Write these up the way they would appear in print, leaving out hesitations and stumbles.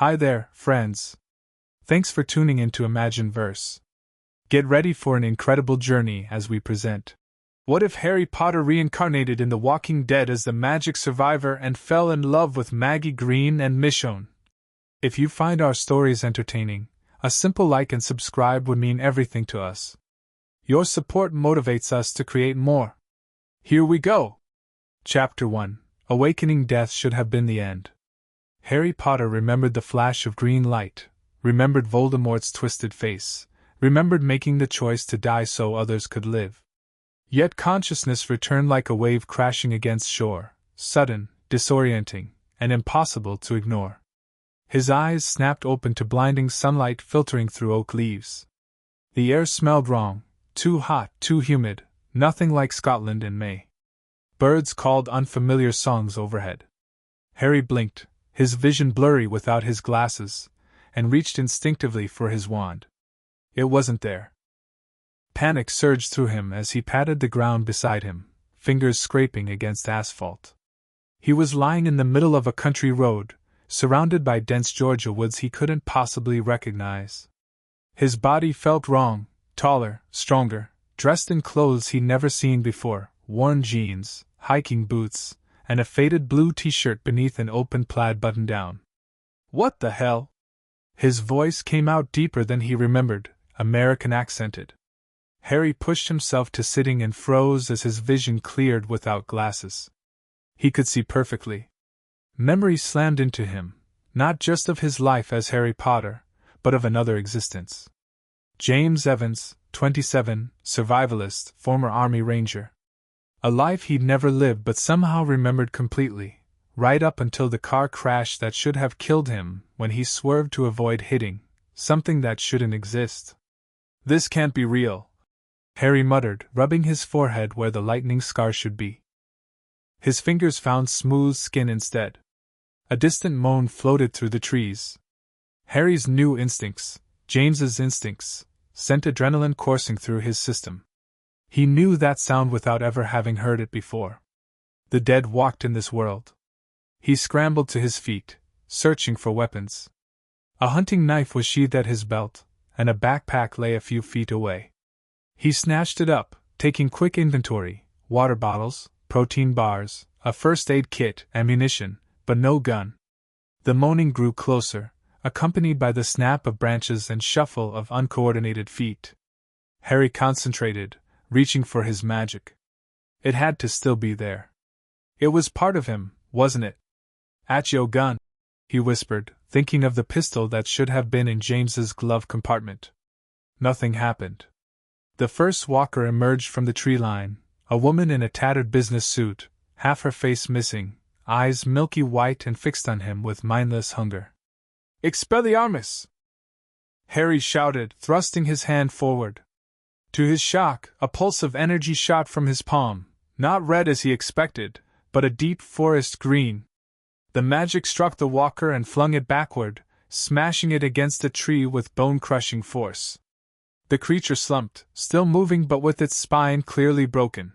Hi there, friends. Thanks for tuning in to Imagine Verse. Get ready for an incredible journey as we present. What if Harry Potter reincarnated in The Walking Dead as the magic survivor and fell in love with Maggie Greene and Michonne? If you find our stories entertaining, a simple like and subscribe would mean everything to us. Your support motivates us to create more. Here we go! Chapter 1: Awakening. Death should have been the end. Harry Potter remembered the flash of green light, remembered Voldemort's twisted face, remembered making the choice to die so others could live. Yet consciousness returned like a wave crashing against shore, sudden, disorienting, and impossible to ignore. His eyes snapped open to blinding sunlight filtering through oak leaves. The air smelled wrong, too hot, too humid, nothing like Scotland in May. Birds called unfamiliar songs overhead. Harry blinked, his vision blurry without his glasses, and reached instinctively for his wand. It wasn't there. Panic surged through him as he patted the ground beside him, fingers scraping against asphalt. He was lying in the middle of a country road, surrounded by dense Georgia woods he couldn't possibly recognize. His body felt wrong, taller, stronger, dressed in clothes he'd never seen before, worn jeans, hiking boots, and a faded blue t-shirt beneath an open plaid button-down. What the hell? His voice came out deeper than he remembered, American accented. Harry pushed himself to sitting and froze as his vision cleared without glasses. He could see perfectly. Memory slammed into him, not just of his life as Harry Potter, but of another existence. James Evans, 27, survivalist, former Army Ranger. A life he'd never lived but somehow remembered completely, right up until the car crash that should have killed him when he swerved to avoid hitting something that shouldn't exist. This can't be real, Harry muttered, rubbing his forehead where the lightning scar should be. His fingers found smooth skin instead. A distant moan floated through the trees. Harry's new instincts, James's instincts, sent adrenaline coursing through his system. He knew that sound without ever having heard it before. The dead walked in this world. He scrambled to his feet, searching for weapons. A hunting knife was sheathed at his belt, and a backpack lay a few feet away. He snatched it up, taking quick inventory: water bottles, protein bars, a first aid kit, ammunition, but no gun. The moaning grew closer, accompanied by the snap of branches and shuffle of uncoordinated feet. Harry concentrated, reaching for his magic. It had to still be there. It was part of him, wasn't it? "At yo' gun," he whispered, thinking of the pistol that should have been in James's glove compartment. Nothing happened. The first walker emerged from the tree line, a woman in a tattered business suit, half her face missing, eyes milky white and fixed on him with mindless hunger. "Expelliarmus!" Harry shouted, thrusting his hand forward. To his shock, a pulse of energy shot from his palm, not red as he expected, but a deep forest green. The magic struck the walker and flung it backward, smashing it against a tree with bone-crushing force. The creature slumped, still moving but with its spine clearly broken.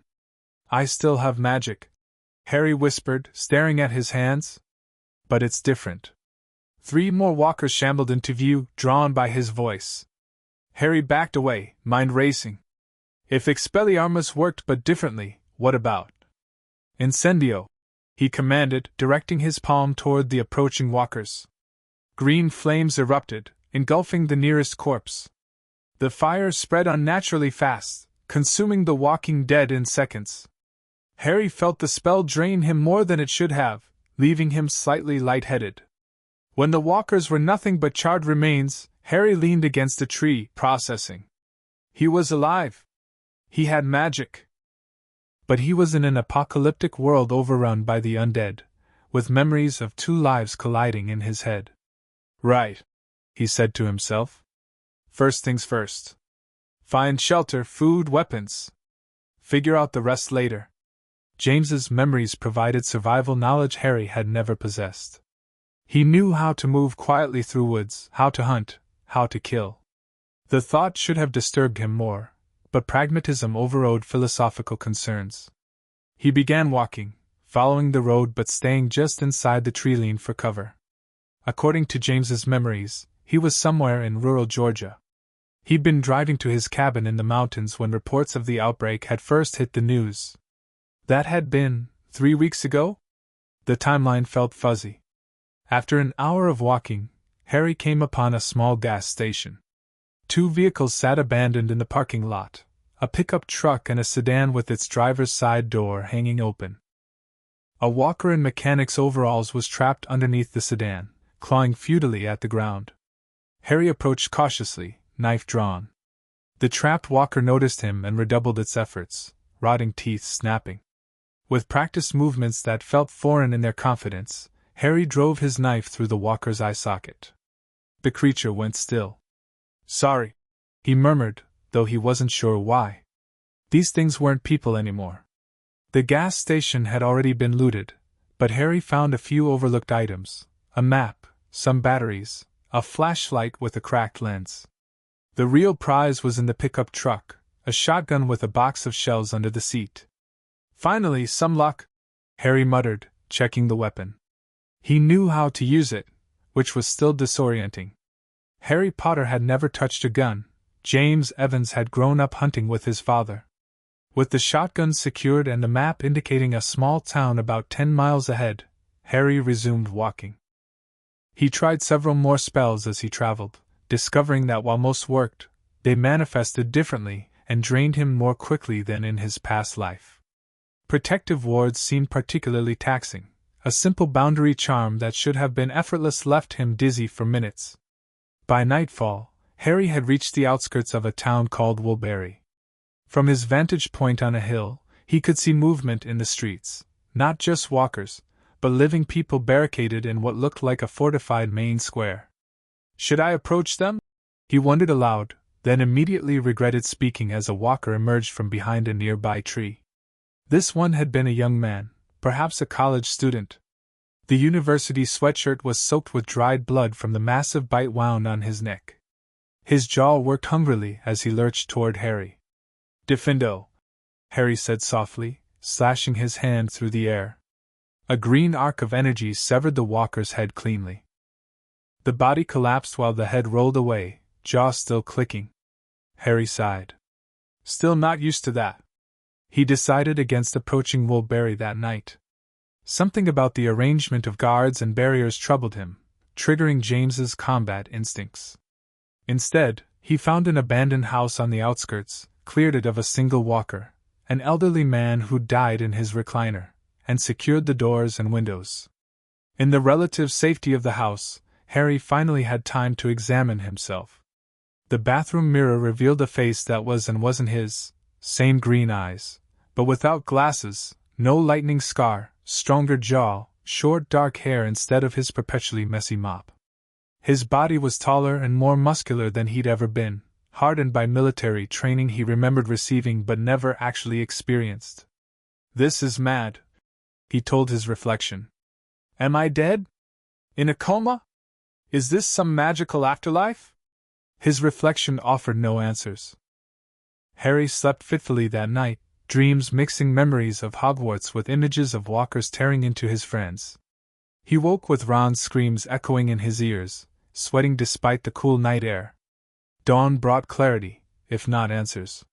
"I still have magic," Harry whispered, staring at his hands. "But it's different." 3 more walkers shambled into view, drawn by his voice. Harry backed away, mind racing. If Expelliarmus worked but differently, what about Incendio? He commanded, directing his palm toward the approaching walkers. Green flames erupted, engulfing the nearest corpse. The fire spread unnaturally fast, consuming the walking dead in seconds. Harry felt the spell drain him more than it should have, leaving him slightly lightheaded. When the walkers were nothing but charred remains, Harry leaned against a tree, processing. He was alive. He had magic. But he was in an apocalyptic world overrun by the undead, with memories of 2 lives colliding in his head. "Right," he said to himself. "First things first. Find shelter, food, weapons. Figure out the rest later." James's memories provided survival knowledge Harry had never possessed. He knew how to move quietly through woods, how to hunt, how to kill. The thought should have disturbed him more, but pragmatism overrode philosophical concerns. He began walking, following the road but staying just inside the tree line for cover. According to James's memories, he was somewhere in rural Georgia. He'd been driving to his cabin in the mountains when reports of the outbreak had first hit the news. That had been 3 weeks ago? The timeline felt fuzzy. After an hour of walking, Harry came upon a small gas station. 2 vehicles sat abandoned in the parking lot, a pickup truck and a sedan with its driver's side door hanging open. A walker in mechanic's overalls was trapped underneath the sedan, clawing futilely at the ground. Harry approached cautiously, knife drawn. The trapped walker noticed him and redoubled its efforts, rotting teeth snapping. With practiced movements that felt foreign in their confidence, Harry drove his knife through the walker's eye socket. The creature went still. "Sorry," he murmured, though he wasn't sure why. These things weren't people anymore. The gas station had already been looted, but Harry found a few overlooked items: a map, some batteries, a flashlight with a cracked lens. The real prize was in the pickup truck, a shotgun with a box of shells under the seat. "Finally, some luck," Harry muttered, checking the weapon. He knew how to use it, which was still disorienting. Harry Potter had never touched a gun. James Evans had grown up hunting with his father. With the shotgun secured and the map indicating a small town about 10 miles ahead, Harry resumed walking. He tried several more spells as he traveled, discovering that while most worked, they manifested differently and drained him more quickly than in his past life. Protective wards seemed particularly taxing. A simple boundary charm that should have been effortless left him dizzy for minutes. By nightfall, Harry had reached the outskirts of a town called Woodbury. From his vantage point on a hill, he could see movement in the streets, not just walkers, but living people barricaded in what looked like a fortified main square. Should I approach them? He wondered aloud, then immediately regretted speaking as a walker emerged from behind a nearby tree. This one had been a young man, perhaps a college student. The university sweatshirt was soaked with dried blood from the massive bite wound on his neck. His jaw worked hungrily as he lurched toward Harry. "Defendo," Harry said softly, slashing his hand through the air. A green arc of energy severed the walker's head cleanly. The body collapsed while the head rolled away, jaw still clicking. Harry sighed. Still not used to that. He decided against approaching Woodbury that night. Something about the arrangement of guards and barriers troubled him, triggering James's combat instincts. Instead, he found an abandoned house on the outskirts, cleared it of a single walker, an elderly man who'd died in his recliner, and secured the doors and windows. In the relative safety of the house, Harry finally had time to examine himself. The bathroom mirror revealed a face that was and wasn't his, same green eyes, but without glasses, no lightning scar, stronger jaw, short dark hair instead of his perpetually messy mop. His body was taller and more muscular than he'd ever been, hardened by military training he remembered receiving but never actually experienced. "This is mad," he told his reflection. "Am I dead? In a coma? Is this some magical afterlife?" His reflection offered no answers. Harry slept fitfully that night, dreams mixing memories of Hogwarts with images of walkers tearing into his friends. He woke with Ron's screams echoing in his ears, sweating despite the cool night air. Dawn brought clarity, if not answers.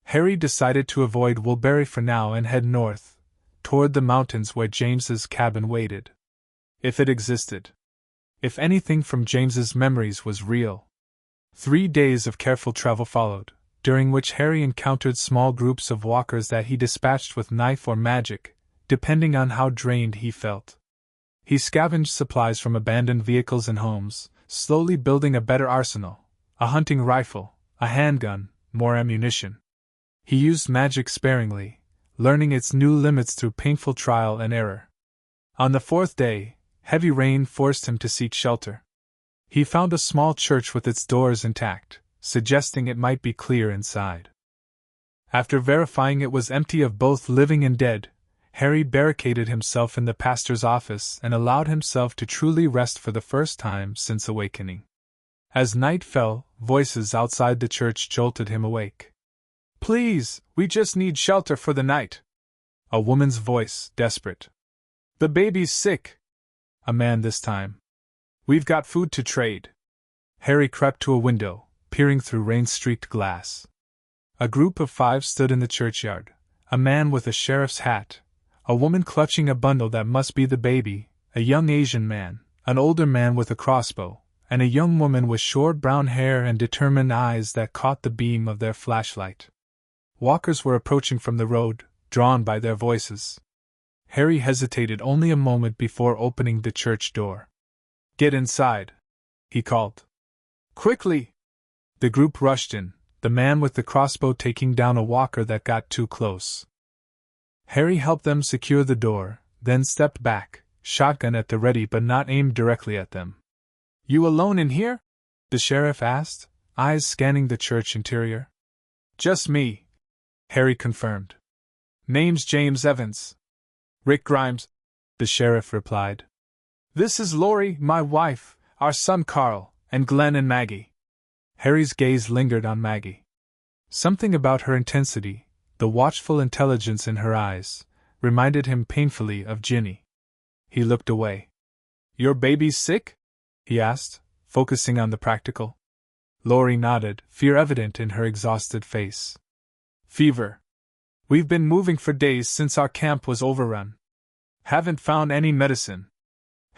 Harry decided to avoid Woodbury for now and head north, toward the mountains where James's cabin waited. If it existed. If anything from James's memories was real. 3 days of careful travel followed, during which Harry encountered small groups of walkers that he dispatched with knife or magic, depending on how drained he felt. He scavenged supplies from abandoned vehicles and homes, slowly building a better arsenal, a hunting rifle, a handgun, more ammunition. He used magic sparingly, learning its new limits through painful trial and error. On the 4th day, heavy rain forced him to seek shelter. He found a small church with its doors intact, suggesting it might be clear inside. After verifying it was empty of both living and dead, Harry barricaded himself in the pastor's office and allowed himself to truly rest for the first time since awakening. As night fell, voices outside the church jolted him awake. "Please, we just need shelter for the night." A woman's voice, desperate. "The baby's sick." A man this time. We've got food to trade. Harry crept to a window, peering through rain-streaked glass. A group of 5 stood in the churchyard, a man with a sheriff's hat, a woman clutching a bundle that must be the baby, a young Asian man, an older man with a crossbow, and a young woman with short brown hair and determined eyes that caught the beam of their flashlight. Walkers were approaching from the road, drawn by their voices. Harry hesitated only a moment before opening the church door. "Get inside," he called. "Quickly!" The group rushed in, the man with the crossbow taking down a walker that got too close. Harry helped them secure the door, then stepped back, shotgun at the ready but not aimed directly at them. "You alone in here?" the sheriff asked, eyes scanning the church interior. "Just me," Harry confirmed. "Name's James Evans." "Rick Grimes," the sheriff replied. "This is Lori, my wife, our son Carl, and Glenn and Maggie." Harry's gaze lingered on Maggie. Something about her intensity, the watchful intelligence in her eyes, reminded him painfully of Ginny. He looked away. "Your baby's sick?" he asked, focusing on the practical. Lori nodded, fear evident in her exhausted face. "Fever. We've been moving for days since our camp was overrun. Haven't found any medicine."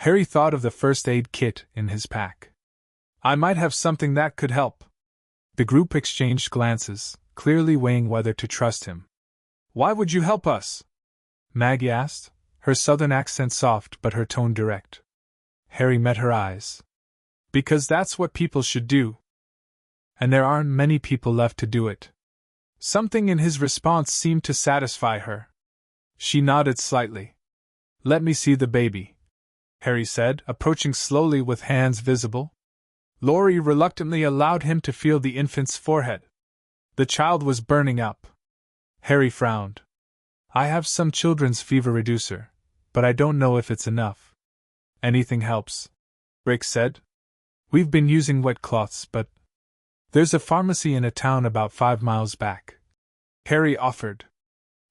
Harry thought of the first aid kit in his pack. "I might have something that could help." The group exchanged glances, clearly weighing whether to trust him. "Why would you help us?" Maggie asked, her southern accent soft but her tone direct. Harry met her eyes. "Because that's what people should do. And there aren't many people left to do it." Something in his response seemed to satisfy her. She nodded slightly. "Let me see the baby," Harry said, approaching slowly with hands visible. Lori reluctantly allowed him to feel the infant's forehead. The child was burning up. Harry frowned. "I have some children's fever reducer, but I don't know if it's enough." "Anything helps," Rick said. "We've been using wet cloths, but there's a pharmacy in a town about 5 miles back," Harry offered.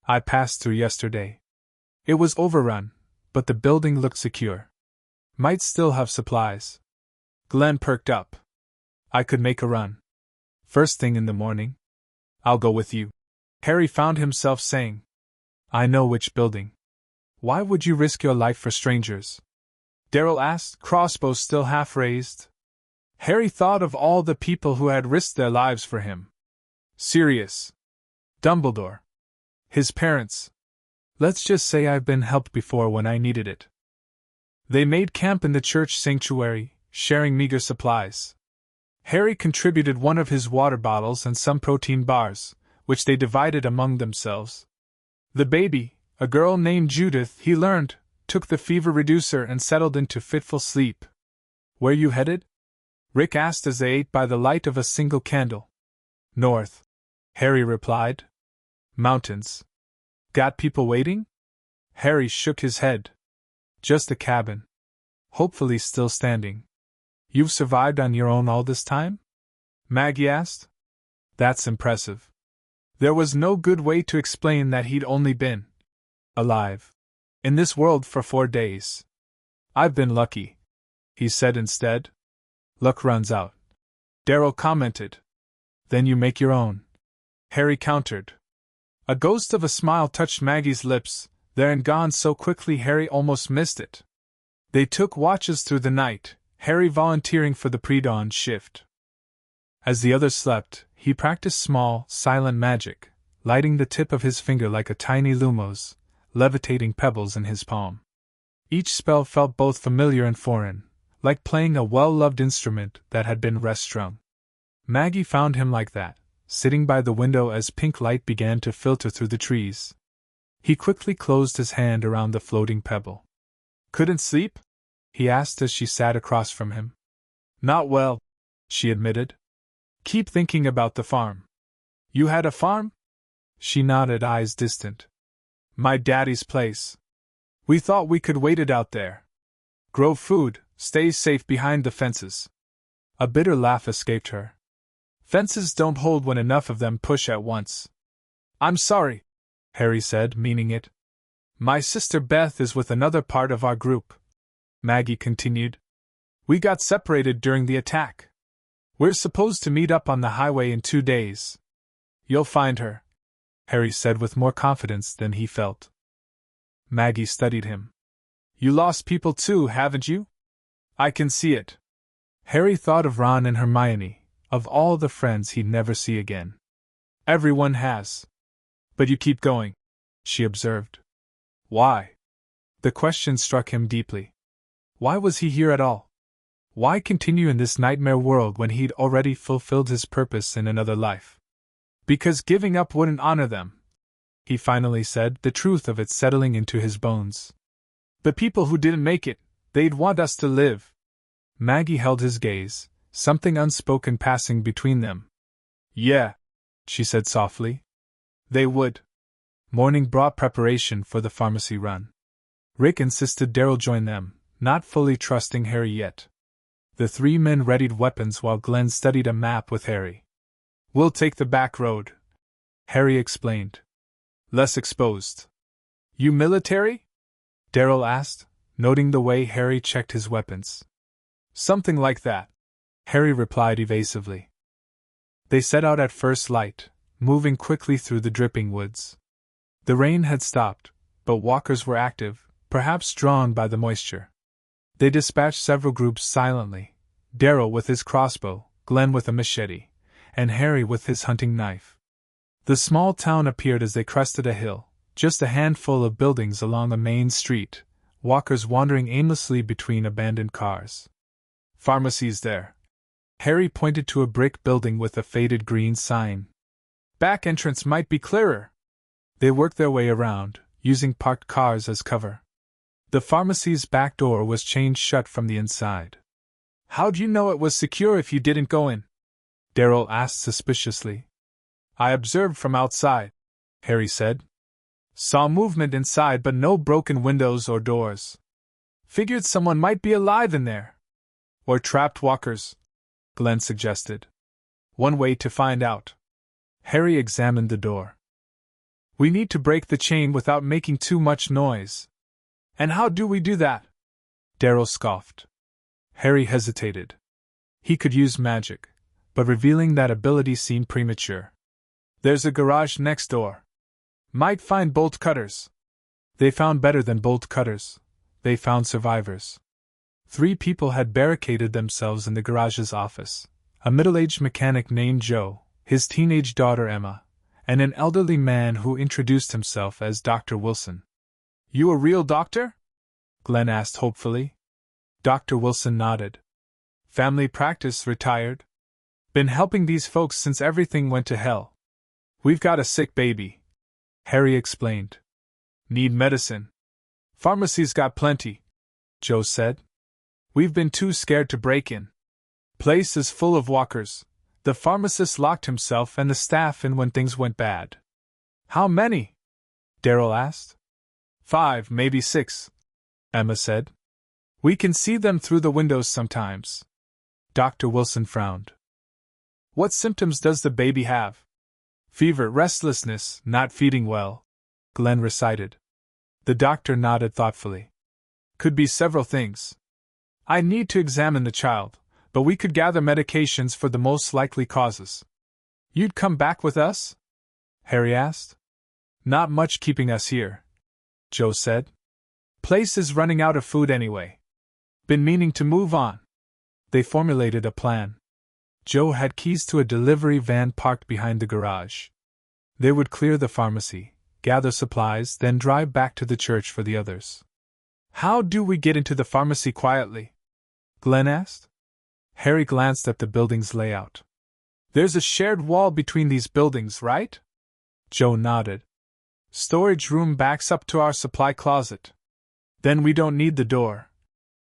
"I passed through yesterday. It was overrun, but the building looked secure. Might still have supplies." Glenn perked up. "I could make a run. First thing in the morning." "I'll go with you," Harry found himself saying. "I know which building." "Why would you risk your life for strangers?" Darryl asked, crossbow still half raised. Harry thought of all the people who had risked their lives for him. Sirius. Dumbledore. His parents. Let's just say I've been helped before when I needed it. They made camp in the church sanctuary, sharing meager supplies. Harry contributed one of his water bottles and some protein bars, which they divided among themselves. The baby, a girl named Judith, he learned, took the fever reducer and settled into fitful sleep. "Where you headed?" Rick asked as they ate by the light of a single candle. "North," Harry replied. "Mountains. Got people waiting?" Harry shook his head. "Just the cabin. Hopefully still standing." "You've survived on your own all this time?" Maggie asked. "That's impressive." There was no good way to explain that he'd only been alive in this world for 4 days. "I've been lucky," he said instead. "Luck runs out," Darryl commented. "Then you make your own," Harry countered. A ghost of a smile touched Maggie's lips, there and gone so quickly Harry almost missed it. They took watches through the night, Harry volunteering for the pre-dawn shift. As the others slept, he practiced small, silent magic, lighting the tip of his finger like a tiny lumos, levitating pebbles in his palm. Each spell felt both familiar and foreign, like playing a well-loved instrument that had been rest-strung. Maggie found him like that, sitting by the window as pink light began to filter through the trees. He quickly closed his hand around the floating pebble. "Couldn't sleep?" he asked as she sat across from him. "Not well," she admitted. "Keep thinking about the farm." "You had a farm?" She nodded, eyes distant. "My daddy's place. We thought we could wait it out there. Grow food, stay safe behind the fences." A bitter laugh escaped her. "Fences don't hold when enough of them push at once." "I'm sorry," Harry said, meaning it. "My sister Beth is with another part of our group," Maggie continued. We got separated during the attack. We're supposed to meet up on the highway in 2 days. You'll find her, Harry said with more confidence than he felt. Maggie studied him. You lost people too, haven't you? I can see it. Harry thought of Ron and Hermione, of all the friends he'd never see again. Everyone has. But you keep going, she observed. Why? The question struck him deeply. Why was he here at all? Why continue in this nightmare world when he'd already fulfilled his purpose in another life? Because giving up wouldn't honor them, he finally said, the truth of it settling into his bones. The people who didn't make it, they'd want us to live. Maggie held his gaze, something unspoken passing between them. Yeah, she said softly. They would. Morning brought preparation for the pharmacy run. Rick insisted Daryl join them, not fully trusting Harry yet. The 3 men readied weapons while Glenn studied a map with Harry. We'll take the back road, Harry explained. Less exposed. You military? Daryl asked, noting the way Harry checked his weapons. Something like that, Harry replied evasively. They set out at first light, moving quickly through the dripping woods. The rain had stopped, but walkers were active, perhaps drawn by the moisture. They dispatched several groups silently, Daryl with his crossbow, Glenn with a machete, and Harry with his hunting knife. The small town appeared as they crested a hill, just a handful of buildings along a main street, walkers wandering aimlessly between abandoned cars. Pharmacies there. Harry pointed to a brick building with a faded green sign. Back entrance might be clearer. They worked their way around, using parked cars as cover. The pharmacy's back door was chained shut from the inside. How'd you know it was secure if you didn't go in? Daryl asked suspiciously. I observed from outside, Harry said. Saw movement inside but no broken windows or doors. Figured someone might be alive in there. Or trapped walkers, Glenn suggested. One way to find out. Harry examined the door. We need to break the chain without making too much noise. And how do we do that? Daryl scoffed. Harry hesitated. He could use magic, but revealing that ability seemed premature. There's a garage next door. Might find bolt cutters. They found better than bolt cutters. They found survivors. 3 people had barricaded themselves in the garage's office. A middle-aged mechanic named Joe, his teenage daughter Emma, and an elderly man who introduced himself as Dr. Wilson. You a real doctor? Glenn asked hopefully. Dr. Wilson nodded. Family practice, retired. Been helping these folks since everything went to hell. We've got a sick baby, Harry explained. Need medicine. Pharmacy's got plenty, Joe said. We've been too scared to break in. Place is full of walkers. The pharmacist locked himself and the staff in when things went bad. How many? Daryl asked. 5, maybe 6, Emma said. We can see them through the windows sometimes. Dr. Wilson frowned. What symptoms does the baby have? Fever, restlessness, not feeding well, Glenn recited. The doctor nodded thoughtfully. Could be several things. I need to examine the child, but we could gather medications for the most likely causes. You'd come back with us? Harry asked. Not much keeping us here, Joe said. Place is running out of food anyway. Been meaning to move on. They formulated a plan. Joe had keys to a delivery van parked behind the garage. They would clear the pharmacy, gather supplies, then drive back to the church for the others. How do we get into the pharmacy quietly? Glenn asked. Harry glanced at the building's layout. There's a shared wall between these buildings, right? Joe nodded. Storage room backs up to our supply closet. Then we don't need the door,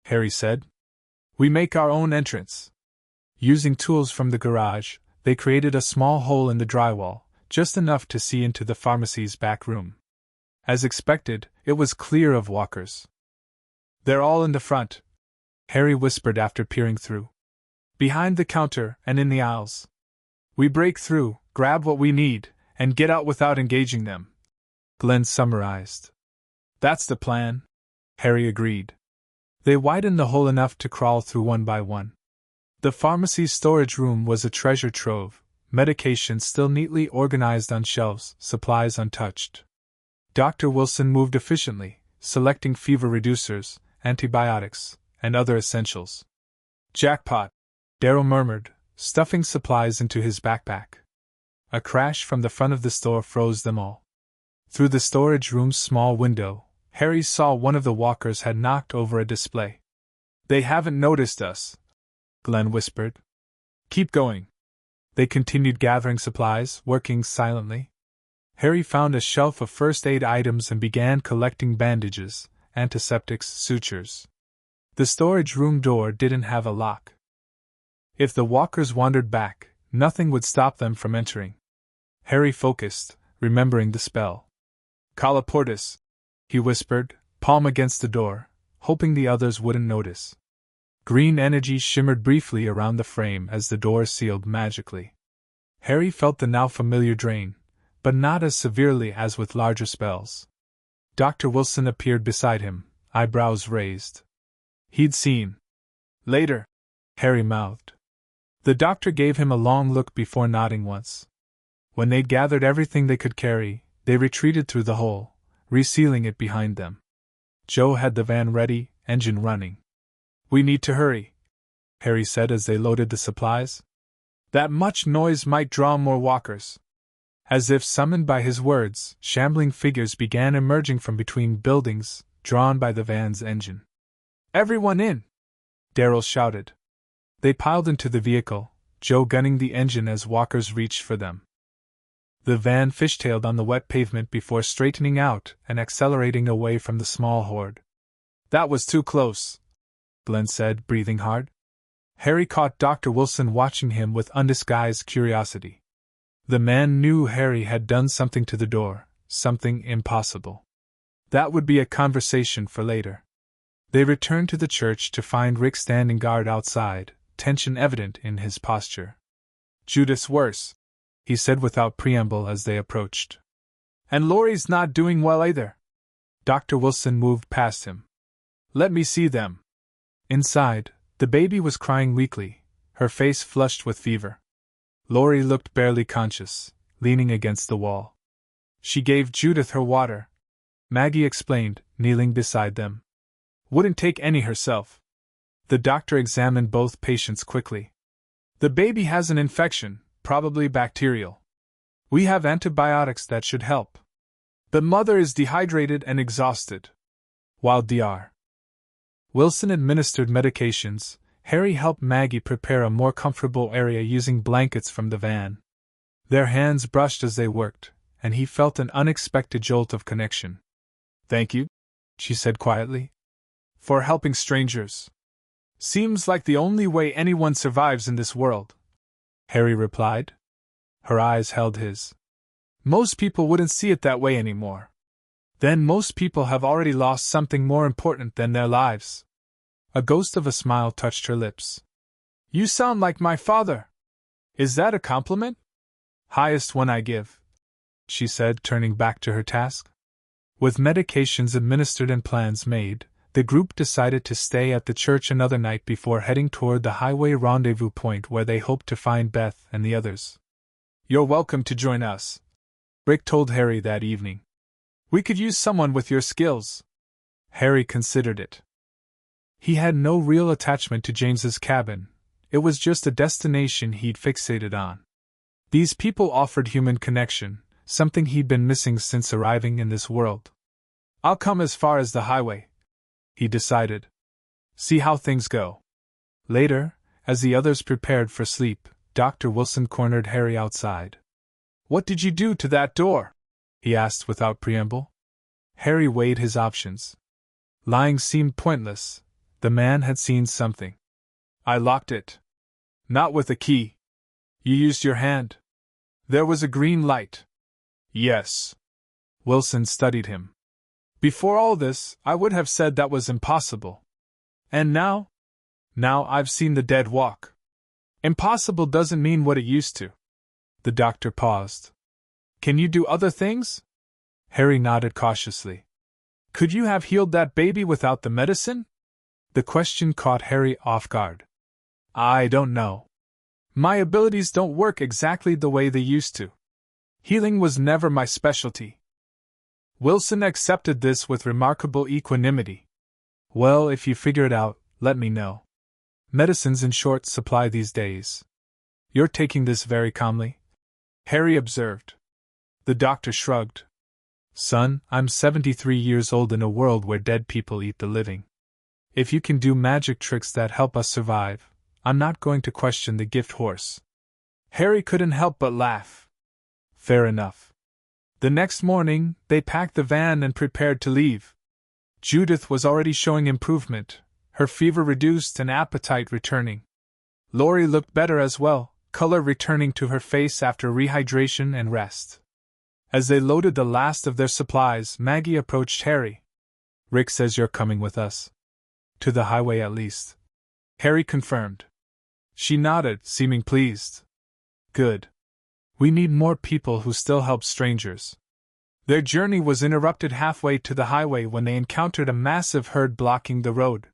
Harry said. We make our own entrance. Using tools from the garage, they created a small hole in the drywall, just enough to see into the pharmacy's back room. As expected, it was clear of walkers. They're all in the front, Harry whispered after peering through. Behind the counter and in the aisles. We break through, grab what we need, and get out without engaging them, Glenn summarized. That's the plan, Harry agreed. They widened the hole enough to crawl through one by one. The pharmacy's storage room was a treasure trove, medications still neatly organized on shelves, supplies untouched. Dr. Wilson moved efficiently, selecting fever reducers, antibiotics, and other essentials. Jackpot, Darrow murmured, stuffing supplies into his backpack. A crash from the front of the store froze them all. Through the storage room's small window, Harry saw one of the walkers had knocked over a display. "They haven't noticed us," Glenn whispered. "Keep going." They continued gathering supplies, working silently. Harry found a shelf of first aid items and began collecting bandages, antiseptics, sutures. The storage room door didn't have a lock. If the walkers wandered back, nothing would stop them from entering. Harry focused, remembering the spell. "Colloportus," he whispered, palm against the door, hoping the others wouldn't notice. Green energy shimmered briefly around the frame as the door sealed magically. Harry felt the now familiar drain, but not as severely as with larger spells. Dr. Wilson appeared beside him, eyebrows raised. He'd seen. "Later," Harry mouthed. The doctor gave him a long look before nodding once. When they'd gathered everything they could carry, they retreated through the hole, resealing it behind them. Joe had the van ready, engine running. "We need to hurry," Harry said as they loaded the supplies. "That much noise might draw more walkers." As if summoned by his words, shambling figures began emerging from between buildings, drawn by the van's engine. "Everyone in!" Darrell shouted. They piled into the vehicle, Joe gunning the engine as walkers reached for them. The van fishtailed on the wet pavement before straightening out and accelerating away from the small horde. "That was too close," Glenn said, breathing hard. Harry caught Dr. Wilson watching him with undisguised curiosity. The man knew Harry had done something to the door, something impossible. That would be a conversation for later. They returned to the church to find Rick standing guard outside, tension evident in his posture. "Judith's worse," he said without preamble as they approached. "And Laurie's not doing well either." Dr. Wilson moved past him. "Let me see them." Inside, the baby was crying weakly, her face flushed with fever. Laurie looked barely conscious, leaning against the wall. "She gave Judith her water," Maggie explained, kneeling beside them. "Wouldn't take any herself." The doctor examined both patients quickly. "The baby has an infection, probably bacterial. We have antibiotics that should help. The mother is dehydrated and exhausted." While Dr. Wilson administered medications, Harry helped Maggie prepare a more comfortable area using blankets from the van. Their hands brushed as they worked, and he felt an unexpected jolt of connection. "Thank you," she said quietly, "for helping strangers. Seems like the only way anyone survives in this world," Harry replied. Her eyes held his. "Most people wouldn't see it that way anymore. Then most people have already lost something more important than their lives." A ghost of a smile touched her lips. "You sound like my father. Is that a compliment?" "Highest one I give," she said, turning back to her task. With medications administered and plans made, the group decided to stay at the church another night before heading toward the highway rendezvous point where they hoped to find Beth and the others. "You're welcome to join us," Rick told Harry that evening. "We could use someone with your skills." Harry considered it. He had no real attachment to James's cabin, it was just a destination he'd fixated on. These people offered human connection, something he'd been missing since arriving in this world. "I'll come as far as the highway," he decided. "See how things go." Later, as the others prepared for sleep, Dr. Wilson cornered Harry outside. "What did you do to that door?" he asked without preamble. Harry weighed his options. Lying seemed pointless. The man had seen something. "I locked it. Not with a key." "You used your hand?" "There was a green light." "Yes." Wilson studied him. "Before all this, I would have said that was impossible. And now? Now I've seen the dead walk. Impossible doesn't mean what it used to." The doctor paused. "Can you do other things?" Harry nodded cautiously. "Could you have healed that baby without the medicine?" The question caught Harry off guard. I don't know. My abilities don't work exactly the way they used to. Healing was never my specialty. Wilson accepted this with remarkable equanimity. Well, if you figure it out, let me know. Medicine's in short supply these days. You're taking this very calmly? Harry observed. The doctor shrugged. Son, I'm 73 years old in a world where dead people eat the living. If you can do magic tricks that help us survive, I'm not going to question the gift horse. Harry couldn't help but laugh. Fair enough. The next morning, they packed the van and prepared to leave. Judith was already showing improvement, her fever reduced and appetite returning. Laurie looked better as well, color returning to her face after rehydration and rest. As they loaded the last of their supplies, Maggie approached Harry. Rick says you're coming with us. To the highway at least. Harry confirmed. She nodded, seeming pleased. Good. We need more people who still help strangers. Their journey was interrupted halfway to the highway when they encountered a massive herd blocking the road.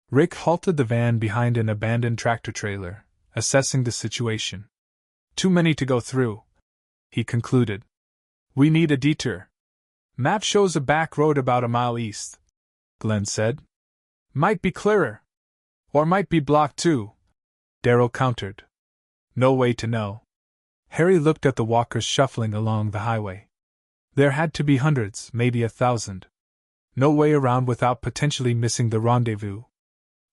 Rick halted the van behind an abandoned tractor-trailer, assessing the situation. Too many to go through, he concluded. We need a detour. Map shows a back road about a mile east, Glenn said. Might be clearer. Or might be blocked too, Darryl countered. No way to know. Harry looked at the walkers shuffling along the highway. There had to be hundreds, maybe 1,000. No way around without potentially missing the rendezvous.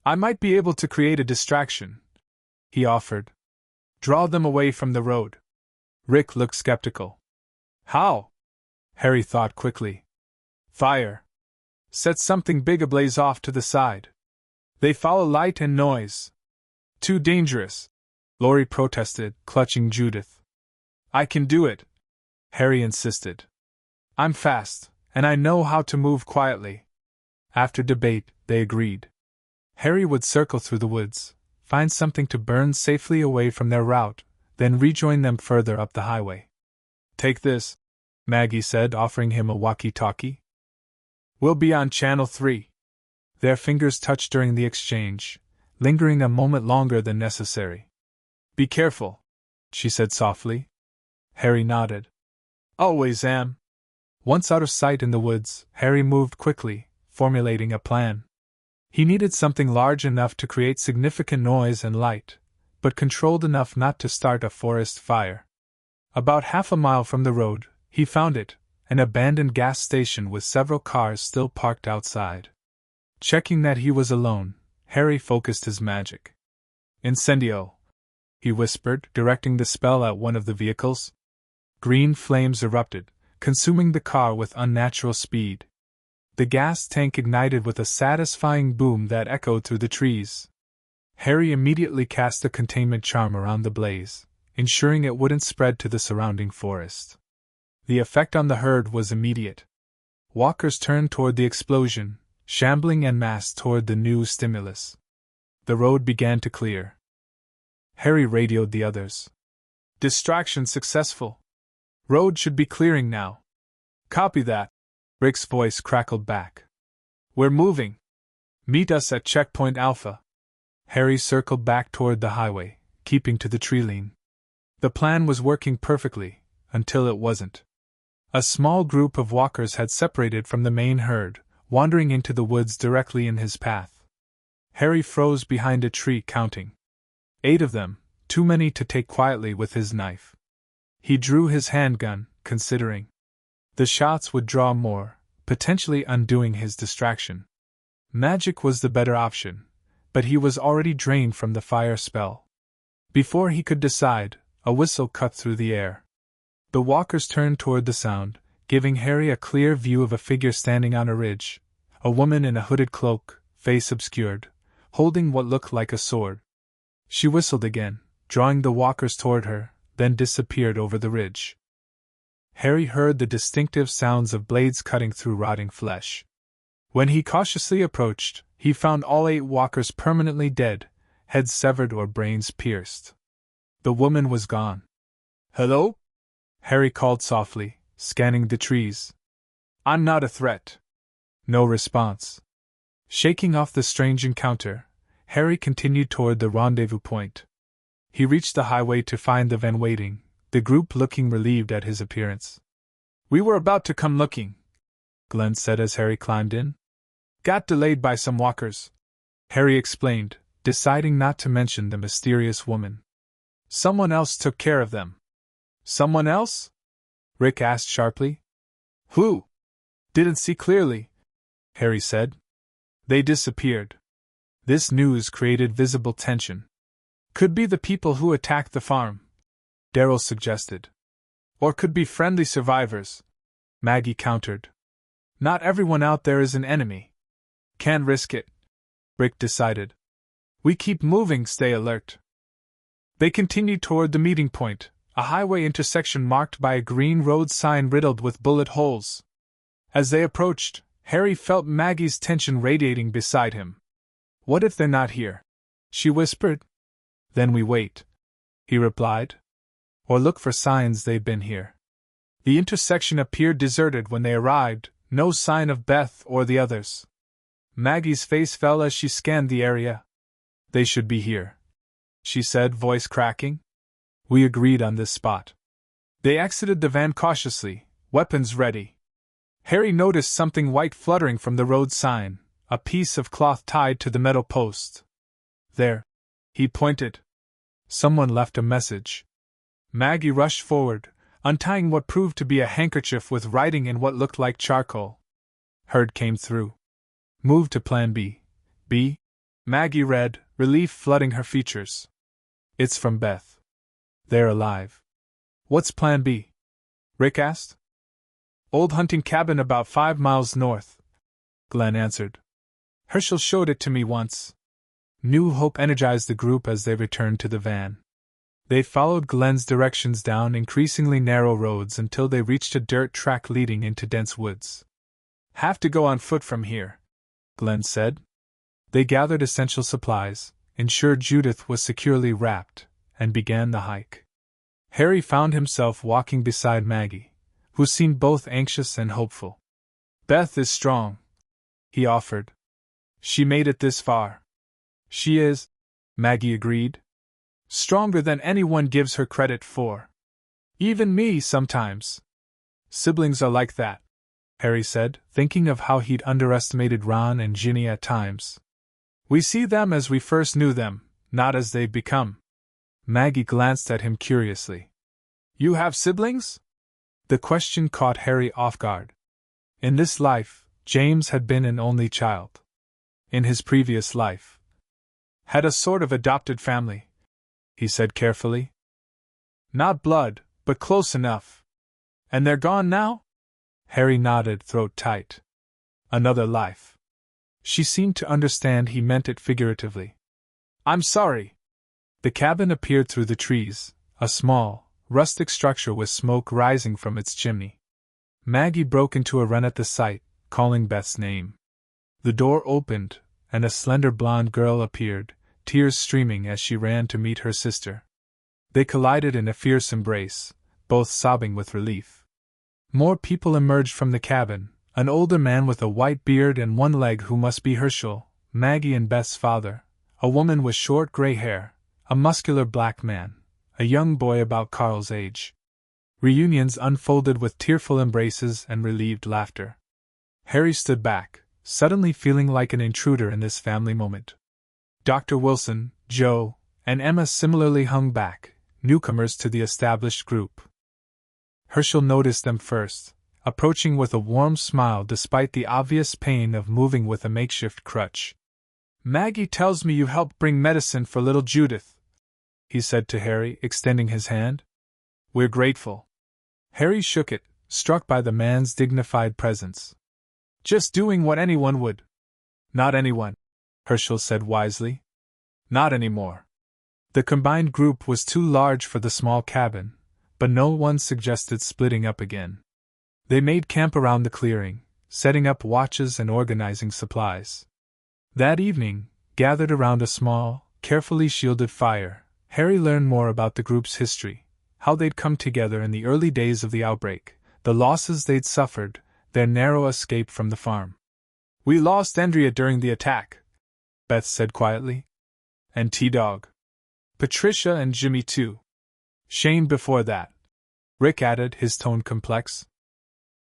I might be able to create a distraction, he offered. Draw them away from the road. Rick looked skeptical. How? Harry thought quickly. Fire. Set something big ablaze off to the side. They follow light and noise. Too dangerous, Laurie protested, clutching Judith. I can do it, Harry insisted. I'm fast, and I know how to move quietly. After debate, they agreed. Harry would circle through the woods, find something to burn safely away from their route, then rejoin them further up the highway. Take this, Maggie said, offering him a walkie-talkie. We'll be on Channel 3. Their fingers touched during the exchange, lingering a moment longer than necessary. Be careful, she said softly. Harry nodded. Always am. Once out of sight in the woods, Harry moved quickly, formulating a plan. He needed something large enough to create significant noise and light, but controlled enough not to start a forest fire. About half a mile from the road, he found it, an abandoned gas station with several cars still parked outside. Checking that he was alone, Harry focused his magic. Incendio, he whispered, directing the spell at one of the vehicles. Green flames erupted, consuming the car with unnatural speed. The gas tank ignited with a satisfying boom that echoed through the trees. Harry immediately cast a containment charm around the blaze, ensuring it wouldn't spread to the surrounding forest. The effect on the herd was immediate. Walkers turned toward the explosion, shambling en masse toward the new stimulus. The road began to clear. Harry radioed the others. Distraction successful. Road should be clearing now. Copy that. Rick's voice crackled back. We're moving. Meet us at Checkpoint Alpha. Harry circled back toward the highway, keeping to the tree line. The plan was working perfectly, until it wasn't. A small group of walkers had separated from the main herd, wandering into the woods directly in his path. Harry froze behind a tree, counting. 8 of them, too many to take quietly with his knife. He drew his handgun, considering. The shots would draw more, potentially undoing his distraction. Magic was the better option, but he was already drained from the fire spell. Before he could decide, a whistle cut through the air. The walkers turned toward the sound, giving Harry a clear view of a figure standing on a ridge, a woman in a hooded cloak, face obscured, holding what looked like a sword. She whistled again, drawing the walkers toward her, then disappeared over the ridge. Harry heard the distinctive sounds of blades cutting through rotting flesh. When he cautiously approached, he found all 8 walkers permanently dead, heads severed or brains pierced. The woman was gone. Hello? Harry called softly, scanning the trees. I'm not a threat. No response. Shaking off the strange encounter, Harry continued toward the rendezvous point. He reached the highway to find the van waiting, the group looking relieved at his appearance. "We were about to come looking," Glenn said as Harry climbed in. "Got delayed by some walkers," Harry explained, deciding not to mention the mysterious woman. "Someone else took care of them." "Someone else?" Rick asked sharply. "Who?" "Didn't see clearly," Harry said. "They disappeared." This news created visible tension. "Could be the people who attacked the farm," Daryl suggested. "Or could be friendly survivors," Maggie countered. "Not everyone out there is an enemy." "Can't risk it," Rick decided. "We keep moving, stay alert." They continued toward the meeting point, a highway intersection marked by a green road sign riddled with bullet holes. As they approached, Harry felt Maggie's tension radiating beside him. "What if they're not here?" she whispered. "Then we wait," he replied. "Or look for signs they've been here." The intersection appeared deserted when they arrived, no sign of Beth or the others. Maggie's face fell as she scanned the area. "They should be here," she said, voice cracking. "We agreed on this spot." They exited the van cautiously, weapons ready. Harry noticed something white fluttering from the road sign, a piece of cloth tied to the metal post. "There," he pointed. "Someone left a message." Maggie rushed forward, untying what proved to be a handkerchief with writing in what looked like charcoal. "Heard came through. Move to Plan B. B?" Maggie read, relief flooding her features. "It's from Beth. They're alive." "What's Plan B?" Rick asked. "Old hunting cabin about 5 miles north," Glenn answered. "Herschel showed it to me once." New hope energized the group as they returned to the van. They followed Glenn's directions down increasingly narrow roads until they reached a dirt track leading into dense woods. "Have to go on foot from here," Glenn said. They gathered essential supplies, ensured Judith was securely wrapped, and began the hike. Harry found himself walking beside Maggie, who seemed both anxious and hopeful. "Beth is strong," he offered. "She made it this far." "She is," Maggie agreed. "Stronger than anyone gives her credit for. Even me sometimes." "Siblings are like that," Harry said, thinking of how he'd underestimated Ron and Ginny at times. "We see them as we first knew them, not as they've become." Maggie glanced at him curiously. "You have siblings?" The question caught Harry off guard. In this life, James had been an only child. In his previous life, had a sort of adopted family, he said carefully. "Not blood, but close enough." "And they're gone now?" Harry nodded, throat tight. "Another life." She seemed to understand he meant it figuratively. "I'm sorry." The cabin appeared through the trees, a small, rustic structure with smoke rising from its chimney. Maggie broke into a run at the sight, calling Beth's name. The door opened, and a slender blonde girl appeared, tears streaming as she ran to meet her sister. They collided in a fierce embrace, both sobbing with relief. More people emerged from the cabin, an older man with a white beard and one leg who must be Herschel, Maggie and Beth's father, a woman with short gray hair, a muscular black man, a young boy about Carl's age. Reunions unfolded with tearful embraces and relieved laughter. Harry stood back, suddenly feeling like an intruder in this family moment. Dr. Wilson, Joe, and Emma similarly hung back, newcomers to the established group. Herschel noticed them first, approaching with a warm smile despite the obvious pain of moving with a makeshift crutch. "Maggie tells me you helped bring medicine for little Judith," he said to Harry, extending his hand. "We're grateful." Harry shook it, struck by the man's dignified presence. "Just doing what anyone would." "Not anyone," Herschel said wisely. "Not anymore." The combined group was too large for the small cabin, but no one suggested splitting up again. They made camp around the clearing, setting up watches and organizing supplies. That evening, gathered around a small, carefully shielded fire, Harry learned more about the group's history, how they'd come together in the early days of the outbreak, the losses they'd suffered, their narrow escape from the farm. We lost Andrea during the attack, Beth said quietly. And T-Dog. Patricia and Jimmy too. Shane before that, Rick added, his tone complex.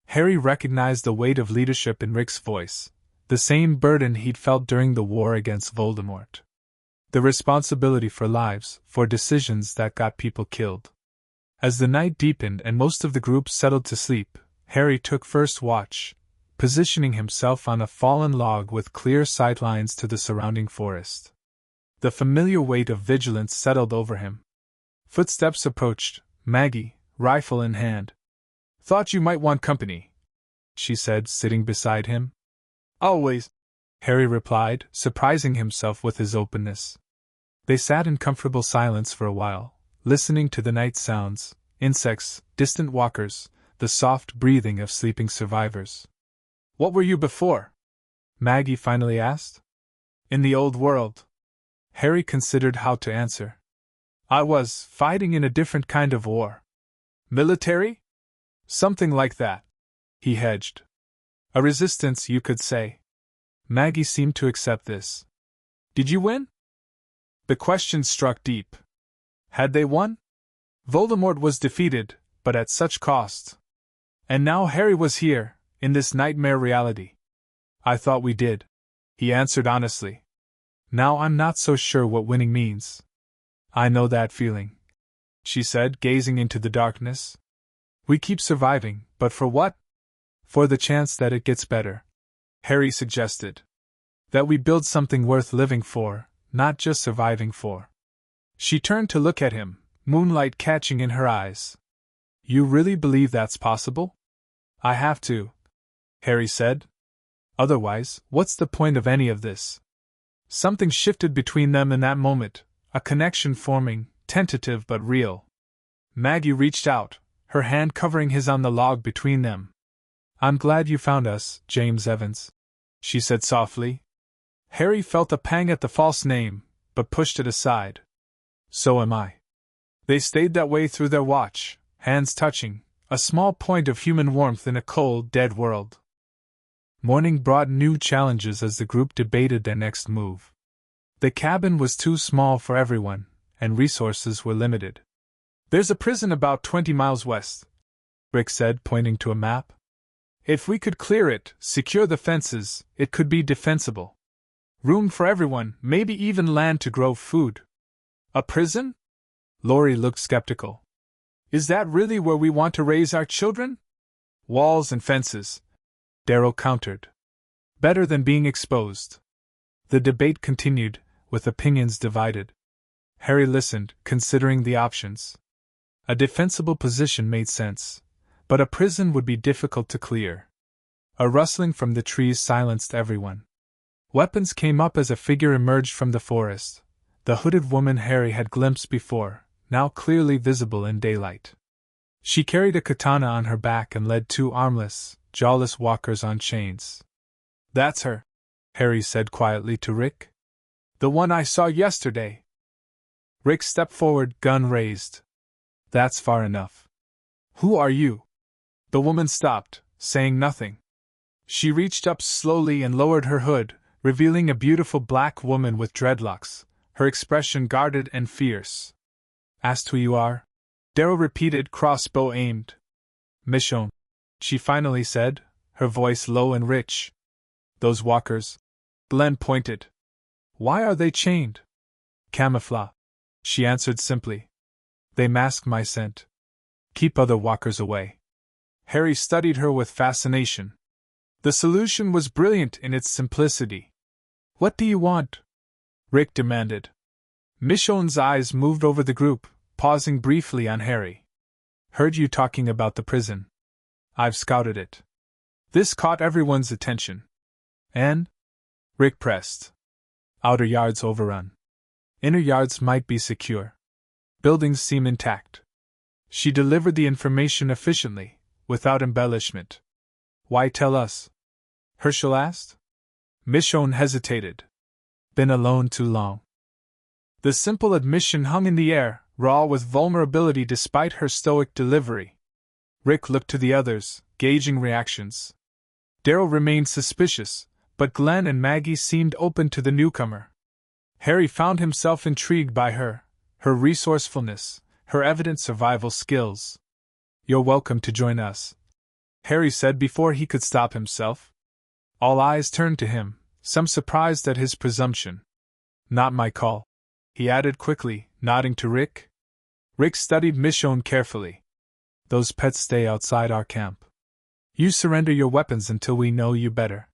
Harry recognized the weight of leadership in Rick's voice, the same burden he'd felt during the war against Voldemort. The responsibility for lives, for decisions that got people killed. As the night deepened and most of the group settled to sleep, Harry took first watch, positioning himself on a fallen log with clear sightlines to the surrounding forest. The familiar weight of vigilance settled over him. Footsteps approached, Maggie, rifle in hand. Thought you might want company, she said, sitting beside him. Always, Harry replied, surprising himself with his openness. They sat in comfortable silence for a while, listening to the night sounds, insects, distant walkers, the soft breathing of sleeping survivors. What were you before? Maggie finally asked. In the old world. Harry considered how to answer. I was fighting in a different kind of war. Military? Something like that. He hedged. A resistance, you could say. Maggie seemed to accept this. Did you win? The question struck deep. Had they won? Voldemort was defeated, but at such cost. And now Harry was here, in this nightmare reality. I thought we did, he answered honestly. Now I'm not so sure what winning means. I know that feeling, she said, gazing into the darkness. We keep surviving, but for what? For the chance that it gets better, Harry suggested. That we build something worth living for, not just surviving for. She turned to look at him, moonlight catching in her eyes. You really believe that's possible? I have to, Harry said. Otherwise, what's the point of any of this? Something shifted between them in that moment, a connection forming, tentative but real. Maggie reached out, her hand covering his on the log between them. I'm glad you found us, James Evans, she said softly. Harry felt a pang at the false name, but pushed it aside. So am I. They stayed that way through their watch, hands touching, a small point of human warmth in a cold, dead world. Morning brought new challenges as the group debated their next move. The cabin was too small for everyone, and resources were limited. There's a prison about 20 miles west, Rick said, pointing to a map. If we could clear it, secure the fences, it could be defensible. Room for everyone, maybe even land to grow food. A prison? Laurie looked skeptical. Is that really where we want to raise our children? Walls and fences, Darrow countered. Better than being exposed. The debate continued, with opinions divided. Harry listened, considering the options. A defensible position made sense, but a prison would be difficult to clear. A rustling from the trees silenced everyone. Weapons came up as a figure emerged from the forest, the hooded woman Harry had glimpsed before, now clearly visible in daylight. She carried a katana on her back and led two armless, jawless walkers on chains. That's her, Harry said quietly to Rick. The one I saw yesterday. Rick stepped forward, gun raised. That's far enough. Who are you? The woman stopped, saying nothing. She reached up slowly and lowered her hood, revealing a beautiful black woman with dreadlocks, her expression guarded and fierce. Asked who you are? Darrow repeated, crossbow aimed. Michonne, she finally said, her voice low and rich. Those walkers. Glenn pointed. Why are they chained? Camouflage, she answered simply. They mask my scent. Keep other walkers away. Harry studied her with fascination. The solution was brilliant in its simplicity. What do you want? Rick demanded. Michonne's eyes moved over the group, pausing briefly on Harry. Heard you talking about the prison. I've scouted it. This caught everyone's attention. And? Rick pressed. Outer yards overrun. Inner yards might be secure. Buildings seem intact. She delivered the information efficiently, without embellishment. Why tell us? Herschel asked. Michonne hesitated. Been alone too long. The simple admission hung in the air, raw with vulnerability despite her stoic delivery. Rick looked to the others, gauging reactions. Darrow remained suspicious, but Glenn and Maggie seemed open to the newcomer. Harry found himself intrigued by her resourcefulness, her evident survival skills. "You're welcome to join us," Harry said before he could stop himself. All eyes turned to him, some surprised at his presumption. "Not my call," he added quickly, nodding to Rick. Rick studied Michonne carefully. "Those pets stay outside our camp. You surrender your weapons until we know you better."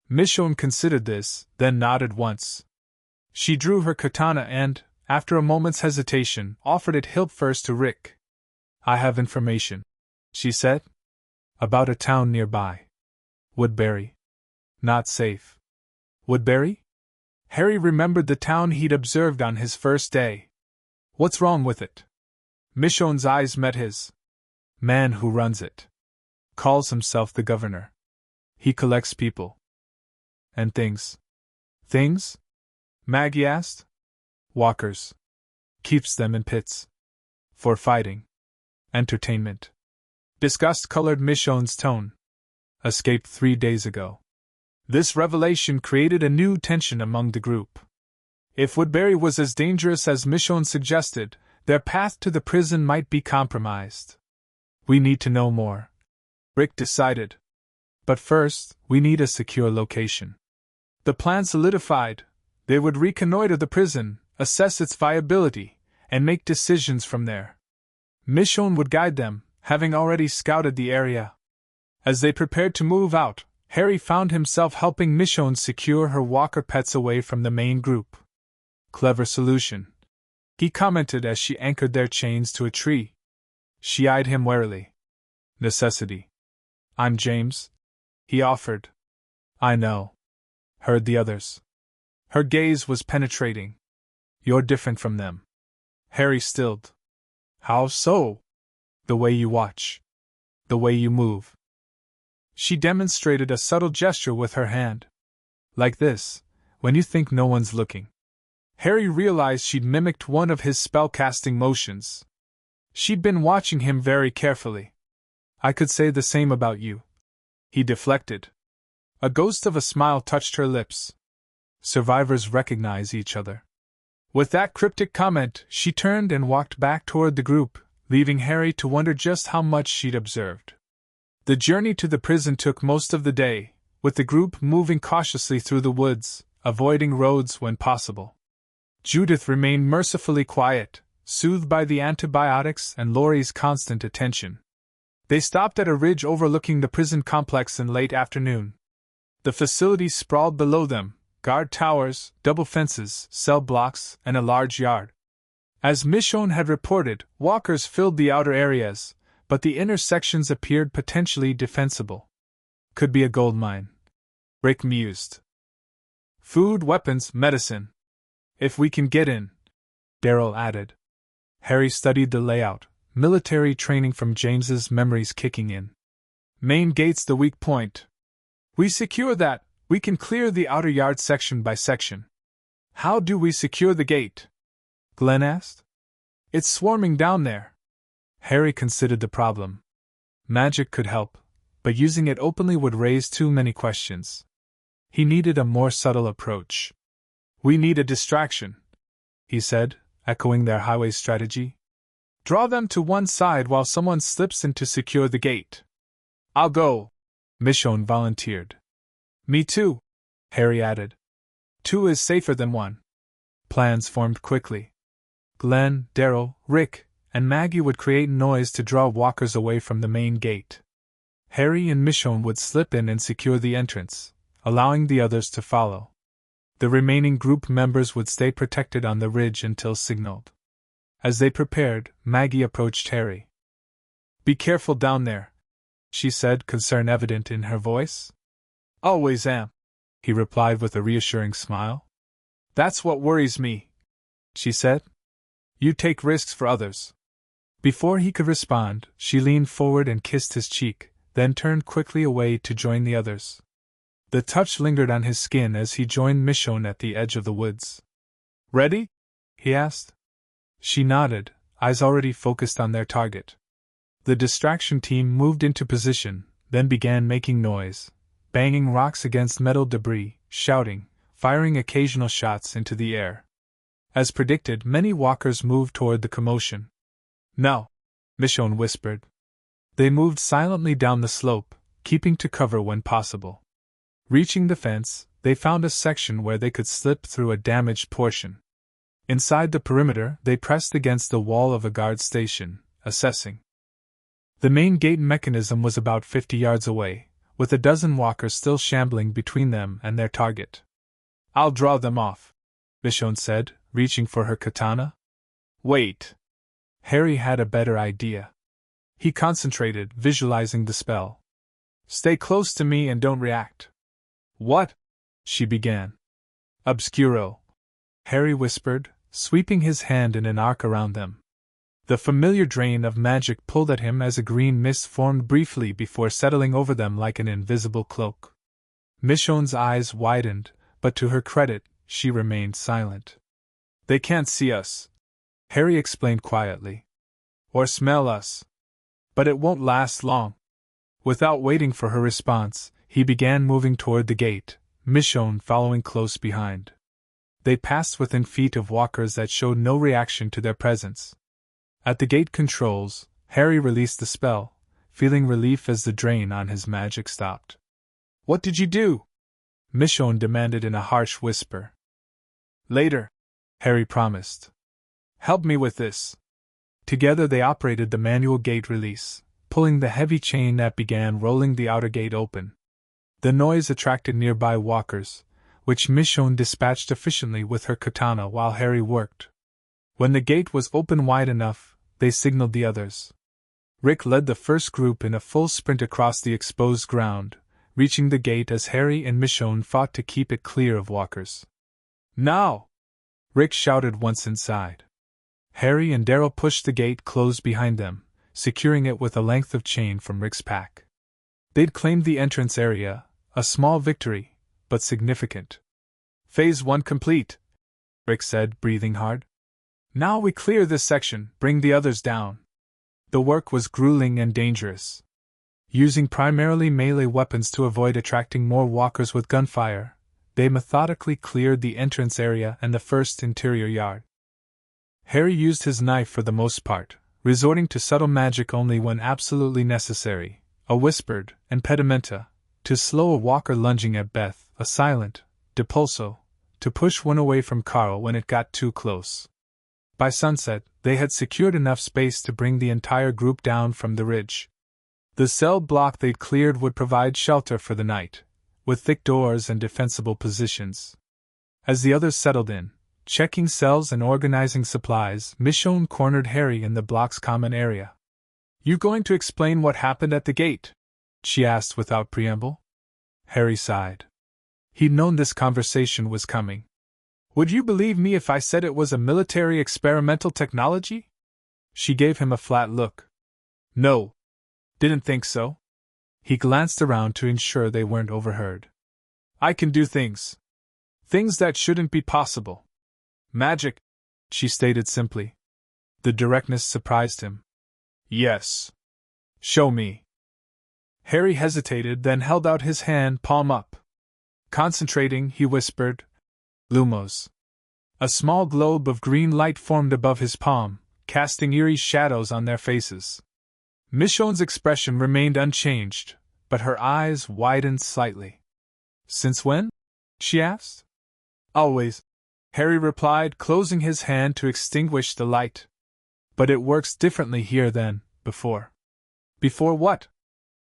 Michonne considered this, then nodded once. She drew her katana and, after a moment's hesitation, offered it hilt first to Rick. "I have information," she said. "About a town nearby. Woodbury. Not safe." Woodbury? Harry remembered the town he'd observed on his first day. "What's wrong with it?" Michonne's eyes met his. "Man who runs it. Calls himself the governor. He collects people. And things." "Things?" Maggie asked. "Walkers. Keeps them in pits. For fighting. Entertainment." Disgust colored Michonne's tone. "Escaped 3 days ago." This revelation created a new tension among the group. If Woodbury was as dangerous as Michonne suggested, their path to the prison might be compromised. "We need to know more," Rick decided. "But first, we need a secure location." The plan solidified. They would reconnoiter the prison, assess its viability, and make decisions from there. Michonne would guide them, having already scouted the area. As they prepared to move out, Harry found himself helping Michonne secure her walker pets away from the main group. "Clever solution," he commented as she anchored their chains to a tree. She eyed him warily. "Necessity." "I'm James," he offered. "I know," heard the others. Her gaze was penetrating. "You're different from them." Harry stilled. "How so?" "The way you watch. The way you move." She demonstrated a subtle gesture with her hand. "Like this, when you think no one's looking." Harry realized she'd mimicked one of his spellcasting motions. She'd been watching him very carefully. "I could say the same about you." He deflected. A ghost of a smile touched her lips. "Survivors recognize each other." With that cryptic comment, she turned and walked back toward the group, leaving Harry to wonder just how much she'd observed. The journey to the prison took most of the day, with the group moving cautiously through the woods, avoiding roads when possible. Judith remained mercifully quiet, soothed by the antibiotics and Laurie's constant attention. They stopped at a ridge overlooking the prison complex in late afternoon. The facility sprawled below them, guard towers, double fences, cell blocks, and a large yard. As Michonne had reported, walkers filled the outer areas, but the inner sections appeared potentially defensible. "Could be a gold mine," Rick mused. "Food, weapons, medicine. If we can get in," Daryl added. Harry studied the layout, military training from James's memories kicking in. "Main gate's the weak point. We secure that, we can clear the outer yard section by section." "How do we secure the gate?" Glenn asked. "It's swarming down there." Harry considered the problem. Magic could help, but using it openly would raise too many questions. He needed a more subtle approach. "We need a distraction," he said, echoing their highway strategy. "Draw them to one side while someone slips in to secure the gate." "I'll go," Michonne volunteered. "Me too," Harry added. "Two is safer than one." Plans formed quickly. Glenn, Daryl, Rick, and Maggie would create noise to draw walkers away from the main gate. Harry and Michonne would slip in and secure the entrance, allowing the others to follow. The remaining group members would stay protected on the ridge until signaled. As they prepared, Maggie approached Harry. "Be careful down there," she said, concern evident in her voice. "Always am," he replied with a reassuring smile. "That's what worries me," she said. "You take risks for others." Before he could respond, she leaned forward and kissed his cheek, then turned quickly away to join the others. The touch lingered on his skin as he joined Michonne at the edge of the woods. "Ready?" he asked. She nodded, eyes already focused on their target. The distraction team moved into position, then began making noise, banging rocks against metal debris, shouting, firing occasional shots into the air. As predicted, many walkers moved toward the commotion. "No," Michonne whispered. They moved silently down the slope, keeping to cover when possible. Reaching the fence, they found a section where they could slip through a damaged portion. Inside the perimeter, they pressed against the wall of a guard station, assessing. The main gate mechanism was about 50 yards away, with a dozen walkers still shambling between them and their target. "I'll draw them off," Michonne said, reaching for her katana. "Wait." Harry had a better idea. He concentrated, visualizing the spell. "Stay close to me and don't react." "What?" she began. "Obscuro," Harry whispered, sweeping his hand in an arc around them. The familiar drain of magic pulled at him as a green mist formed briefly before settling over them like an invisible cloak. Michonne's eyes widened, but to her credit, she remained silent. "They can't see us," Harry explained quietly. "Or smell us. But it won't last long." Without waiting for her response, he began moving toward the gate, Michonne following close behind. They passed within feet of walkers that showed no reaction to their presence. At the gate controls, Harry released the spell, feeling relief as the drain on his magic stopped. "What did you do?" Michonne demanded in a harsh whisper. "Later," Harry promised. "Help me with this." Together they operated the manual gate release, pulling the heavy chain that began rolling the outer gate open. The noise attracted nearby walkers, which Michonne dispatched efficiently with her katana while Harry worked. When the gate was open wide enough, they signaled the others. Rick led the first group in a full sprint across the exposed ground, reaching the gate as Harry and Michonne fought to keep it clear of walkers. "Now!" Rick shouted once inside. Harry and Daryl pushed the gate closed behind them, securing it with a length of chain from Rick's pack. They'd claimed the entrance area, a small victory, but significant. "Phase 1 complete," Rick said, breathing hard. "Now we clear this section, bring the others down." The work was grueling and dangerous. Using primarily melee weapons to avoid attracting more walkers with gunfire, they methodically cleared the entrance area and the first interior yard. Harry used his knife for the most part, resorting to subtle magic only when absolutely necessary, a whispered impedimenta, to slow a walker lunging at Beth, a silent depulso, to push one away from Carl when it got too close. By sunset, they had secured enough space to bring the entire group down from the ridge. The cell block they'd cleared would provide shelter for the night, with thick doors and defensible positions. As the others settled in, checking cells and organizing supplies, Michonne cornered Harry in the block's common area. "You going to explain what happened at the gate?" she asked without preamble. Harry sighed. He'd known this conversation was coming. "Would you believe me if I said it was a military experimental technology?" She gave him a flat look. "No. Didn't think so." He glanced around to ensure they weren't overheard. "I can do things. Things that shouldn't be possible. Magic," she stated simply. The directness surprised him. "Yes. Show me." Harry hesitated, then held out his hand, palm up. "Concentrating," he whispered. "Lumos." A small globe of green light formed above his palm, casting eerie shadows on their faces. Michonne's expression remained unchanged, but her eyes widened slightly. "Since when?" she asked. "Always," Harry replied, closing his hand to extinguish the light. "But it works differently here than before." "Before what?"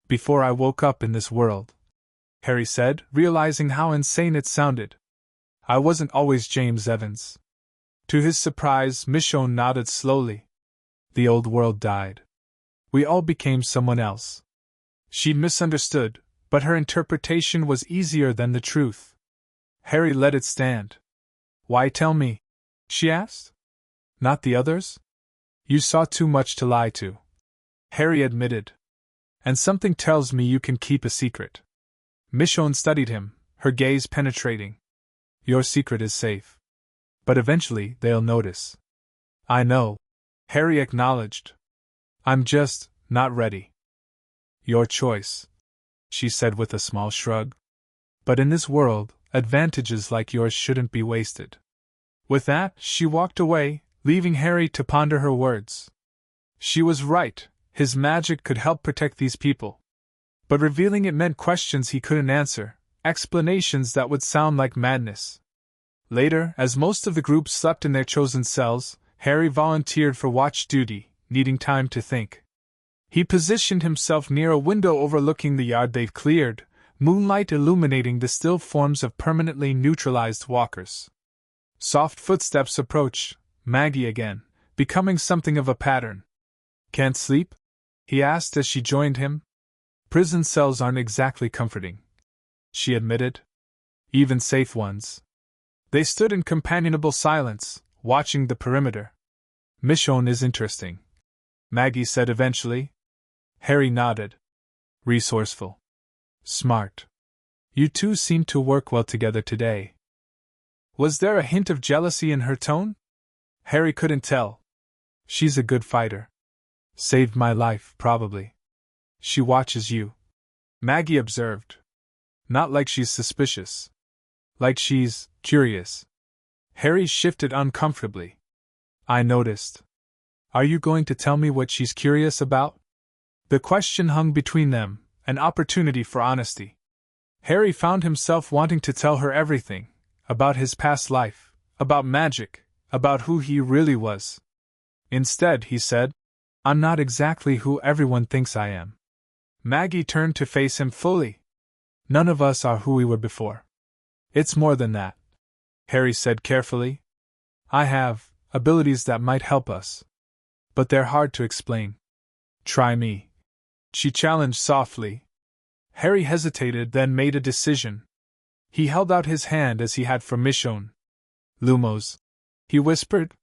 "Before I woke up in this world," Harry said, realizing how insane it sounded. "I wasn't always James Evans." To his surprise, Michonne nodded slowly. "The old world died. We all became someone else." She'd misunderstood, but her interpretation was easier than the truth. Harry let it stand. "Why tell me?" she asked. "Not the others?" "You saw too much to lie to," Harry admitted. "And something tells me you can keep a secret." Michonne studied him, her gaze penetrating. "Your secret is safe. But eventually they'll notice." "I know," Harry acknowledged. "I'm just not ready." "Your choice." she said with a small shrug. But in this world, advantages like yours shouldn't be wasted. With that, she walked away, leaving Harry to ponder her words. She was right, his magic could help protect these people. But revealing it meant questions he couldn't answer, explanations that would sound like madness. Later, as most of the group slept in their chosen cells, Harry volunteered for watch duty, needing time to think. He positioned himself near a window overlooking the yard they've cleared, moonlight illuminating the still forms of permanently neutralized walkers. Soft footsteps approached, Maggie again, becoming something of a pattern. "Can't sleep?" he asked as she joined him. "Prison cells aren't exactly comforting," she admitted. "Even safe ones." They stood in companionable silence, watching the perimeter. "Michonne is interesting," Maggie said eventually. Harry nodded. "Resourceful. Smart. You two seem to work well together today." Was there a hint of jealousy in her tone? Harry couldn't tell. "She's a good fighter. Saved my life, probably. She watches you," Maggie observed. "Not like she's suspicious. Like she's curious." Harry shifted uncomfortably. "I noticed. Are you going to tell me what she's curious about?" The question hung between them, an opportunity for honesty. Harry found himself wanting to tell her everything, about his past life, about magic, about who he really was. Instead, he said, "I'm not exactly who everyone thinks I am." Maggie turned to face him fully. "None of us are who we were before. It's more than that," Harry said carefully. "I have abilities that might help us. But they're hard to explain." "Try me," she challenged softly. Harry hesitated, then made a decision. He held out his hand as he had for Michonne. "Lumos," he whispered.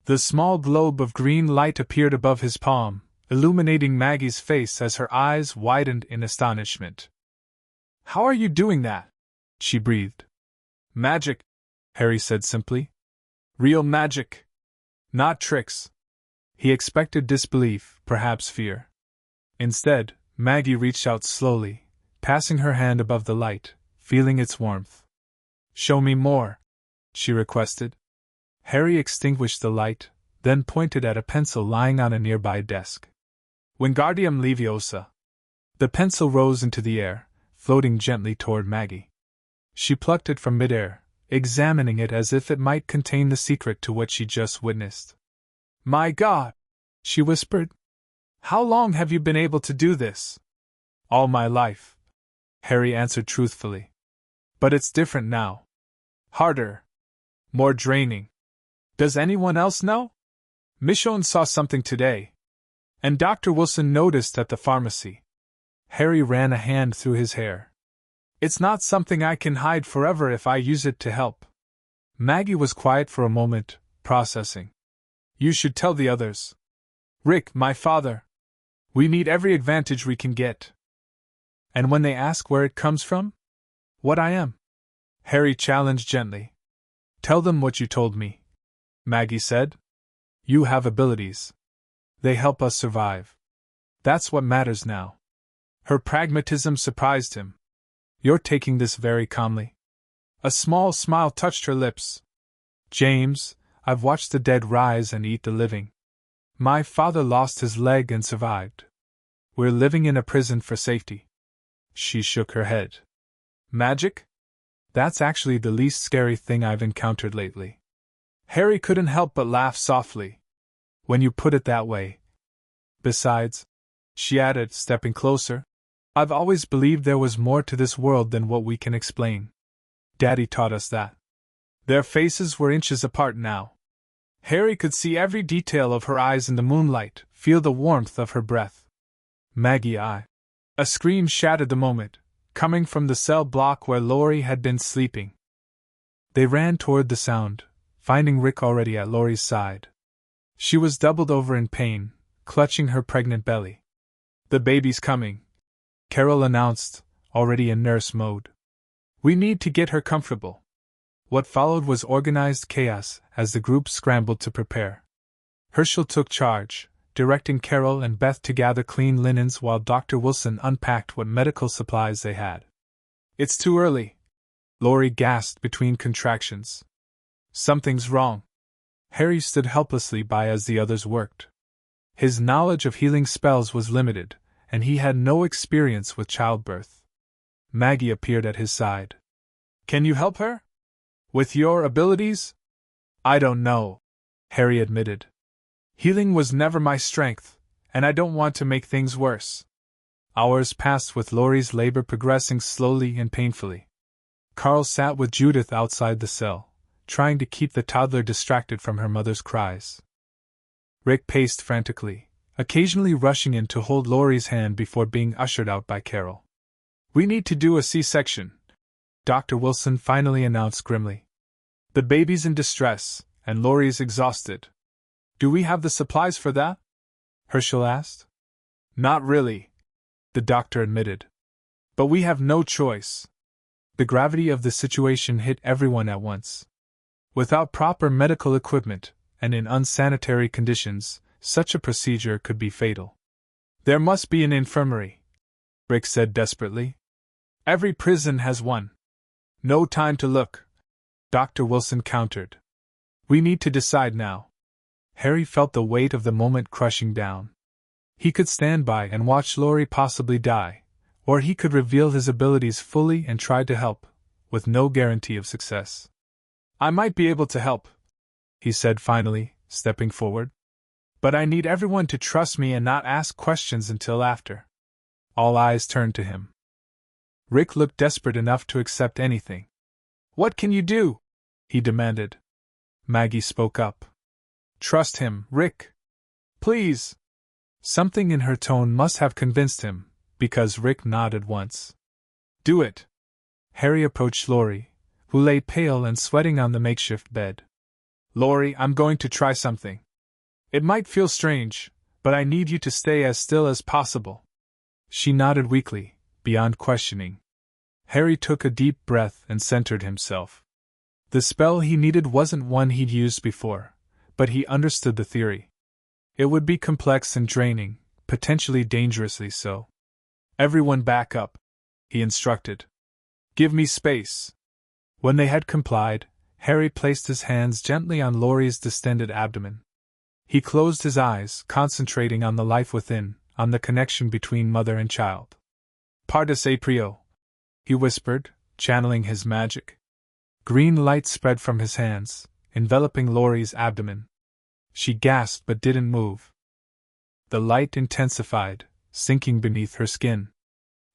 The small globe of green light appeared above his palm, illuminating Maggie's face as her eyes widened in astonishment. "How are you doing that?" she breathed. "Magic," Harry said simply. "Real magic. Not tricks." He expected disbelief, perhaps fear. Instead, Maggie reached out slowly, passing her hand above the light, feeling its warmth. "Show me more," she requested. Harry extinguished the light, then pointed at a pencil lying on a nearby desk. "Wingardium Leviosa." The pencil rose into the air, floating gently toward Maggie. She plucked it from midair, examining it as if it might contain the secret to what she just witnessed. "My God!" she whispered. "How long have you been able to do this?" "All my life," Harry answered truthfully. "But it's different now. Harder. More draining. Does anyone else know? Michonne saw something today. And Dr. Wilson noticed at the pharmacy." Harry ran a hand through his hair. "It's not something I can hide forever if I use it to help." Maggie was quiet for a moment, processing. "You should tell the others. Rick, my father. We need every advantage we can get." "And when they ask where it comes from? What I am?" Harry challenged gently. "Tell them what you told me," Maggie said. "You have abilities. They help us survive. That's what matters now." Her pragmatism surprised him. "You're taking this very calmly." A small smile touched her lips. "James, I've watched the dead rise and eat the living. My father lost his leg and survived. We're living in a prison for safety." She shook her head. "Magic? That's actually the least scary thing I've encountered lately." Harry couldn't help but laugh softly. "When you put it that way. Besides," she added, stepping closer, "I've always believed there was more to this world than what we can explain. Daddy taught us that." Their faces were inches apart now. Harry could see every detail of her eyes in the moonlight, feel the warmth of her breath. "Maggie, I..." A scream shattered the moment, coming from the cell block where Laurie had been sleeping. They ran toward the sound, finding Rick already at Laurie's side. She was doubled over in pain, clutching her pregnant belly. "The baby's coming," Carol announced, already in nurse mode. "We need to get her comfortable." What followed was organized chaos as the group scrambled to prepare. Herschel took charge, directing Carol and Beth to gather clean linens while Dr. Wilson unpacked what medical supplies they had. "It's too early," Laurie gasped between contractions. "Something's wrong." Harry stood helplessly by as the others worked. His knowledge of healing spells was limited, and he had no experience with childbirth. Maggie appeared at his side. "Can you help her? With your abilities?" "I don't know," Harry admitted. "Healing was never my strength, and I don't want to make things worse." Hours passed with Laurie's labor progressing slowly and painfully. Carl sat with Judith outside the cell, trying to keep the toddler distracted from her mother's cries. Rick paced frantically, occasionally rushing in to hold Laurie's hand before being ushered out by Carol. "We need to do a C-section," Dr. Wilson finally announced grimly. "The baby's in distress, and Laurie's exhausted." "Do we have the supplies for that?" Herschel asked. "Not really," the doctor admitted. "But we have no choice." The gravity of the situation hit everyone at once. Without proper medical equipment, and in unsanitary conditions, such a procedure could be fatal. "There must be an infirmary," Rick said desperately. "Every prison has one." "No time to look," Dr. Wilson countered. "We need to decide now." Harry felt the weight of the moment crushing down. He could stand by and watch Laurie possibly die, or he could reveal his abilities fully and try to help, with no guarantee of success. "I might be able to help," he said finally, stepping forward. "But I need everyone to trust me and not ask questions until after." All eyes turned to him. Rick looked desperate enough to accept anything. "What can you do?" he demanded. Maggie spoke up. "Trust him, Rick. Please." Something in her tone must have convinced him, because Rick nodded once. "Do it." Harry approached Laurie, who lay pale and sweating on the makeshift bed. "Laurie, I'm going to try something. It might feel strange, but I need you to stay as still as possible." She nodded weakly, beyond questioning. Harry took a deep breath and centered himself. The spell he needed wasn't one he'd used before, but he understood the theory. It would be complex and draining, potentially dangerously so. "Everyone back up," he instructed. "Give me space." When they had complied, Harry placed his hands gently on Laurie's distended abdomen. He closed his eyes, concentrating on the life within, on the connection between mother and child. "Partus aprio," he whispered, channeling his magic. Green light spread from his hands, enveloping Laurie's abdomen. She gasped but didn't move. The light intensified, sinking beneath her skin.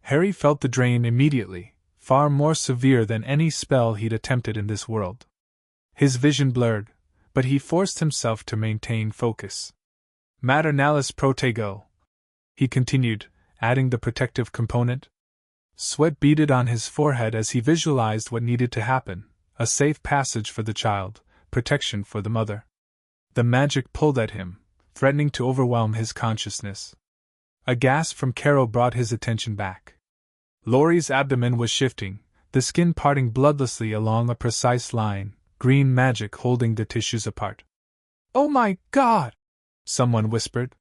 Harry felt the drain immediately, far more severe than any spell he'd attempted in this world. His vision blurred, but he forced himself to maintain focus. "Maternalis protego," he continued, adding the protective component. Sweat beaded on his forehead as he visualized what needed to happen: a safe passage for the child, protection for the mother. The magic pulled at him, threatening to overwhelm his consciousness. A gasp from Carol brought his attention back. Laurie's abdomen was shifting, the skin parting bloodlessly along a precise line, green magic holding the tissues apart. "Oh my God!" someone whispered.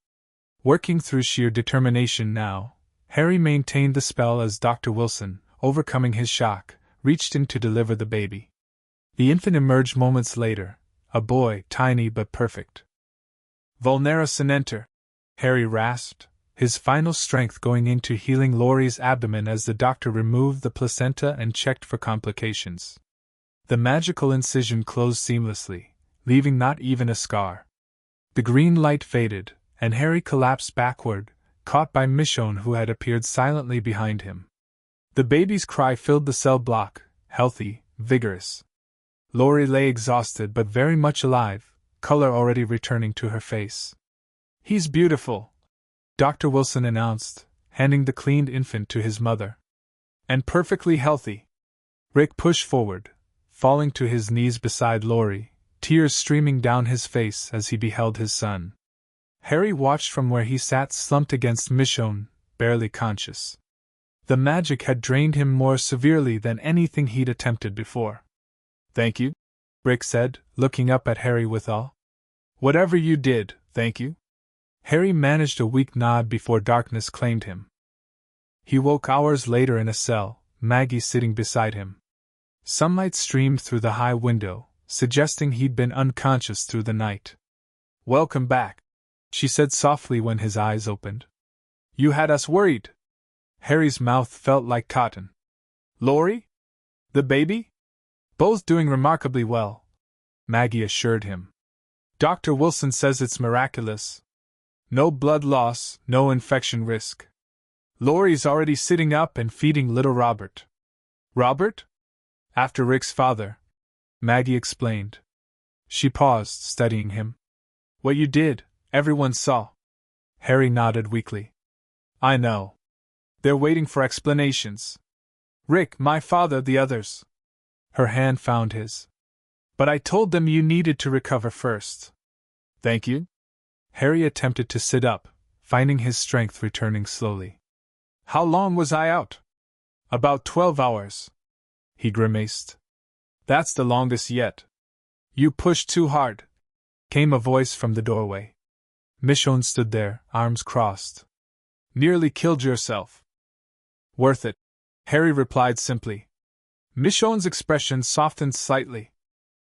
Working through sheer determination now, Harry maintained the spell as Dr. Wilson, overcoming his shock, reached in to deliver the baby. The infant emerged moments later, a boy, tiny but perfect. "Vulnera sinenter," Harry rasped, his final strength going into healing Laurie's abdomen as the doctor removed the placenta and checked for complications. The magical incision closed seamlessly, leaving not even a scar. The green light faded, and Harry collapsed backward, caught by Michonne, who had appeared silently behind him. The baby's cry filled the cell block, healthy, vigorous. Laurie lay exhausted but very much alive, color already returning to her face. "He's beautiful," Dr. Wilson announced, handing the cleaned infant to his mother. "And perfectly healthy." Rick pushed forward, falling to his knees beside Laurie, tears streaming down his face as he beheld his son. Harry watched from where he sat slumped against Michonne, barely conscious. The magic had drained him more severely than anything he'd attempted before. "Thank you," Rick said, looking up at Harry with awe. "Whatever you did, thank you." Harry managed a weak nod before darkness claimed him. He woke hours later in a cell, Maggie sitting beside him. Sunlight streamed through the high window, suggesting he'd been unconscious through the night. "Welcome back," she said softly when his eyes opened. "You had us worried." Harry's mouth felt like cotton. "Laurie? The baby?" "Both doing remarkably well," Maggie assured him. "Dr. Wilson says it's miraculous. No blood loss, no infection risk. Laurie's already sitting up and feeding little Robert." "Robert?" "After Rick's father," Maggie explained. She paused, studying him. "What you did, everyone saw." Harry nodded weakly. "I know. They're waiting for explanations. Rick, my father, the others." Her hand found his. "But I told them you needed to recover first." "Thank you." Harry attempted to sit up, finding his strength returning slowly. "How long was I out?" "About 12 hours. He grimaced. "That's the longest yet." "You pushed too hard," came a voice from the doorway. Michonne stood there, arms crossed. "Nearly killed yourself." "Worth it," Harry replied simply. Michonne's expression softened slightly.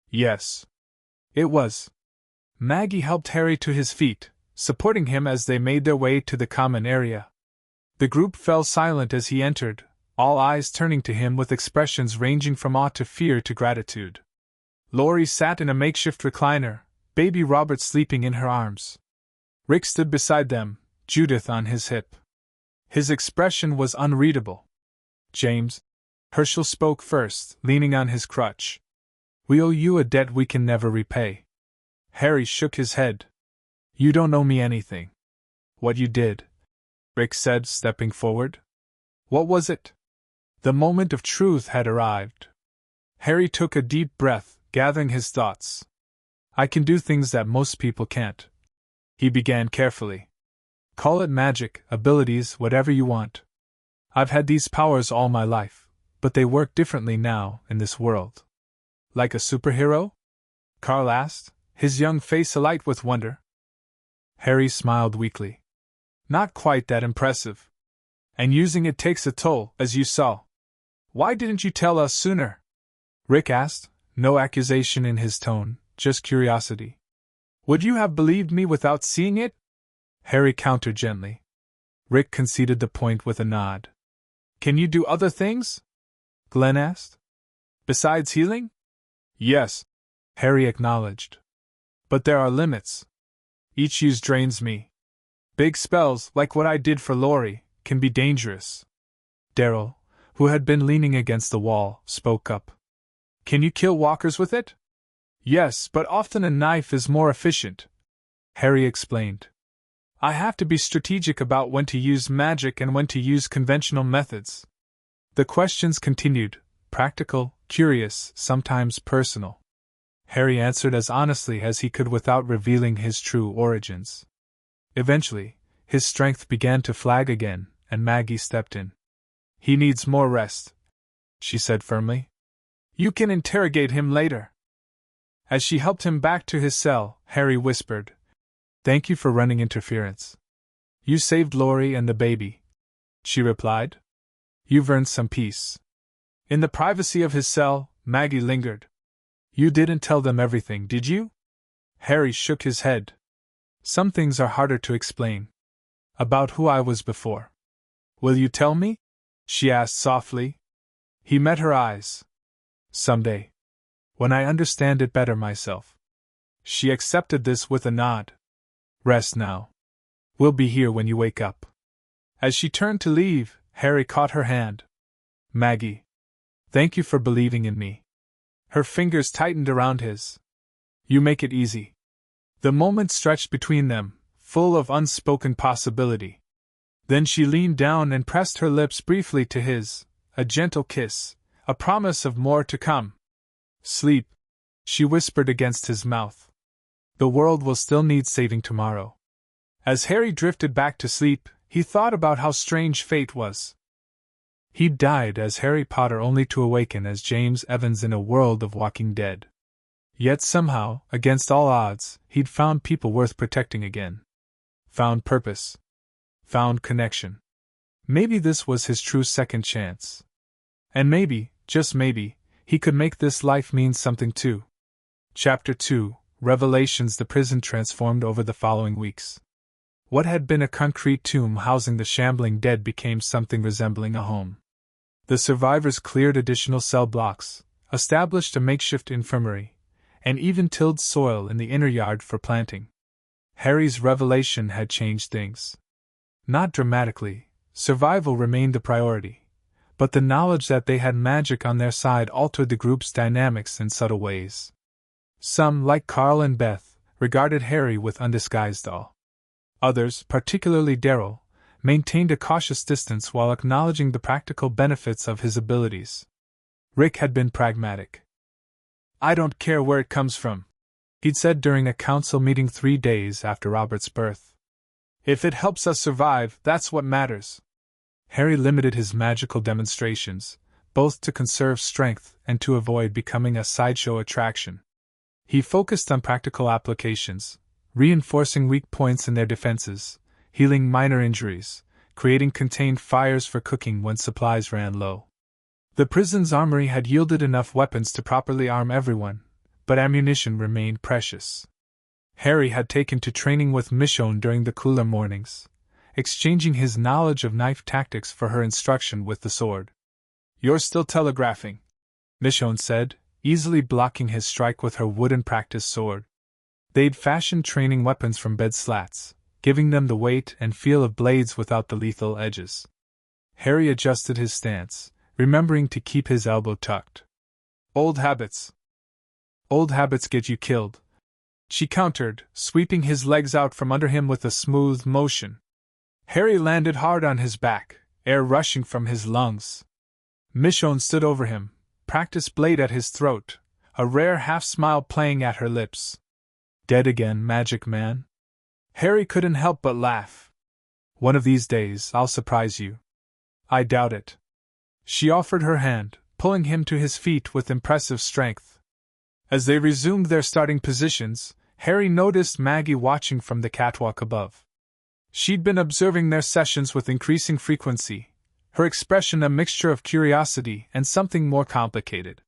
"Yes. It was." Maggie helped Harry to his feet, supporting him as they made their way to the common area. The group fell silent as he entered, all eyes turning to him with expressions ranging from awe to fear to gratitude. Laurie sat in a makeshift recliner, baby Robert sleeping in her arms. Rick stood beside them, Judith on his hip. His expression was unreadable. "James," Herschel spoke first, leaning on his crutch. "We owe you a debt we can never repay." Harry shook his head. "You don't owe me anything." "What you did," Rick said, stepping forward. "What was it?" The moment of truth had arrived. Harry took a deep breath, gathering his thoughts. "I can do things that most people can't," he began carefully. "Call it magic, abilities, whatever you want. I've had these powers all my life, but they work differently now, in this world." "Like a superhero?" Carl asked, his young face alight with wonder. Harry smiled weakly. "Not quite that impressive. And using it takes a toll, as you saw." "Why didn't you tell us sooner?" Rick asked, no accusation in his tone, just curiosity. "Would you have believed me without seeing it?" Harry countered gently. Rick conceded the point with a nod. "Can you do other things?" Glenn asked. "Besides healing?" "Yes," Harry acknowledged. "But there are limits. Each use drains me. Big spells, like what I did for Laurie, can be dangerous." Daryl, who had been leaning against the wall, spoke up. "Can you kill walkers with it?" "Yes, but often a knife is more efficient," Harry explained. "I have to be strategic about when to use magic and when to use conventional methods." The questions continued, practical, curious, sometimes personal. Harry answered as honestly as he could without revealing his true origins. Eventually, his strength began to flag again, and Maggie stepped in. "He needs more rest," she said firmly. "You can interrogate him later." As she helped him back to his cell, Harry whispered, "Thank you for running interference." "You saved Laurie and the baby," she replied. "You've earned some peace." In the privacy of his cell, Maggie lingered. "You didn't tell them everything, did you?" Harry shook his head. "Some things are harder to explain. About who I was before." "Will you tell me?" she asked softly. He met her eyes. "Someday. When I understand it better myself." She accepted this with a nod. "Rest now. We'll be here when you wake up." As she turned to leave, Harry caught her hand. "Maggie. Thank you for believing in me." Her fingers tightened around his. "You make it easy." The moment stretched between them, full of unspoken possibility. Then she leaned down and pressed her lips briefly to his, a gentle kiss, a promise of more to come. "Sleep," she whispered against his mouth. "The world will still need saving tomorrow." As Harry drifted back to sleep, he thought about how strange fate was. He'd died as Harry Potter only to awaken as James Evans in a world of walking dead. Yet somehow, against all odds, he'd found people worth protecting again. found purpose, found connection. Maybe this was his true second chance. And maybe, just maybe, he could make this life mean something too. Chapter 2, Revelations. The prison transformed over the following weeks. What had been a concrete tomb housing the shambling dead became something resembling a home. The survivors cleared additional cell blocks, established a makeshift infirmary, and even tilled soil in the inner yard for planting. Harry's revelation had changed things. Not dramatically, survival remained the priority, but the knowledge that they had magic on their side altered the group's dynamics in subtle ways. Some, like Carl and Beth, regarded Harry with undisguised awe. Others, particularly Darryl, maintained a cautious distance while acknowledging the practical benefits of his abilities. Rick had been pragmatic. "I don't care where it comes from," he'd said during a council meeting 3 days after Robert's birth. "If it helps us survive, that's what matters." Harry limited his magical demonstrations, both to conserve strength and to avoid becoming a sideshow attraction. He focused on practical applications, reinforcing weak points in their defenses, healing minor injuries, creating contained fires for cooking when supplies ran low. The prison's armory had yielded enough weapons to properly arm everyone, but ammunition remained precious. Harry had taken to training with Michonne during the cooler mornings, exchanging his knowledge of knife tactics for her instruction with the sword. "You're still telegraphing," Michonne said, easily blocking his strike with her wooden practice sword. They'd fashioned training weapons from bed slats, giving them the weight and feel of blades without the lethal edges. Harry adjusted his stance, remembering to keep his elbow tucked. "Old habits. Old habits get you killed," she countered, sweeping his legs out from under him with a smooth motion. Harry landed hard on his back, air rushing from his lungs. Michonne stood over him, practice blade at his throat, a rare half-smile playing at her lips. "Dead again, magic man?" Harry couldn't help but laugh. "One of these days, I'll surprise you." "I doubt it." She offered her hand, pulling him to his feet with impressive strength. As they resumed their starting positions, Harry noticed Maggie watching from the catwalk above. She'd been observing their sessions with increasing frequency, her expression a mixture of curiosity and something more complicated.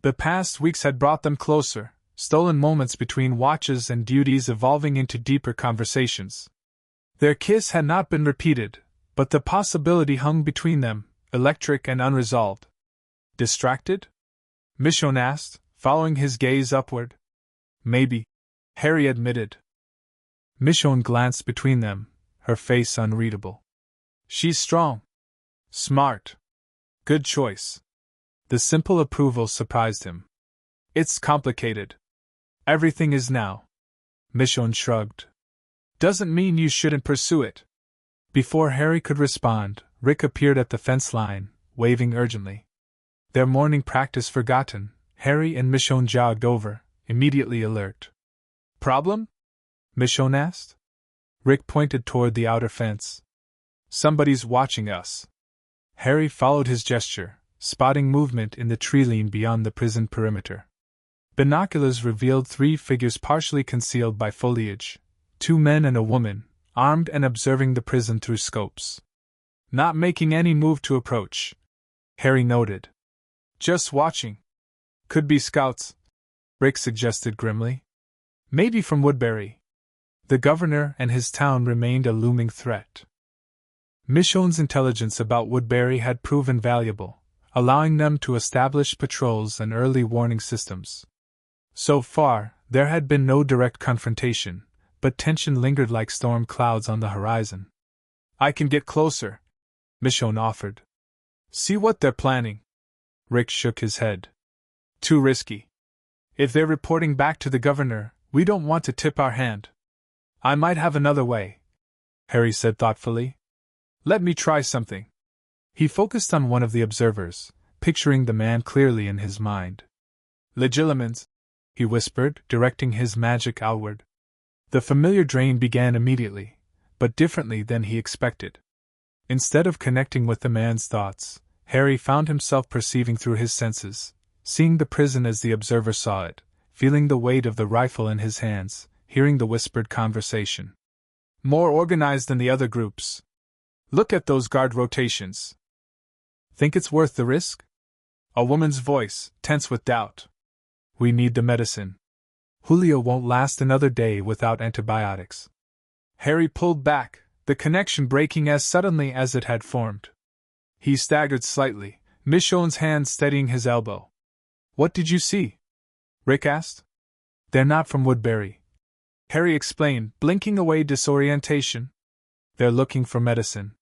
The past weeks had brought them closer, stolen moments between watches and duties evolving into deeper conversations. Their kiss had not been repeated, but the possibility hung between them, electric and unresolved. "Distracted?" Michonne asked, following his gaze upward. "Maybe," Harry admitted. Michonne glanced between them, her face unreadable. "She's strong. Smart. Good choice." The simple approval surprised him. "It's complicated." "Everything is now." Michonne shrugged. "Doesn't mean you shouldn't pursue it." Before Harry could respond, Rick appeared at the fence line, waving urgently. Their morning practice forgotten, Harry and Michonne jogged over, immediately alert. "Problem?" Michonne asked. Rick pointed toward the outer fence. "Somebody's watching us." Harry followed his gesture, spotting movement in the tree-line beyond the prison perimeter. Binoculars revealed 3 figures partially concealed by foliage, 2 men and a woman, armed and observing the prison through scopes. "Not making any move to approach," Harry noted. "Just watching. Could be scouts," Rick suggested grimly. "Maybe from Woodbury." The governor and his town remained a looming threat. Michonne's intelligence about Woodbury had proven valuable, allowing them to establish patrols and early warning systems. So far, there had been no direct confrontation, but tension lingered like storm clouds on the horizon. "I can get closer," Michonne offered. "See what they're planning." Rick shook his head. "Too risky. If they're reporting back to the governor, we don't want to tip our hand." "I might have another way," Harry said thoughtfully. "Let me try something." He focused on one of the observers, picturing the man clearly in his mind. "Legilimens," he whispered, directing his magic outward. The familiar drain began immediately, but differently than he expected. Instead of connecting with the man's thoughts, Harry found himself perceiving through his senses, seeing the prison as the observer saw it, feeling the weight of the rifle in his hands, hearing the whispered conversation. more organized than the other groups. Look at those guard rotations. Think it's worth the risk? A woman's voice, tense with doubt. We need the medicine. Julio won't last another day without antibiotics. Harry pulled back, the connection breaking as suddenly as it had formed. He staggered slightly, Michonne's hand steadying his elbow. What did you see? Rick asked. They're not from Woodbury. Harry explained, blinking away disorientation. They're looking for medicine.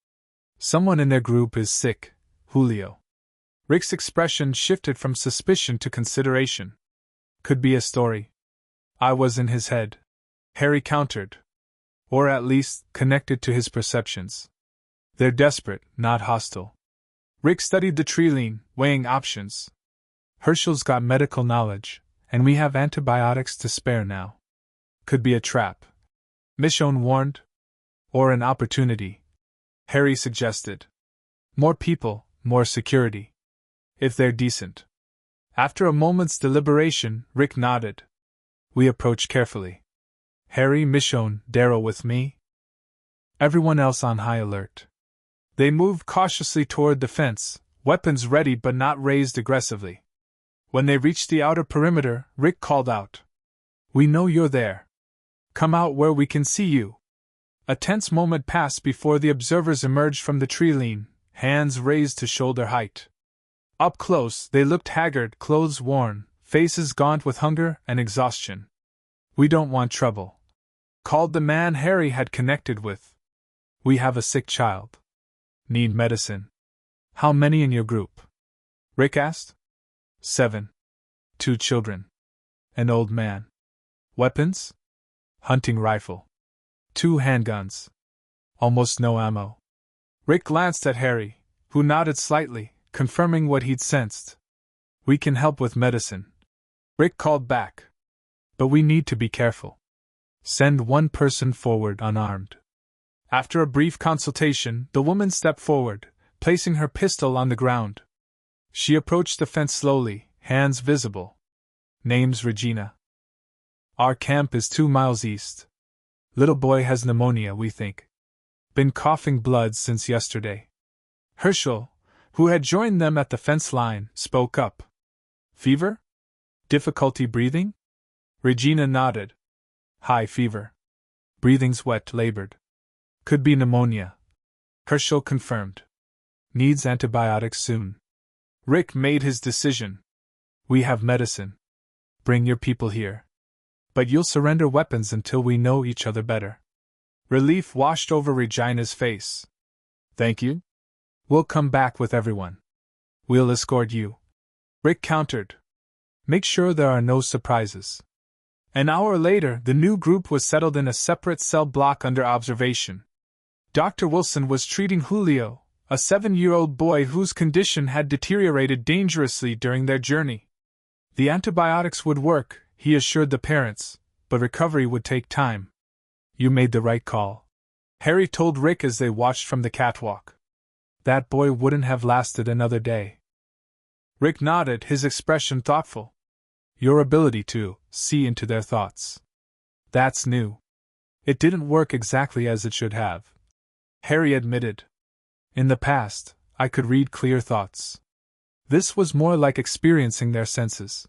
Someone in their group is sick, Julio. Rick's expression shifted from suspicion to consideration. Could be a story. I was in his head. Harry countered. Or at least, connected to his perceptions. They're desperate, not hostile. Rick studied the tree line, weighing options. Herschel's got medical knowledge, and we have antibiotics to spare now. Could be a trap. Michonne warned. Or an opportunity. Harry suggested. More people, more security. If they're decent. After a moment's deliberation, Rick nodded. We approach carefully. Harry, Michonne, Darrow with me. Everyone else on high alert. They moved cautiously toward the fence, weapons ready but not raised aggressively. When they reached the outer perimeter, Rick called out. We know you're there. Come out where we can see you. A tense moment passed before the observers emerged from the tree line, hands raised to shoulder height. Up close, they looked haggard, clothes worn, faces gaunt with hunger and exhaustion. We don't want trouble, called the man Harry had connected with. We have a sick child. Need medicine. How many in your group? Rick asked. 7. 2 children. An old man. Weapons? Hunting rifle. 2 handguns. Almost no ammo. Rick glanced at Harry, who nodded slightly, confirming what he'd sensed. We can help with medicine. Rick called back. But we need to be careful. Send one person forward unarmed. After a brief consultation, the woman stepped forward, placing her pistol on the ground. She approached the fence slowly, hands visible. Name's Regina. Our camp is 2 miles east. Little boy has pneumonia, we think. Been coughing blood since yesterday. Herschel, who had joined them at the fence line, spoke up. Fever? Difficulty breathing? Regina nodded. High fever. Breathing's wet, labored. Could be pneumonia. Herschel confirmed. Needs antibiotics soon. Rick made his decision. We have medicine. Bring your people here. But you'll surrender weapons until we know each other better. Relief washed over Regina's face. Thank you. We'll come back with everyone. We'll escort you. Rick countered. Make sure there are no surprises. An hour later, the new group was settled in a separate cell block under observation. Dr. Wilson was treating Julio, a 7-year-old boy whose condition had deteriorated dangerously during their journey. The antibiotics would work, he assured the parents, but recovery would take time. You made the right call, Harry told Rick as they watched from the catwalk. That boy wouldn't have lasted another day. Rick nodded, his expression thoughtful. Your ability to see into their thoughts. That's new. It didn't work exactly as it should have, Harry admitted. In the past, I could read clear thoughts. This was more like experiencing their senses.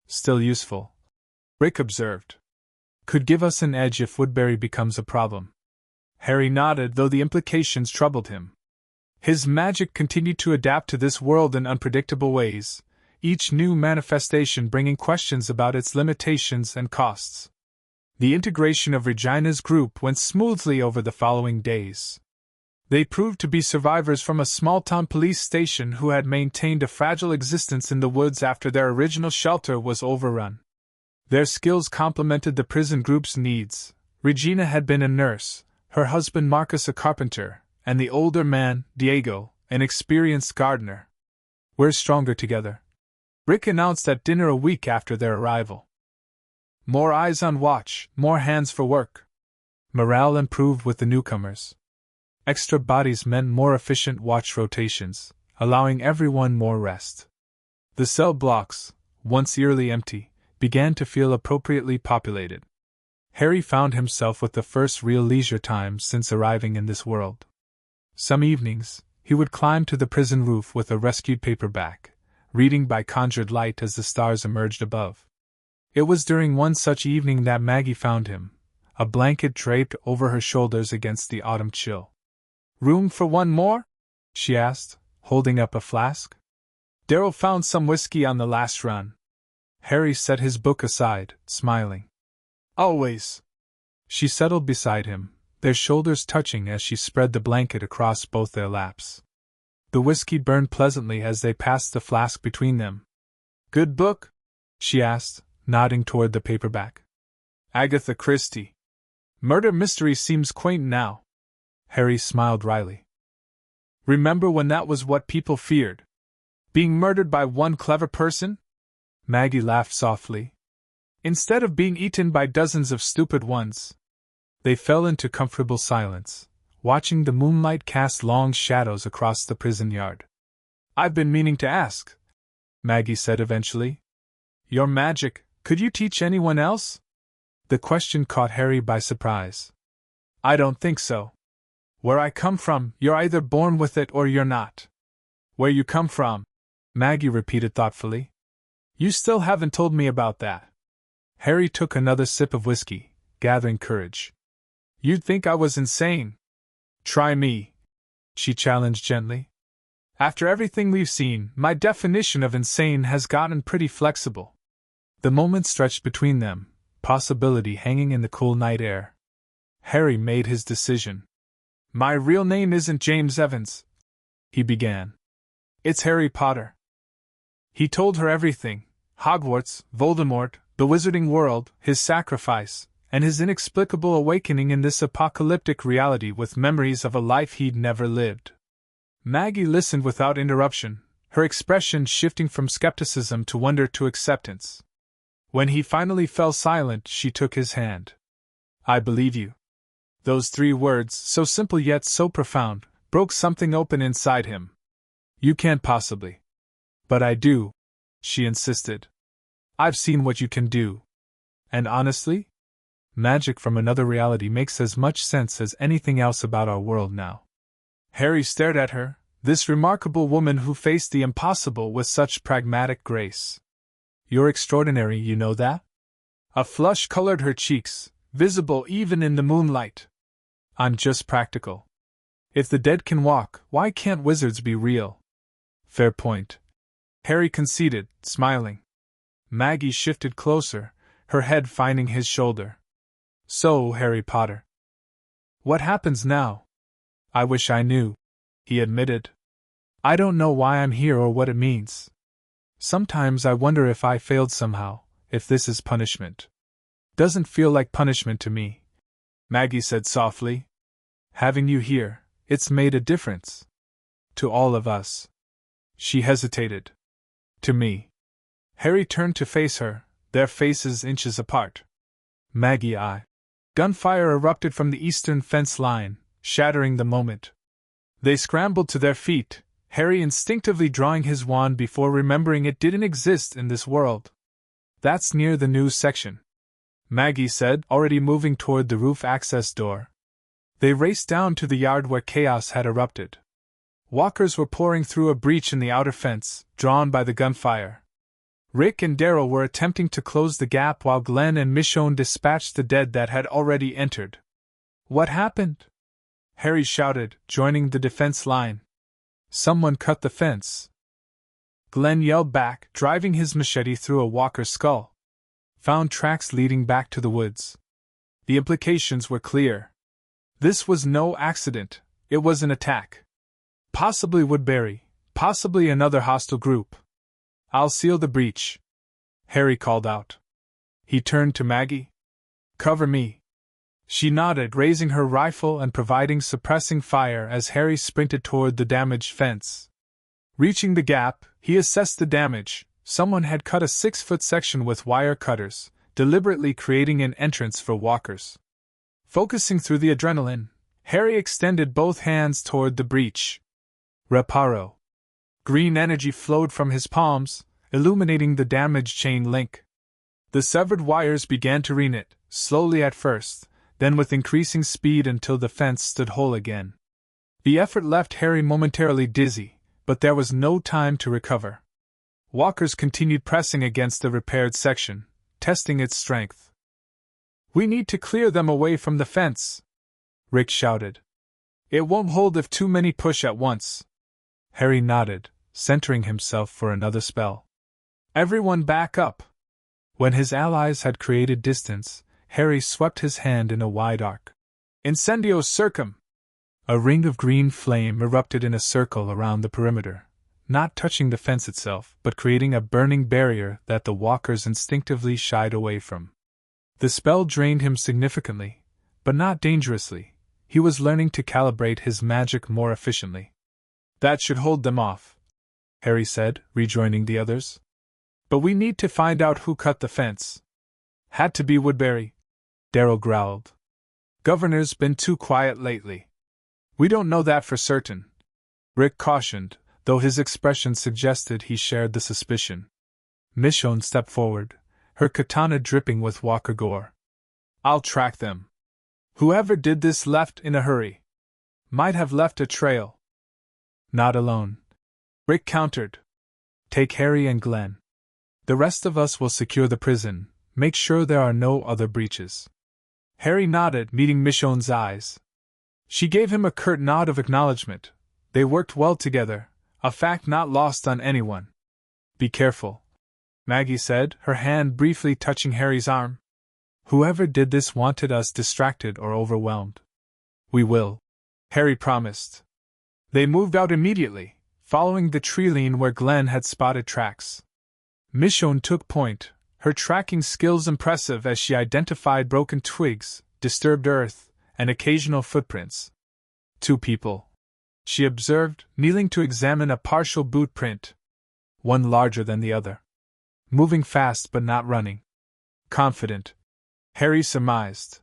Still useful, Rick observed. Could give us an edge if Woodbury becomes a problem. Harry nodded, though the implications troubled him. His magic continued to adapt to this world in unpredictable ways, each new manifestation bringing questions about its limitations and costs. The integration of Regina's group went smoothly over the following days. They proved to be survivors from a small-town police station who had maintained a fragile existence in the woods after their original shelter was overrun. Their skills complemented the prison group's needs. Regina had been a nurse, her husband Marcus a carpenter, and the older man, Diego, an experienced gardener. We're stronger together, Rick announced at dinner a week after their arrival. More eyes on watch, more hands for work. Morale improved with the newcomers. Extra bodies meant more efficient watch rotations, allowing everyone more rest. The cell blocks, once eerily empty, began to feel appropriately populated. Harry found himself with the first real leisure time since arriving in this world. Some evenings, he would climb to the prison roof with a rescued paperback, reading by conjured light as the stars emerged above. It was during one such evening that Maggie found him, a blanket draped over her shoulders against the autumn chill. "Room for one more?" she asked, holding up a flask. "Darryl found some whiskey on the last run." Harry set his book aside, smiling. "Always." She settled beside him, their shoulders touching as she spread the blanket across both their laps. The whiskey burned pleasantly as they passed the flask between them. "Good book?" she asked, nodding toward the paperback. "Agatha Christie. Murder mystery seems quaint now." Harry smiled wryly. "Remember when that was what people feared? Being murdered by one clever person?" Maggie laughed softly. "Instead of being eaten by dozens of stupid ones." They fell into comfortable silence, watching the moonlight cast long shadows across the prison yard. "I've been meaning to ask," Maggie said eventually. "Your magic, could you teach anyone else?" The question caught Harry by surprise. "I don't think so. Where I come from, you're either born with it or you're not." "Where you come from?" Maggie repeated thoughtfully. "You still haven't told me about that." Harry took another sip of whiskey, gathering courage. "You'd think I was insane." "Try me," she challenged gently. "After everything we've seen, my definition of insane has gotten pretty flexible." The moment stretched between them, possibility hanging in the cool night air. Harry made his decision. "My real name isn't James Evans," he began. "It's Harry Potter." He told her everything: Hogwarts, Voldemort, the Wizarding World, his sacrifice, and his inexplicable awakening in this apocalyptic reality with memories of a life he'd never lived. Maggie listened without interruption, her expression shifting from skepticism to wonder to acceptance. When he finally fell silent, she took his hand. "I believe you." Those 3 words, so simple yet so profound, broke something open inside him. "You can't possibly." "But I do," she insisted. "I've seen what you can do. And honestly, magic from another reality makes as much sense as anything else about our world now." Harry stared at her, this remarkable woman who faced the impossible with such pragmatic grace. "You're extraordinary, you know that?" A flush colored her cheeks, visible even in the moonlight. "I'm just practical. If the dead can walk, why can't wizards be real?" "Fair point," Harry conceded, smiling. Maggie shifted closer, her head finding his shoulder. "So, Harry Potter, what happens now?" "I wish I knew," he admitted. "I don't know why I'm here or what it means. Sometimes I wonder if I failed somehow, if this is punishment." "Doesn't feel like punishment to me," Maggie said softly. "Having you here, it's made a difference. To all of us." She hesitated. "To me." Harry turned to face her, their faces inches apart. "Maggie, I..." Gunfire erupted from the eastern fence line, shattering the moment. They scrambled to their feet, Harry instinctively drawing his wand before remembering it didn't exist in this world. "That's near the news section," Maggie said, already moving toward the roof access door. They raced down to the yard where chaos had erupted. Walkers were pouring through a breach in the outer fence, drawn by the gunfire. Rick and Darryl were attempting to close the gap while Glenn and Michonne dispatched the dead that had already entered. "What happened?" Harry shouted, joining the defense line. "Someone cut the fence," Glenn yelled back, driving his machete through a walker's skull. "Found tracks leading back to the woods." The implications were clear. This was no accident, it was an attack. Possibly Woodbury, possibly another hostile group. "I'll seal the breach," Harry called out. He turned to Maggie. "Cover me." She nodded, raising her rifle and providing suppressing fire as Harry sprinted toward the damaged fence. Reaching the gap, he assessed the damage. Someone had cut a 6-foot section with wire cutters, deliberately creating an entrance for walkers. Focusing through the adrenaline, Harry extended both hands toward the breach. Reparo. Green energy flowed from his palms, illuminating the damaged chain link. The severed wires began to reknit, slowly at first, then with increasing speed until the fence stood whole again. The effort left Harry momentarily dizzy, but there was no time to recover. Walkers continued pressing against the repaired section, testing its strength. "We need to clear them away from the fence," Rick shouted. "It won't hold if too many push at once." Harry nodded, centering himself for another spell. "Everyone back up." When his allies had created distance, Harry swept his hand in a wide arc. "Incendio circum!" A ring of green flame erupted in a circle around the perimeter, not touching the fence itself, but creating a burning barrier that the walkers instinctively shied away from. The spell drained him significantly, but not dangerously. He was learning to calibrate his magic more efficiently. "That should hold them off," Harry said, rejoining the others. "But we need to find out who cut the fence." "Had to be Woodbury," Darryl growled. "Governor's been too quiet lately." "We don't know that for certain," Rick cautioned, though his expression suggested he shared the suspicion. Michonne stepped forward, her katana dripping with walker gore. "I'll track them. Whoever did this left in a hurry. Might have left a trail." "Not alone," Rick countered. "Take Harry and Glenn. The rest of us will secure the prison, make sure there are no other breaches." Harry nodded, meeting Michonne's eyes. She gave him a curt nod of acknowledgement. They worked well together, a fact not lost on anyone. "Be careful," Maggie said, her hand briefly touching Harry's arm. "Whoever did this wanted us distracted or overwhelmed." "We will," Harry promised. They moved out immediately, following the tree line where Glenn had spotted tracks. Michonne took point, her tracking skills impressive as she identified broken twigs, disturbed earth, and occasional footprints. "Two people," she observed, kneeling to examine a partial boot print. "One larger than the other. Moving fast but not running." "Confident," Harry surmised.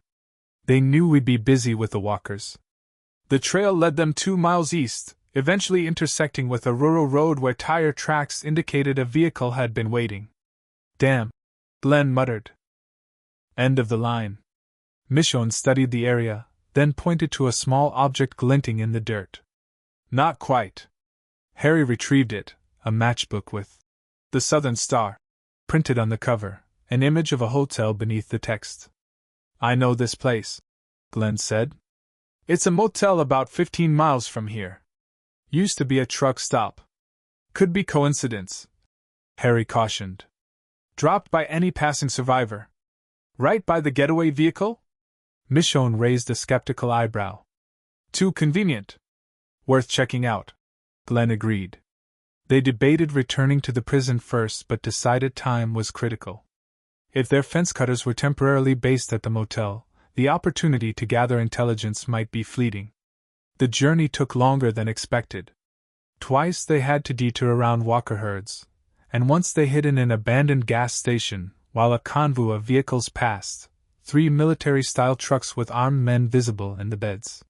They knew we'd be busy with the walkers. The trail led them 2 miles east, eventually intersecting with a rural road where tire tracks indicated a vehicle had been waiting. "Damn," Glenn muttered. "End of the line." Michonne studied the area, then pointed to a small object glinting in the dirt. "Not quite." Harry retrieved it, a matchbook with "The Southern Star" printed on the cover, an image of a hotel beneath the text. "I know this place," Glenn said. "It's a motel about 15 miles from here. Used to be a truck stop." "Could be coincidence," Harry cautioned. "Dropped by any passing survivor." "Right by the getaway vehicle?" Michonne raised a skeptical eyebrow. "Too convenient." "Worth checking out," Glenn agreed. They debated returning to the prison first but decided time was critical. If their fence cutters were temporarily based at the motel, the opportunity to gather intelligence might be fleeting. The journey took longer than expected. Twice they had to detour around walker herds, and once they hid in an abandoned gas station while a convoy of vehicles passed, 3 military-style trucks with armed men visible in the beds.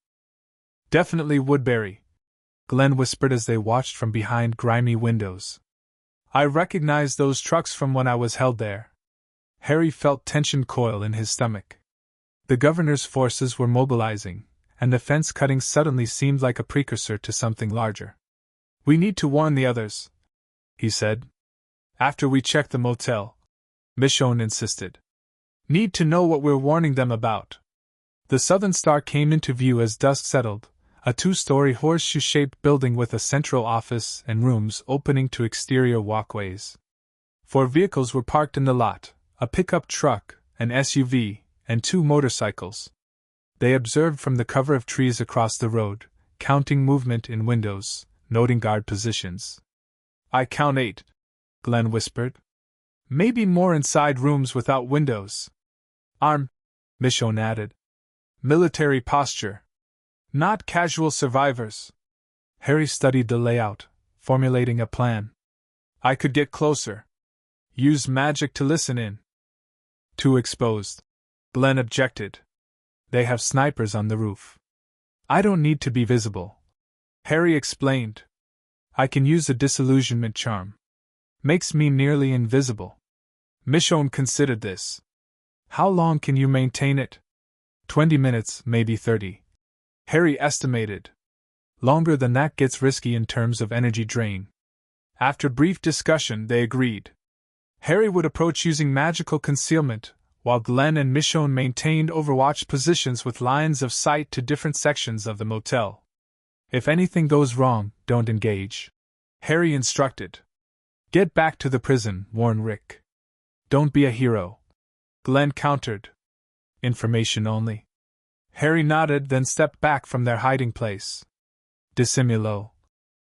"Definitely Woodbury," Glenn whispered as they watched from behind grimy windows. "I recognized those trucks from when I was held there." Harry felt tension coil in his stomach. The governor's forces were mobilizing, and the fence cutting suddenly seemed like a precursor to something larger. "We need to warn the others," he said. "After we check the motel," Michonne insisted. "Need to know what we're warning them about." The Southern Star came into view as dusk settled, a 2-story horseshoe-shaped building with a central office and rooms opening to exterior walkways. 4 vehicles were parked in the lot, a pickup truck, an SUV, and 2 motorcycles. They observed from the cover of trees across the road, counting movement in windows, noting guard positions. "I count 8, Glenn whispered. "Maybe more inside rooms without windows." "Arm," Michonne added. "Military posture. Not casual survivors." Harry studied the layout, formulating a plan. "I could get closer. Use magic to listen in." "Too exposed," Glenn objected. "They have snipers on the roof." "I don't need to be visible," Harry explained. "I can use a disillusionment charm. Makes me nearly invisible." Michonne considered this. How long can you maintain it? 20 minutes, maybe 30. Harry estimated. Longer than that gets risky in terms of energy drain. After brief discussion, they agreed. Harry would approach using magical concealment, while Glenn and Michonne maintained overwatch positions with lines of sight to different sections of the motel. If anything goes wrong, don't engage, Harry instructed. Get back to the prison, warned Rick. Don't be a hero, Glenn countered. Information only. Harry nodded, then stepped back from their hiding place. Dissimulo,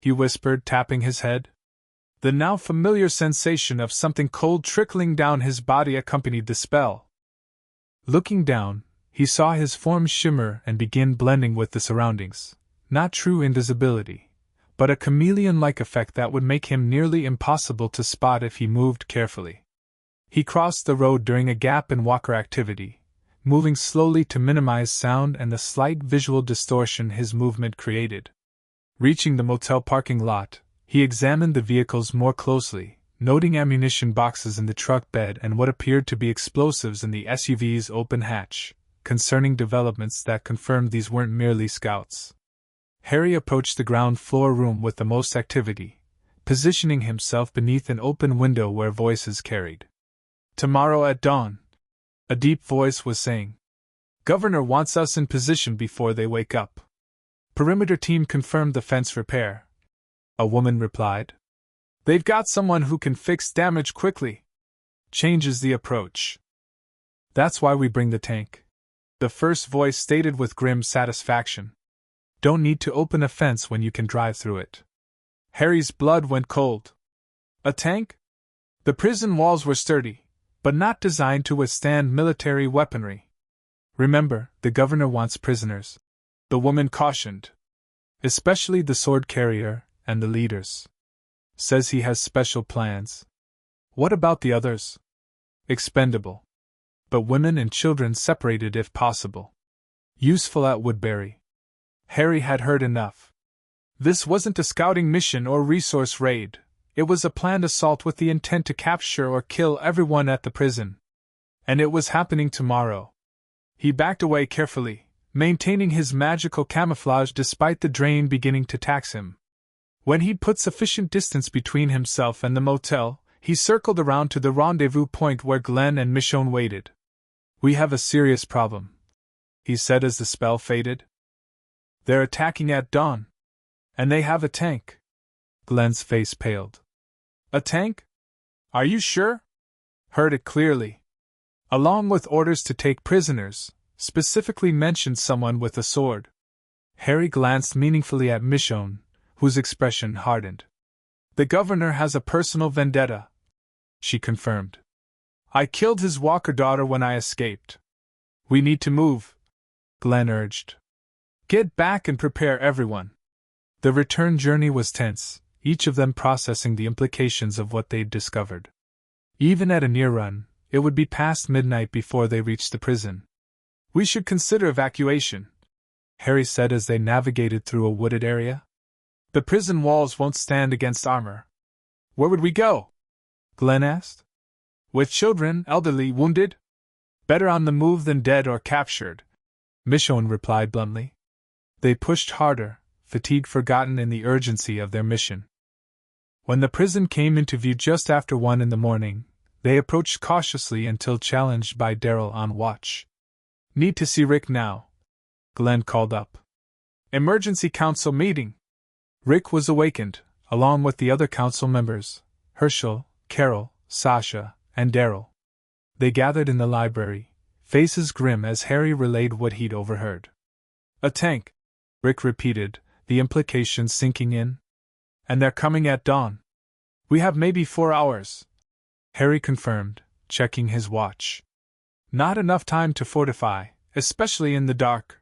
he whispered, tapping his head. The now familiar sensation of something cold trickling down his body accompanied the spell. Looking down, he saw his form shimmer and begin blending with the surroundings. Not true invisibility, but a chameleon-like effect that would make him nearly impossible to spot if he moved carefully. He crossed the road during a gap in walker activity, moving slowly to minimize sound and the slight visual distortion his movement created. Reaching the motel parking lot, he examined the vehicles more closely, noting ammunition boxes in the truck bed and what appeared to be explosives in the SUV's open hatch, concerning developments that confirmed these weren't merely scouts. Harry approached the ground floor room with the most activity, positioning himself beneath an open window where voices carried. Tomorrow at dawn, a deep voice was saying. Governor wants us in position before they wake up. Perimeter team confirmed the fence repair, a woman replied. They've got someone who can fix damage quickly. Changes the approach. That's why we bring the tank, the first voice stated with grim satisfaction. Don't need to open a fence when you can drive through it. Harry's blood went cold. A tank? The prison walls were sturdy, but not designed to withstand military weaponry. Remember, the governor wants prisoners, the woman cautioned. Especially the sword carrier and the leaders. Says he has special plans. What about the others? Expendable. But women and children separated if possible. Useful at Woodbury. Harry had heard enough. This wasn't a scouting mission or resource raid. It was a planned assault with the intent to capture or kill everyone at the prison. And it was happening tomorrow. He backed away carefully, maintaining his magical camouflage despite the drain beginning to tax him. When he'd put sufficient distance between himself and the motel, he circled around to the rendezvous point where Glenn and Michonne waited. We have a serious problem, he said as the spell faded. They're attacking at dawn. And they have a tank. Glenn's face paled. A tank? Are you sure? Heard it clearly. Along with orders to take prisoners, specifically mentioned someone with a sword. Harry glanced meaningfully at Michonne, whose expression hardened. The governor has a personal vendetta, she confirmed. I killed his walker daughter when I escaped. We need to move, Glenn urged. Get back and prepare everyone. The return journey was tense, each of them processing the implications of what they'd discovered. Even at a near run, it would be past midnight before they reached the prison. We should consider evacuation, Harry said as they navigated through a wooded area. The prison walls won't stand against armor. Where would we go? Glenn asked. With children, elderly, wounded? Better on the move than dead or captured, Michonne replied bluntly. They pushed harder, fatigue forgotten in the urgency of their mission. When the prison came into view just after 1 a.m, they approached cautiously until challenged by Daryl on watch. Need to see Rick now, Glenn called up. Emergency council meeting. Rick was awakened, along with the other council members, Herschel, Carol, Sasha, and Daryl. They gathered in the library, faces grim as Harry relayed what he'd overheard. A tank, Rick repeated, the implications sinking in. And they're coming at dawn. We have maybe 4 hours, Harry confirmed, checking his watch. Not enough time to fortify, especially in the dark.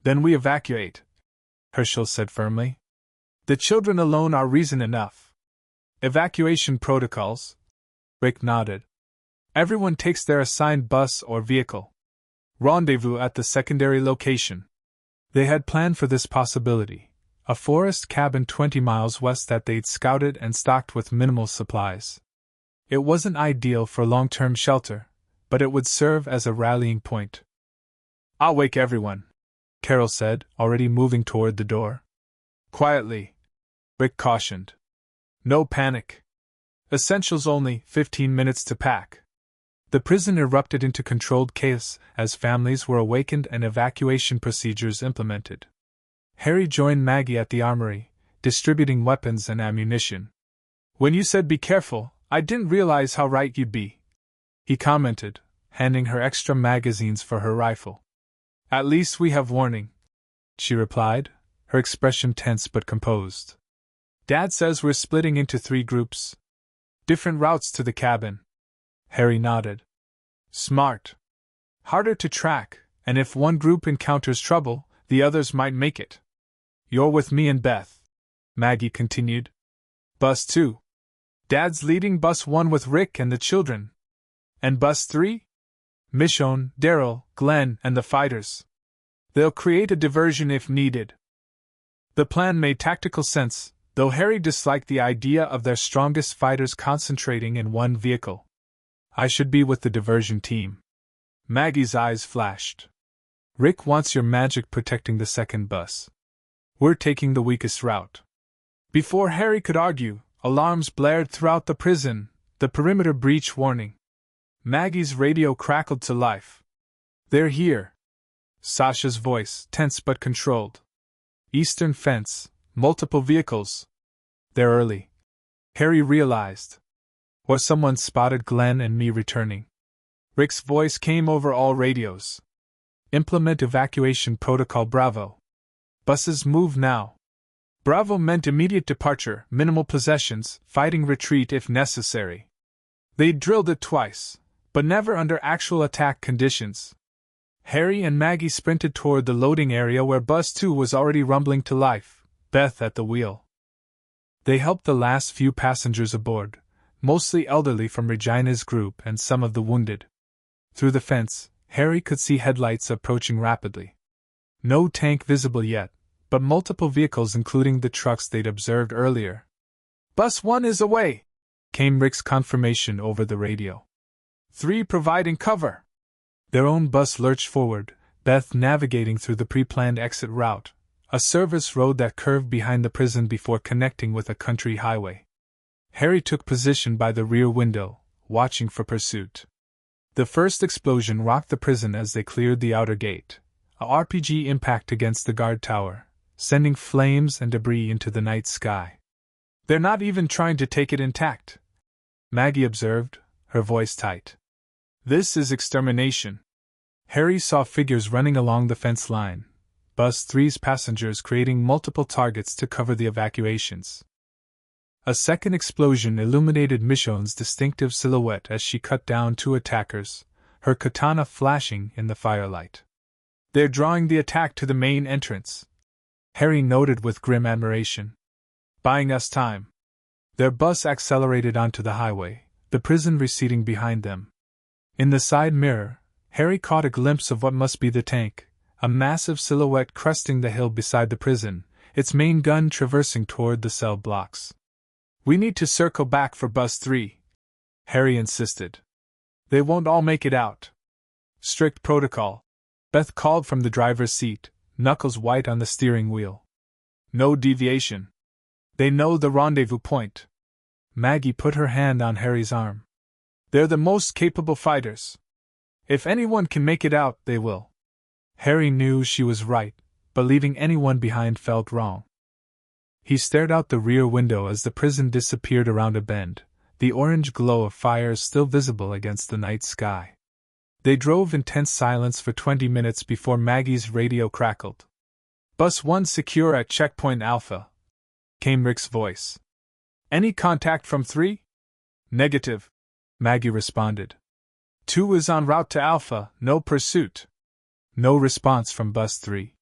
Then we evacuate, Herschel said firmly. The children alone are reason enough. Evacuation protocols? Rick nodded. Everyone takes their assigned bus or vehicle. Rendezvous at the secondary location. They had planned for this possibility, a forest cabin 20 miles west that they'd scouted and stocked with minimal supplies. It wasn't ideal for long-term shelter, but it would serve as a rallying point. "I'll wake everyone," Carol said, already moving toward the door. "Quietly," Rick cautioned. "No panic. Essentials only, 15 minutes to pack." The prison erupted into controlled chaos as families were awakened and evacuation procedures implemented. Harry joined Maggie at the armory, distributing weapons and ammunition. "When you said be careful, I didn't realize how right you'd be," he commented, handing her extra magazines for her rifle. "At least we have warning," she replied, her expression tense but composed. "Dad says we're splitting into 3 groups. Different routes to the cabin." Harry nodded. "Smart. Harder to track, and if one group encounters trouble, the others might make it. You're with me and Beth," Maggie continued. "Bus 2. Dad's leading Bus 1 with Rick and the children. And Bus 3? Michonne, Daryl, Glenn, and the fighters. They'll create a diversion if needed." The plan made tactical sense, though Harry disliked the idea of their strongest fighters concentrating in one vehicle. "I should be with the diversion team." Maggie's eyes flashed. "Rick wants your magic protecting the second bus. We're taking the weakest route." Before Harry could argue, alarms blared throughout the prison, the perimeter breach warning. Maggie's radio crackled to life. "They're here." Sasha's voice, tense but controlled. "Eastern fence, multiple vehicles. They're early." Harry realized. Or someone spotted Glenn and me returning. Rick's voice came over all radios. "Implement evacuation protocol Bravo. Buses move now." Bravo meant immediate departure, minimal possessions, fighting retreat if necessary. They'd drilled it twice, but never under actual attack conditions. Harry and Maggie sprinted toward the loading area where Bus 2 was already rumbling to life, Beth at the wheel. They helped the last few passengers aboard, mostly elderly from Regina's group and some of the wounded. Through the fence, Harry could see headlights approaching rapidly. No tank visible yet, but multiple vehicles including the trucks they'd observed earlier. "Bus 1 is away," came Rick's confirmation over the radio. 3 providing cover." Their own bus lurched forward, Beth navigating through the pre-planned exit route, a service road that curved behind the prison before connecting with a country highway. Harry took position by the rear window, watching for pursuit. The first explosion rocked the prison as they cleared the outer gate, a RPG impact against the guard tower, sending flames and debris into the night sky. "They're not even trying to take it intact," Maggie observed, her voice tight. "This is extermination." Harry saw figures running along the fence line, Bus 3's passengers creating multiple targets to cover the evacuations. A second explosion illuminated Michonne's distinctive silhouette as she cut down 2 attackers, her katana flashing in the firelight. "They're drawing the attack to the main entrance," Harry noted with grim admiration. "Buying us time." Their bus accelerated onto the highway, the prison receding behind them. In the side mirror, Harry caught a glimpse of what must be the tank, a massive silhouette cresting the hill beside the prison, its main gun traversing toward the cell blocks. "We need to circle back for Bus 3, Harry insisted. "They won't all make it out." "Strict protocol," Beth called from the driver's seat, knuckles white on the steering wheel. "No deviation. They know the rendezvous point." Maggie put her hand on Harry's arm. "They're the most capable fighters. If anyone can make it out, they will." Harry knew she was right, but leaving anyone behind felt wrong. He stared out the rear window as the prison disappeared around a bend, the orange glow of fires still visible against the night sky. They drove in tense silence for 20 minutes before Maggie's radio crackled. "Bus 1 secure at Checkpoint Alpha," came Rick's voice. "Any contact from 3? "Negative," Maggie responded. 2 is en route to Alpha, no pursuit." No response from Bus 3.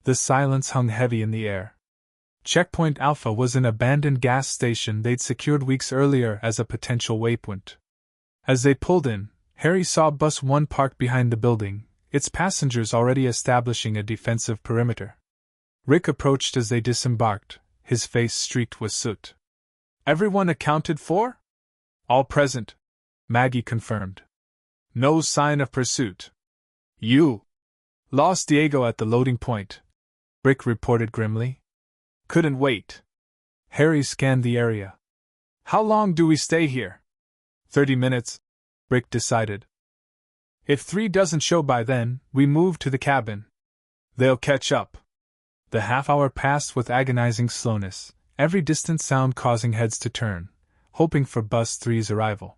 The silence hung heavy in the air. Checkpoint Alpha was an abandoned gas station they'd secured weeks earlier as a potential waypoint. As they pulled in, Harry saw Bus 1 parked behind the building, its passengers already establishing a defensive perimeter. Rick approached as they disembarked, his face streaked with soot. "Everyone accounted for?" "All present," Maggie confirmed. No sign of pursuit. You lost Diego at the loading point, Rick reported grimly. Couldn't wait. Harry scanned the area. How long do we stay here? 30 minutes, Rick decided. If 3 doesn't show by then, we move to the cabin. They'll catch up. The half-hour passed with agonizing slowness, every distant sound causing heads to turn, hoping for Bus 3's arrival.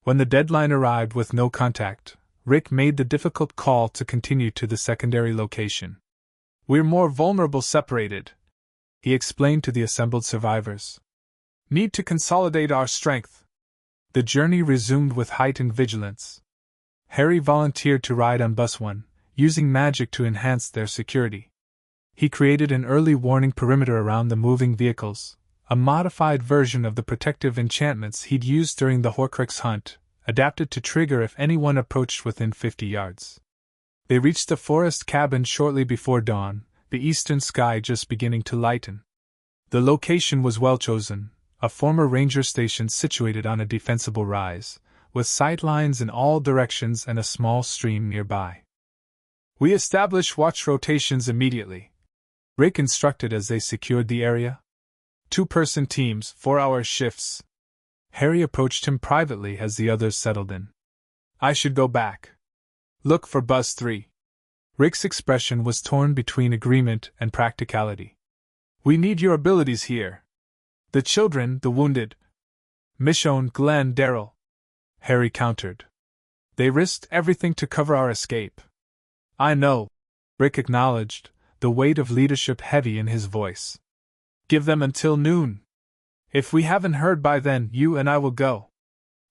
When the deadline arrived with no contact, Rick made the difficult call to continue to the secondary location. We're more vulnerable separated, he explained to the assembled survivors. Need to consolidate our strength. The journey resumed with heightened vigilance. Harry volunteered to ride on Bus 1, using magic to enhance their security. He created an early warning perimeter around the moving vehicles, a modified version of the protective enchantments he'd used during the Horcrux hunt, adapted to trigger if anyone approached within 50 yards. They reached the forest cabin shortly before dawn, the eastern sky just beginning to lighten. The location was well chosen, a former ranger station situated on a defensible rise, with sight lines in all directions and a small stream nearby. We establish watch rotations immediately, Rick instructed as they secured the area. 2-person teams, 4-hour shifts. Harry approached him privately as the others settled in. I should go back. Look for Bus 3. Rick's expression was torn between agreement and practicality. We need your abilities here. The children, the wounded. Michonne, Glenn, Daryl. Harry countered. They risked everything to cover our escape. I know, Rick acknowledged, the weight of leadership heavy in his voice. Give them until noon. If we haven't heard by then, you and I will go.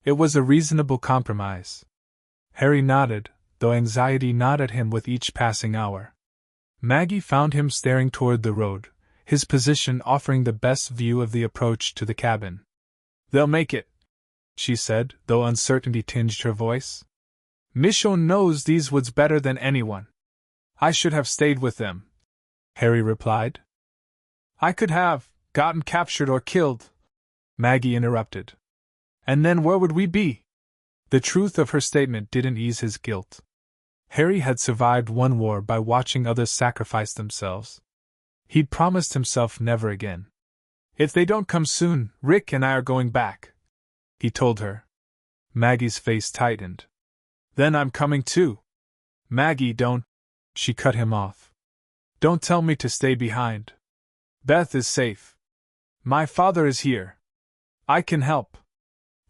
It was a reasonable compromise. Harry nodded, though anxiety gnawed at him with each passing hour. Maggie found him staring toward the road, his position offering the best view of the approach to the cabin. They'll make it, she said, though uncertainty tinged her voice. Michonne knows these woods better than anyone. I should have stayed with them, Harry replied. I could have gotten captured or killed, Maggie interrupted. And then where would we be? The truth of her statement didn't ease his guilt. Harry had survived one war by watching others sacrifice themselves. He'd promised himself never again. If they don't come soon, Rick and I are going back, he told her. Maggie's face tightened. Then I'm coming too. Maggie, don't. She cut him off. Don't tell me to stay behind. Beth is safe. My father is here. I can help.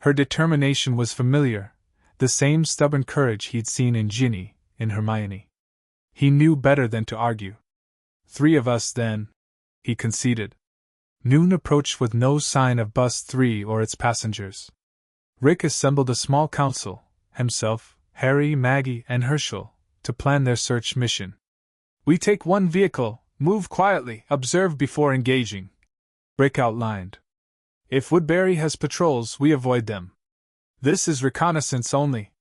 Her determination was familiar, the same stubborn courage he'd seen in Ginny, in Hermione. He knew better than to argue. 3 of us then, he conceded. Noon approached with no sign of Bus 3 or its passengers. Rick assembled a small council, himself, Harry, Maggie, and Herschel, to plan their search mission. We take 1 vehicle, move quietly, observe before engaging, Rick outlined. If Woodbury has patrols, we avoid them. This is reconnaissance only.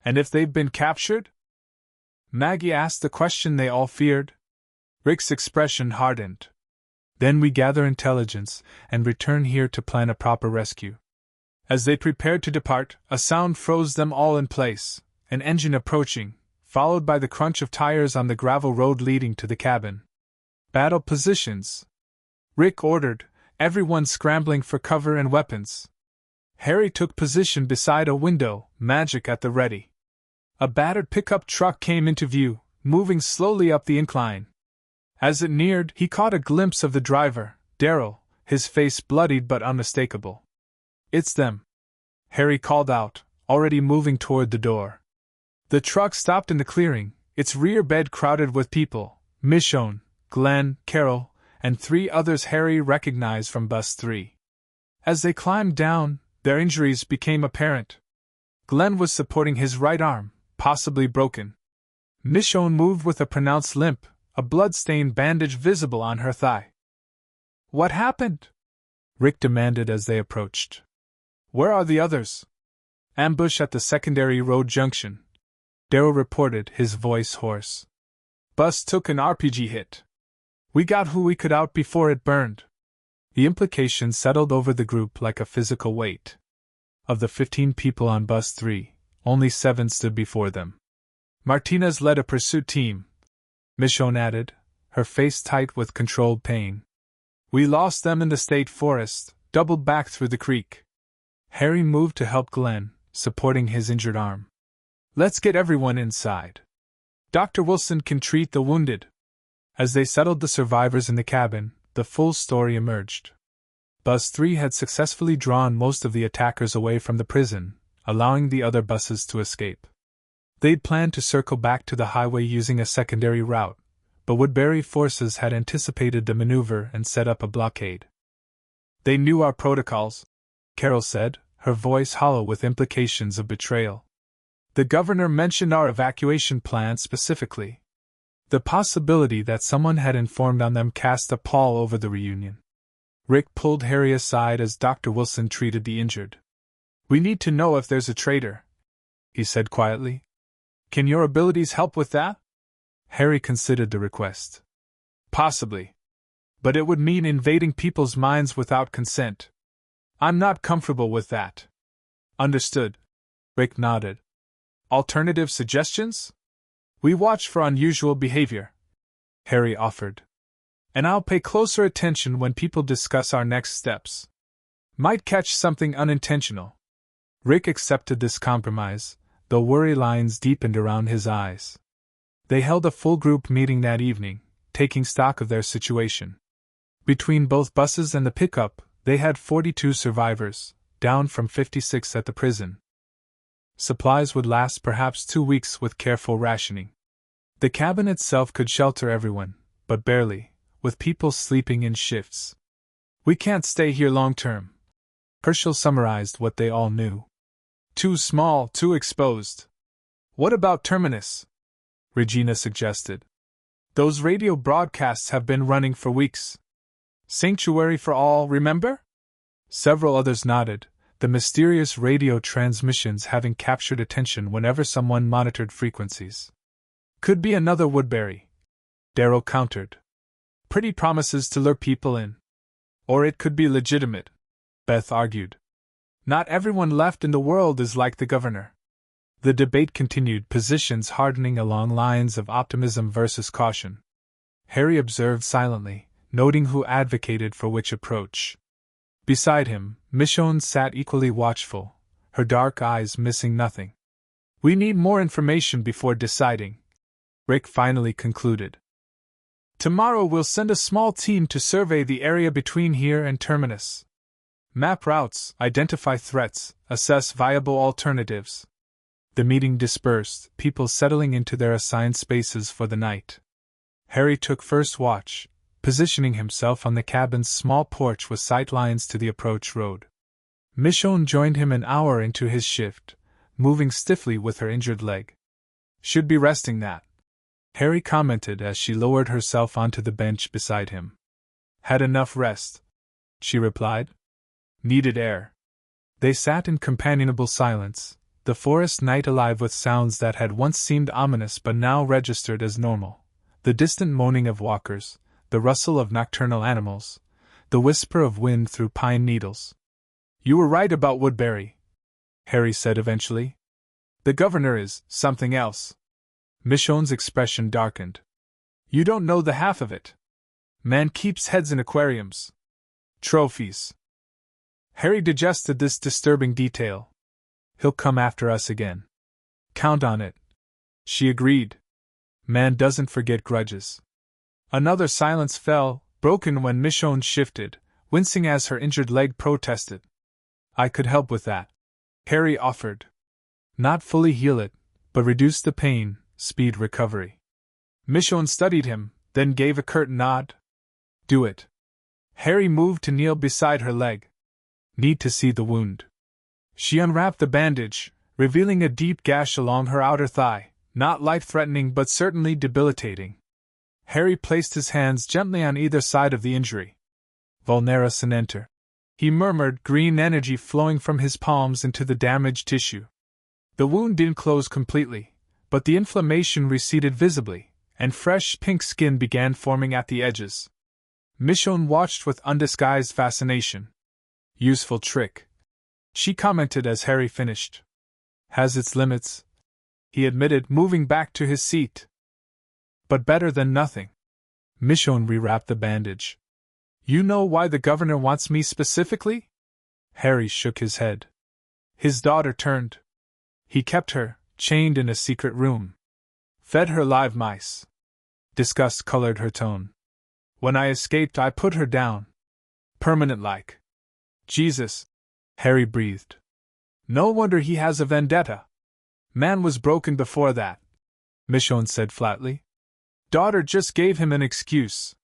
And if they've been captured? Maggie asked the question they all feared. Rick's expression hardened. Then we gather intelligence and return here to plan a proper rescue. As they prepared to depart, a sound froze them all in place, an engine approaching, followed by the crunch of tires on the gravel road leading to the cabin. Battle positions, Rick ordered, everyone scrambling for cover and weapons. Harry took position beside a window, magic at the ready. A battered pickup truck came into view, moving slowly up the incline. As it neared, he caught a glimpse of the driver, Daryl, his face bloodied but unmistakable. It's them, Harry called out, already moving toward the door. The truck stopped in the clearing, its rear bed crowded with people, Michonne, Glenn, Carol, and 3 others Harry recognized from Bus 3. As they climbed down, their injuries became apparent. Glenn was supporting his right arm, possibly broken. Michonne moved with a pronounced limp, a blood-stained bandage visible on her thigh. What happened? Rick demanded as they approached. Where are the others? Ambush at the secondary road junction, Daryl reported, his voice hoarse. Bus took an RPG hit. We got who we could out before it burned. The implication settled over the group like a physical weight. Of the 15 people on Bus 3, Only 7 stood before them. Martinez led a pursuit team, Michonne added, her face tight with controlled pain. We lost them in the state forest, doubled back through the creek. Harry moved to help Glenn, supporting his injured arm. Let's get everyone inside. Dr. Wilson can treat the wounded. As they settled the survivors in the cabin, the full story emerged. Bus 3 had successfully drawn most of the attackers away from the prison, allowing the other buses to escape. They'd planned to circle back to the highway using a secondary route, but Woodbury forces had anticipated the maneuver and set up a blockade. They knew our protocols, Carol said, her voice hollow with implications of betrayal. The governor mentioned our evacuation plan specifically. The possibility that someone had informed on them cast a pall over the reunion. Rick pulled Harry aside as Dr. Wilson treated the injured. We need to know if there's a traitor, he said quietly. Can your abilities help with that? Harry considered the request. Possibly. But it would mean invading people's minds without consent. I'm not comfortable with that. Understood. Rick nodded. Alternative suggestions? We watch for unusual behavior, Harry offered. And I'll pay closer attention when people discuss our next steps. Might catch something unintentional. Rick accepted this compromise, though worry lines deepened around his eyes. They held a full group meeting that evening, taking stock of their situation. Between both buses and the pickup, they had 42 survivors, down from 56 at the prison. Supplies would last perhaps 2 weeks with careful rationing. The cabin itself could shelter everyone, but barely, with people sleeping in shifts. We can't stay here long term. Herschel summarized what they all knew. Too small, too exposed. What about Terminus? Regina suggested. Those radio broadcasts have been running for weeks. Sanctuary for all, remember? Several others nodded, the mysterious radio transmissions having captured attention whenever someone monitored frequencies. Could be another Woodbury, Darrow countered. Pretty promises to lure people in. Or it could be legitimate, Beth argued. Not everyone left in the world is like the governor. The debate continued, positions hardening along lines of optimism versus caution. Harry observed silently, noting who advocated for which approach. Beside him, Michonne sat equally watchful, her dark eyes missing nothing. We need more information before deciding, Rick finally concluded. Tomorrow we'll send a small team to survey the area between here and Terminus. Map routes, identify threats, assess viable alternatives. The meeting dispersed, people settling into their assigned spaces for the night. Harry took first watch, positioning himself on the cabin's small porch with sightlines to the approach road. Michonne joined him an hour into his shift, moving stiffly with her injured leg. Should be resting that, Harry commented as she lowered herself onto the bench beside him. Had enough rest, she replied. Needed air. They sat in companionable silence, the forest night alive with sounds that had once seemed ominous but now registered as normal. The distant moaning of walkers, the rustle of nocturnal animals, the whisper of wind through pine needles. You were right about Woodbury, Harry said eventually. The governor is something else. Michonne's expression darkened. You don't know the half of it. Man keeps heads in aquariums. Trophies. Harry digested this disturbing detail. He'll come after us again. Count on it, she agreed. Man doesn't forget grudges. Another silence fell, broken when Michonne shifted, wincing as her injured leg protested. I could help with that, Harry offered. Not fully heal it, but reduce the pain, speed recovery. Michonne studied him, then gave a curt nod. Do it. Harry moved to kneel beside her leg. Need to see the wound. She unwrapped the bandage, revealing a deep gash along her outer thigh, not life-threatening but certainly debilitating. Harry placed his hands gently on either side of the injury. Vulnera Sinenter, he murmured, green energy flowing from his palms into the damaged tissue. The wound didn't close completely, but the inflammation receded visibly, and fresh pink skin began forming at the edges. Michonne watched with undisguised fascination. Useful trick, she commented as Harry finished. Has its limits, he admitted, moving back to his seat. But better than nothing. Michonne rewrapped the bandage. You know why the governor wants me specifically? Harry shook his head. His daughter turned. He kept her, chained in a secret room. Fed her live mice. Disgust colored her tone. When I escaped, I put her down. Permanent-like. Jesus, Harry breathed. No wonder he has a vendetta. Man was broken before that, Michonne said flatly. Daughter just gave him an excuse.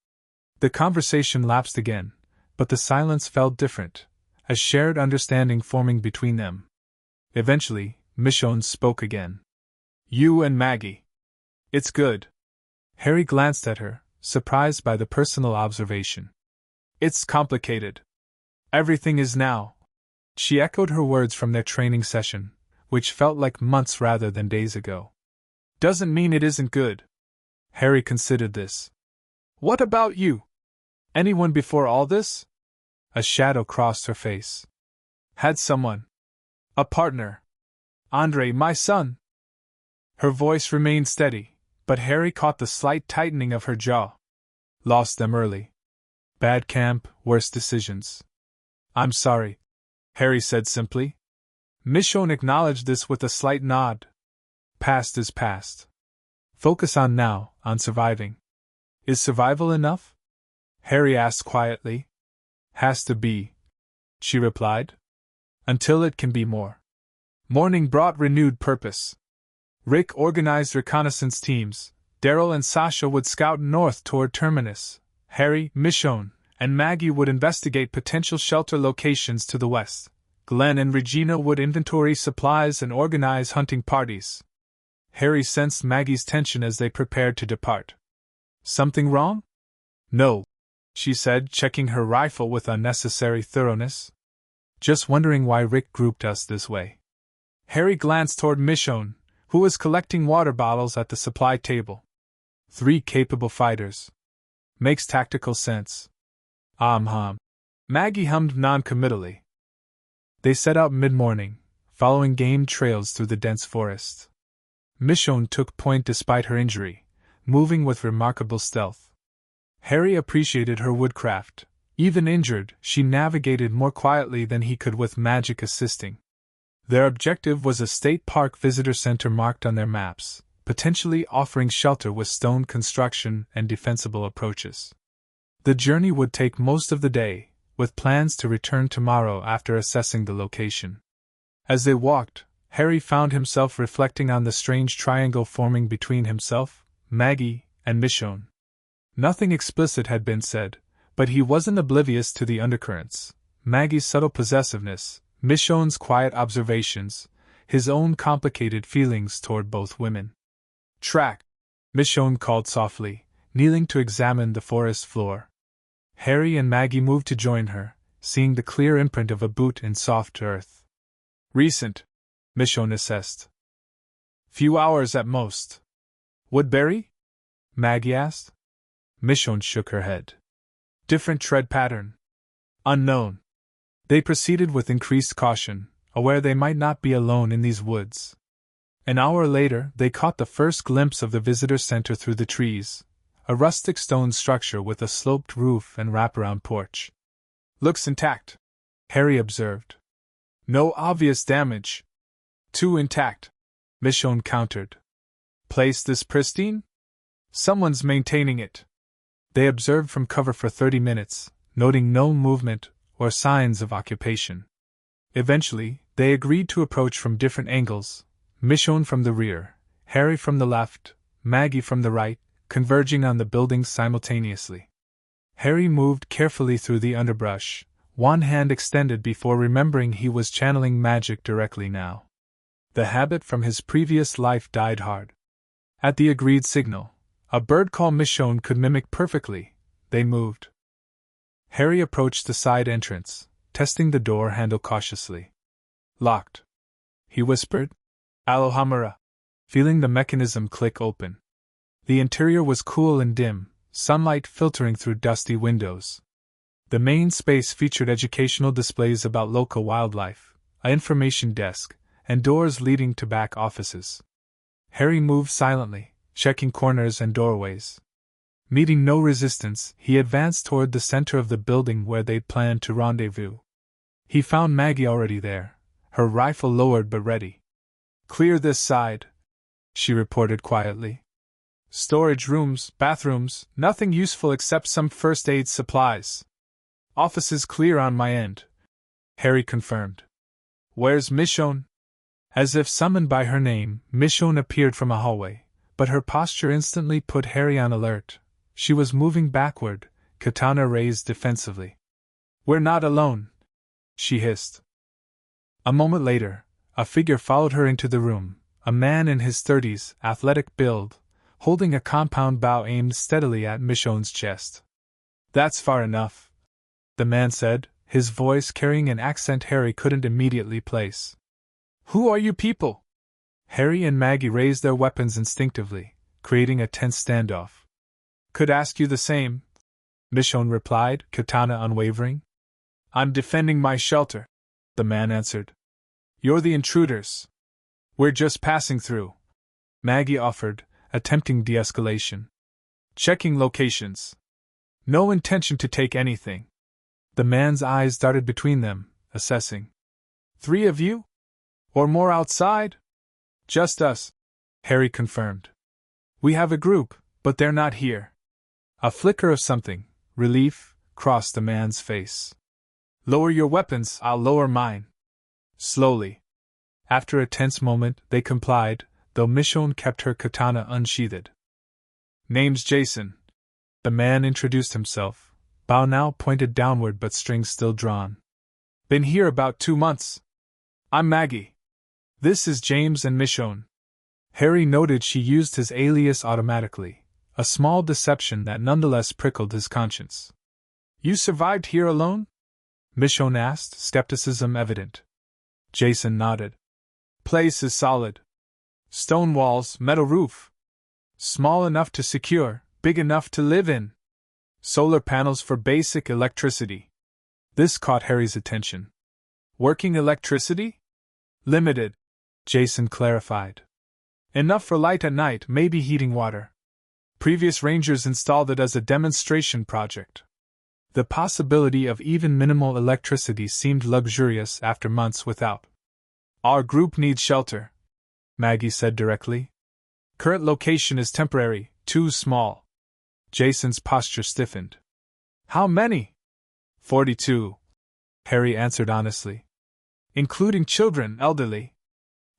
The conversation lapsed again, but the silence felt different, a shared understanding forming between them. Eventually, Michonne spoke again. You and Maggie. It's good. Harry glanced at her, surprised by the personal observation. It's complicated. Everything is now. She echoed her words from their training session, which felt like months rather than days ago. Doesn't mean it isn't good. Harry considered this. What about you? Anyone before all this? A shadow crossed her face. Had someone. A partner. Andre, my son. Her voice remained steady, but Harry caught the slight tightening of her jaw. Lost them early. Bad camp, worse decisions. I'm sorry, Harry said simply. Michonne acknowledged this with a slight nod. Past is past. Focus on now, on surviving. Is survival enough? Harry asked quietly. Has to be, she replied. Until it can be more. Morning brought renewed purpose. Rick organized reconnaissance teams. Daryl and Sasha would scout north toward Terminus. Harry, Michonne, and Maggie would investigate potential shelter locations to the west. Glenn and Regina would inventory supplies and organize hunting parties. Harry sensed Maggie's tension as they prepared to depart. Something wrong? No, she said, checking her rifle with unnecessary thoroughness. Just wondering why Rick grouped us this way. Harry glanced toward Michonne, who was collecting water bottles at the supply table. 3 capable fighters. Makes tactical sense. Maggie hummed non-committally. They set out mid-morning, following game trails through the dense forest. Michonne took point despite her injury, moving with remarkable stealth. Harry appreciated her woodcraft. Even injured, she navigated more quietly than he could with magic assisting. Their objective was a state park visitor center marked on their maps, potentially offering shelter with stone construction and defensible approaches. The journey would take most of the day, with plans to return tomorrow after assessing the location. As they walked, Harry found himself reflecting on the strange triangle forming between himself, Maggie, and Michonne. Nothing explicit had been said, but he wasn't oblivious to the undercurrents: Maggie's subtle possessiveness, Michonne's quiet observations, his own complicated feelings toward both women. Track, Michonne called softly, kneeling to examine the forest floor. Harry and Maggie moved to join her, seeing the clear imprint of a boot in soft earth. Recent, Michonne assessed. Few hours at most. Woodbury? Maggie asked. Michonne shook her head. Different tread pattern. Unknown. They proceeded with increased caution, aware they might not be alone in these woods. An hour later, they caught the first glimpse of the visitor center through the trees, a rustic stone structure with a sloped roof and wraparound porch. Looks intact, Harry observed. No obvious damage. Too intact, Michonne countered. Place this pristine? Someone's maintaining it. They observed from cover for 30 minutes, noting no movement or signs of occupation. Eventually, they agreed to approach from different angles, Michonne from the rear, Harry from the left, Maggie from the right, converging on the buildings simultaneously. Harry moved carefully through the underbrush, one hand extended before remembering he was channeling magic directly now. The habit from his previous life died hard. At the agreed signal, a bird call Michonne could mimic perfectly, they moved. Harry approached the side entrance, testing the door handle cautiously. Locked, he whispered. Alohamara, feeling the mechanism click open. The interior was cool and dim, sunlight filtering through dusty windows. The main space featured educational displays about local wildlife, an information desk, and doors leading to back offices. Harry moved silently, checking corners and doorways. Meeting no resistance, he advanced toward the center of the building where they'd planned to rendezvous. He found Maggie already there, her rifle lowered but ready. "Clear this side," she reported quietly. "Storage rooms, bathrooms, nothing useful except some first aid supplies. Offices clear on my end," Harry confirmed. "Where's Michonne?" As if summoned by her name, Michonne appeared from a hallway, but her posture instantly put Harry on alert. She was moving backward, katana raised defensively. "We're not alone," she hissed. A moment later, a figure followed her into the room, a man in his 30s, athletic build, holding a compound bow aimed steadily at Michonne's chest. "That's far enough," the man said, his voice carrying an accent Harry couldn't immediately place. "Who are you people?" Harry and Maggie raised their weapons instinctively, creating a tense standoff. "Could ask you the same," Michonne replied, katana unwavering. "I'm defending my shelter," the man answered. "You're the intruders." "We're just passing through," Maggie offered, attempting de-escalation. "Checking locations. No intention to take anything." The man's eyes darted between them, assessing. "3 of you? Or more outside?" "Just us," Harry confirmed. "We have a group, but they're not here." A flicker of something, relief, crossed the man's face. "Lower your weapons, I'll lower mine." Slowly. After a tense moment, they complied, though Michonne kept her katana unsheathed. "Name's Jason." The man introduced himself, bow now pointed downward but strings still drawn. "Been here about 2 months. I'm Maggie. This is James and Michonne." Harry noted she used his alias automatically, a small deception that nonetheless prickled his conscience. "You survived here alone?" Michonne asked, skepticism evident. Jason nodded. "Place is solid. Stone walls, metal roof. Small enough to secure, big enough to live in. Solar panels for basic electricity." This caught Harry's attention. "Working electricity?" "Limited," Jason clarified. "Enough for light at night, maybe heating water. Previous rangers installed it as a demonstration project." The possibility of even minimal electricity seemed luxurious after months without. "Our group needs shelter," Maggie said directly. "Current location is temporary, too small." Jason's posture stiffened. "How many?" 42, Harry answered honestly. "Including children, elderly."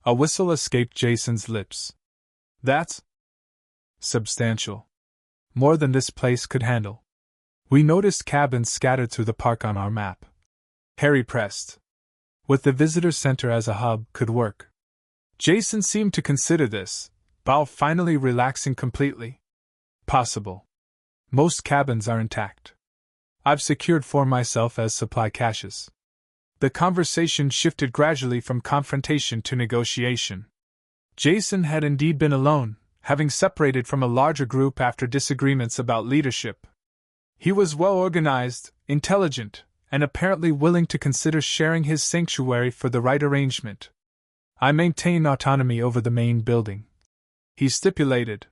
A whistle escaped Jason's lips. "That's substantial. More than this place could handle. We noticed cabins scattered through the park on our map." Harry pressed. "With the visitor center as a hub, could work." Jason seemed to consider this, bow finally relaxing completely. "Possible. Most cabins are intact. I've secured 4 myself as supply caches." The conversation shifted gradually from confrontation to negotiation. Jason had indeed been alone, having separated from a larger group after disagreements about leadership. He was well organized, intelligent, and apparently willing to consider sharing his sanctuary for the right arrangement. "I maintain autonomy over the main building," he stipulated.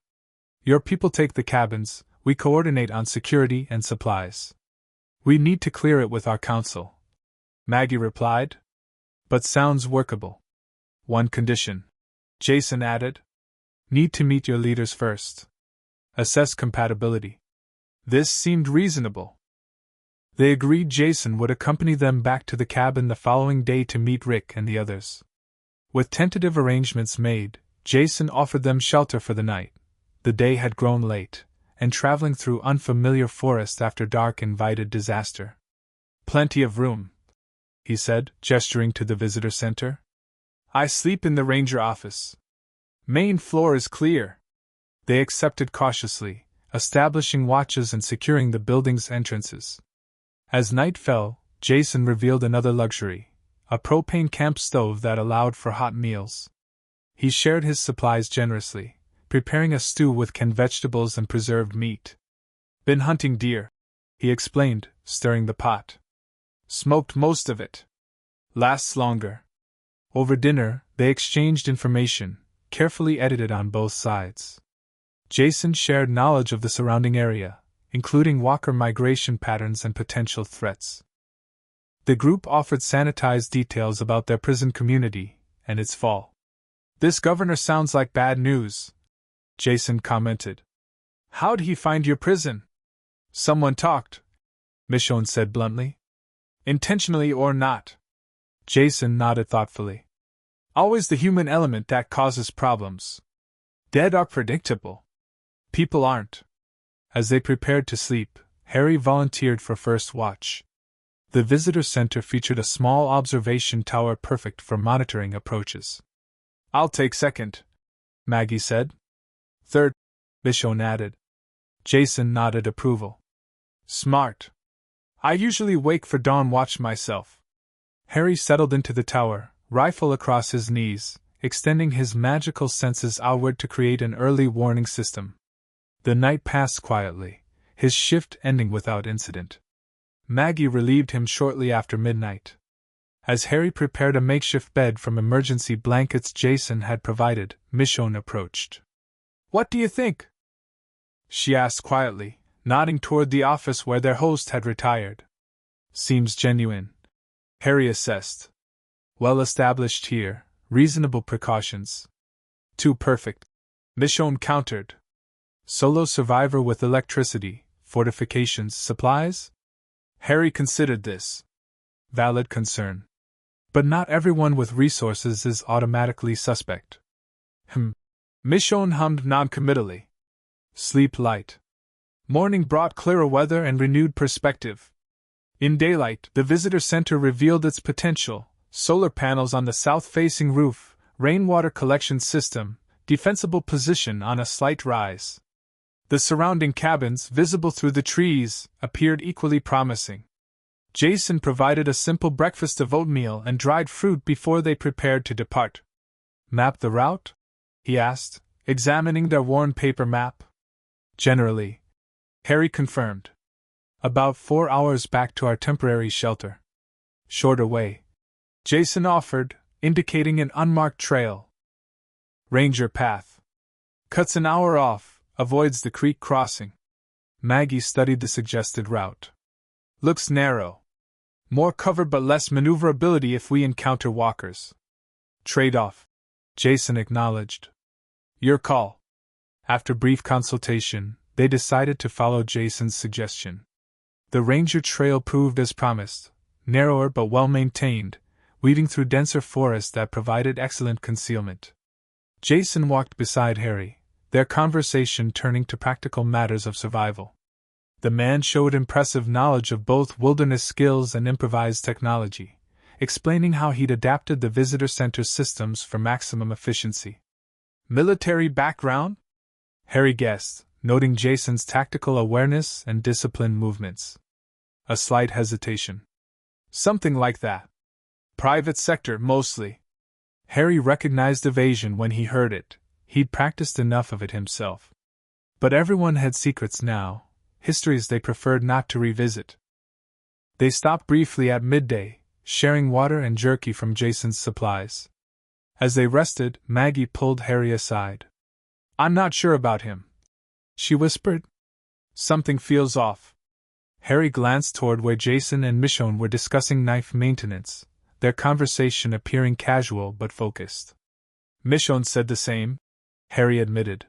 "Your people take the cabins, we coordinate on security and supplies. We need to clear it with our council," Maggie replied. "But sounds workable. One condition," Jason added. "Need to meet your leaders first. Assess compatibility." This seemed reasonable. They agreed Jason would accompany them back to the cabin the following day to meet Rick and the others. With tentative arrangements made, Jason offered them shelter for the night. The day had grown late, and traveling through unfamiliar forest after dark invited disaster. "Plenty of room," he said, gesturing to the visitor center. "I sleep in the ranger office. Main floor is clear." They accepted cautiously, establishing watches and securing the building's entrances. As night fell, Jason revealed another luxury, a propane camp stove that allowed for hot meals. He shared his supplies generously, preparing a stew with canned vegetables and preserved meat. "Been hunting deer," he explained, stirring the pot. "Smoked most of it. Lasts longer." Over dinner, They exchanged information, carefully edited on both sides. Jason shared knowledge of the surrounding area, including walker migration patterns and potential threats. The group offered sanitized details about their prison community and its fall. "This governor sounds like bad news," Jason commented. "How'd he find your prison?" "Someone talked," Michonne said bluntly. "Intentionally or not." Jason nodded thoughtfully. "Always the human element that causes problems. Dead are predictable. People aren't." As they prepared to sleep, Harry volunteered for first watch. The visitor center featured a small observation tower perfect for monitoring approaches. "I'll take second," Maggie said. "Third," Michonne added. Jason nodded approval. "Smart. I usually wake for dawn watch myself." Harry settled into the tower, rifle across his knees, extending his magical senses outward to create an early warning system. The night passed quietly, his shift ending without incident. Maggie relieved him shortly after midnight. As Harry prepared a makeshift bed from emergency blankets Jason had provided, Michonne approached. "What do you think?" she asked quietly, nodding toward the office where their host had retired. "Seems genuine," Harry assessed. "Well established here, reasonable precautions." "Too perfect," Michonne countered. "Solo survivor with electricity, fortifications, supplies?" Harry considered this. Valid concern. But not everyone with resources is automatically suspect. Michonne hummed noncommittally. Sleep light. Morning brought clearer weather and renewed perspective. In daylight, the visitor center revealed its potential: solar panels on the south-facing roof, rainwater collection system, defensible position on a slight rise. The surrounding cabins, visible through the trees, appeared equally promising. Jason provided a simple breakfast of oatmeal and dried fruit before they prepared to depart. "Map the route?" he asked, examining their worn paper map. "Generally," Harry confirmed. "About 4 hours back to our temporary shelter." "Shorter way," Jason offered, indicating an unmarked trail. "Ranger path. Cuts an hour off, avoids the creek crossing." Maggie studied the suggested route. "Looks narrow. More cover but less maneuverability if we encounter walkers." "Trade-off," Jason acknowledged. "Your call." After brief consultation, they decided to follow Jason's suggestion. The Ranger Trail proved as promised, narrower but well-maintained, weaving through denser forest that provided excellent concealment. Jason walked beside Harry, their conversation turning to practical matters of survival. The man showed impressive knowledge of both wilderness skills and improvised technology, explaining how he'd adapted the visitor center systems for maximum efficiency. "Military background?" Harry guessed, noting Jason's tactical awareness and disciplined movements. A slight hesitation. "Something like that. Private sector, mostly." Harry recognized evasion when he heard it. He'd practiced enough of it himself. But everyone had secrets now, histories they preferred not to revisit. They stopped briefly at midday, sharing water and jerky from Jason's supplies. As they rested, Maggie pulled Harry aside. "I'm not sure about him," she whispered. "Something feels off." Harry glanced toward where Jason and Michonne were discussing knife maintenance, their conversation appearing casual but focused. "Michonne said the same," Harry admitted.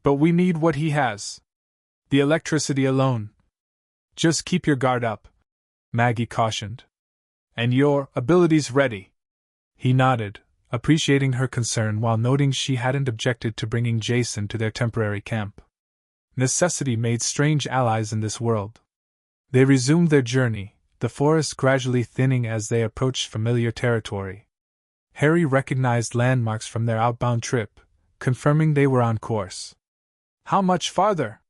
"But we need what he has. The electricity alone." "Just keep your guard up," Maggie cautioned. "And your abilities ready." He nodded, appreciating her concern while noting she hadn't objected to bringing Jason to their temporary camp. Necessity made strange allies in this world. They resumed their journey, the forest gradually thinning as they approached familiar territory. Harry recognized landmarks from their outbound trip, confirming they were on course. "How much farther?"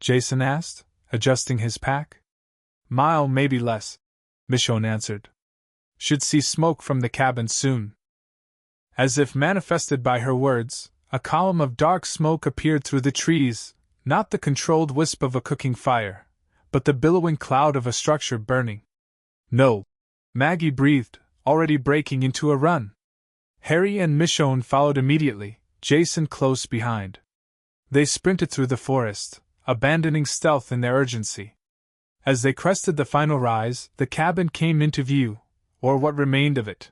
Jason asked, adjusting his pack. "Mile, maybe less," Michonne answered. "Should see smoke from the cabin soon." As if manifested by her words, a column of dark smoke appeared through the trees, not the controlled wisp of a cooking fire, but the billowing cloud of a structure burning. "No," Maggie breathed, already breaking into a run. Harry and Michonne followed immediately, Jason close behind. They sprinted through the forest, abandoning stealth in their urgency. As they crested the final rise, the cabin came into view, or what remained of it.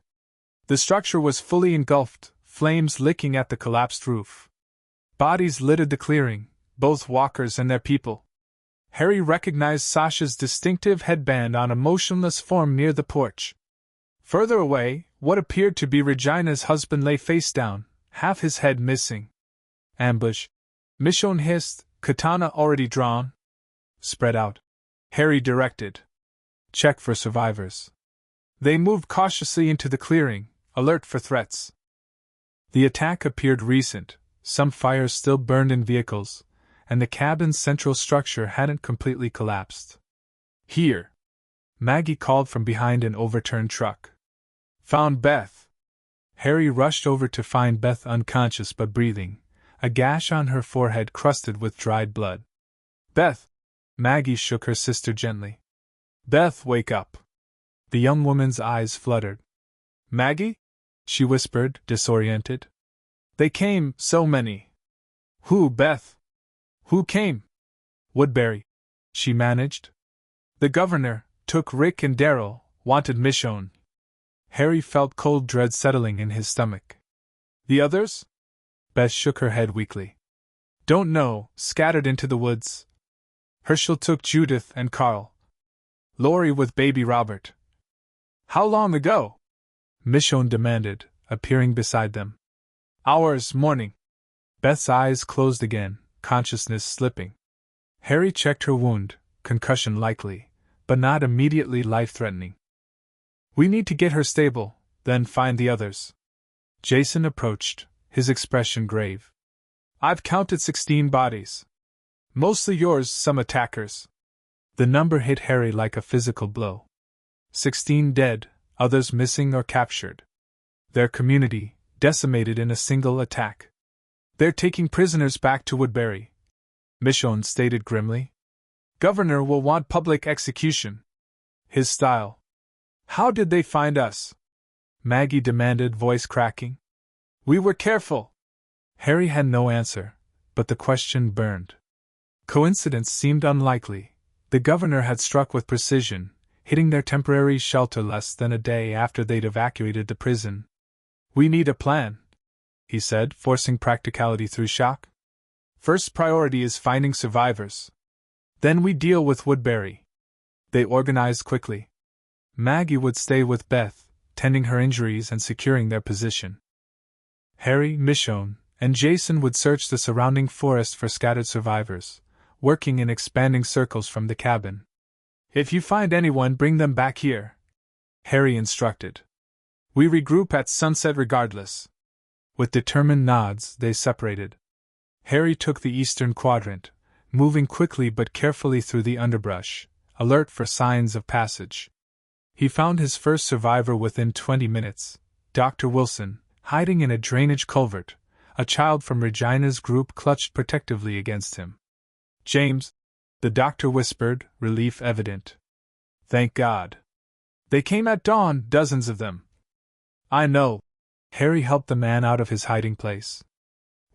The structure was fully engulfed, flames licking at the collapsed roof. Bodies littered the clearing, both walkers and their people. Harry recognized Sasha's distinctive headband on a motionless form near the porch. Further away, what appeared to be Regina's husband lay face down, half his head missing. Ambush. Michonne hissed, katana already drawn. Spread out. Harry directed. Check for survivors. They moved cautiously into the clearing, alert for threats. The attack appeared recent, some fires still burned in vehicles, and the cabin's central structure hadn't completely collapsed. Here! Maggie called from behind an overturned truck. Found Beth! Harry rushed over to find Beth unconscious but breathing, a gash on her forehead crusted with dried blood. Beth! Maggie shook her sister gently. Beth, wake up! The young woman's eyes fluttered. Maggie? She whispered, disoriented. They came, so many. Who, Beth? Who came? Woodbury. She managed. The governor took Rick and Daryl, wanted Michonne. Harry felt cold dread settling in his stomach. The others? Beth shook her head weakly. Don't know, scattered into the woods. Herschel took Judith and Carl. Laurie with baby Robert. How long ago? Michonne demanded, appearing beside them. Hours, morning. Beth's eyes closed again, consciousness slipping. Harry checked her wound, concussion likely, but not immediately life-threatening. We need to get her stable, then find the others. Jason approached, his expression grave. I've counted 16 bodies. Mostly yours, some attackers. The number hit Harry like a physical blow. 16 dead, others missing or captured. Their community, decimated in a single attack. They're taking prisoners back to Woodbury, Michonne stated grimly. Governor will want public execution. His style. How did they find us? Maggie demanded, voice cracking. We were careful. Harry had no answer, but the question burned. Coincidence seemed unlikely. The governor had struck with precision, hitting their temporary shelter less than a day after they'd evacuated the prison. We need a plan, he said, forcing practicality through shock. First priority is finding survivors. Then we deal with Woodbury. They organized quickly. Maggie would stay with Beth, tending her injuries and securing their position. Harry, Michonne, and Jason would search the surrounding forest for scattered survivors, working in expanding circles from the cabin. If you find anyone, bring them back here, Harry instructed. We regroup at sunset regardless. With determined nods, they separated. Harry took the eastern quadrant, moving quickly but carefully through the underbrush, alert for signs of passage. He found his first survivor within 20 minutes, Dr. Wilson, hiding in a drainage culvert, a child from Regina's group clutched protectively against him. James, the doctor whispered, relief evident. Thank God. They came at dawn, dozens of them. I know. Harry helped the man out of his hiding place.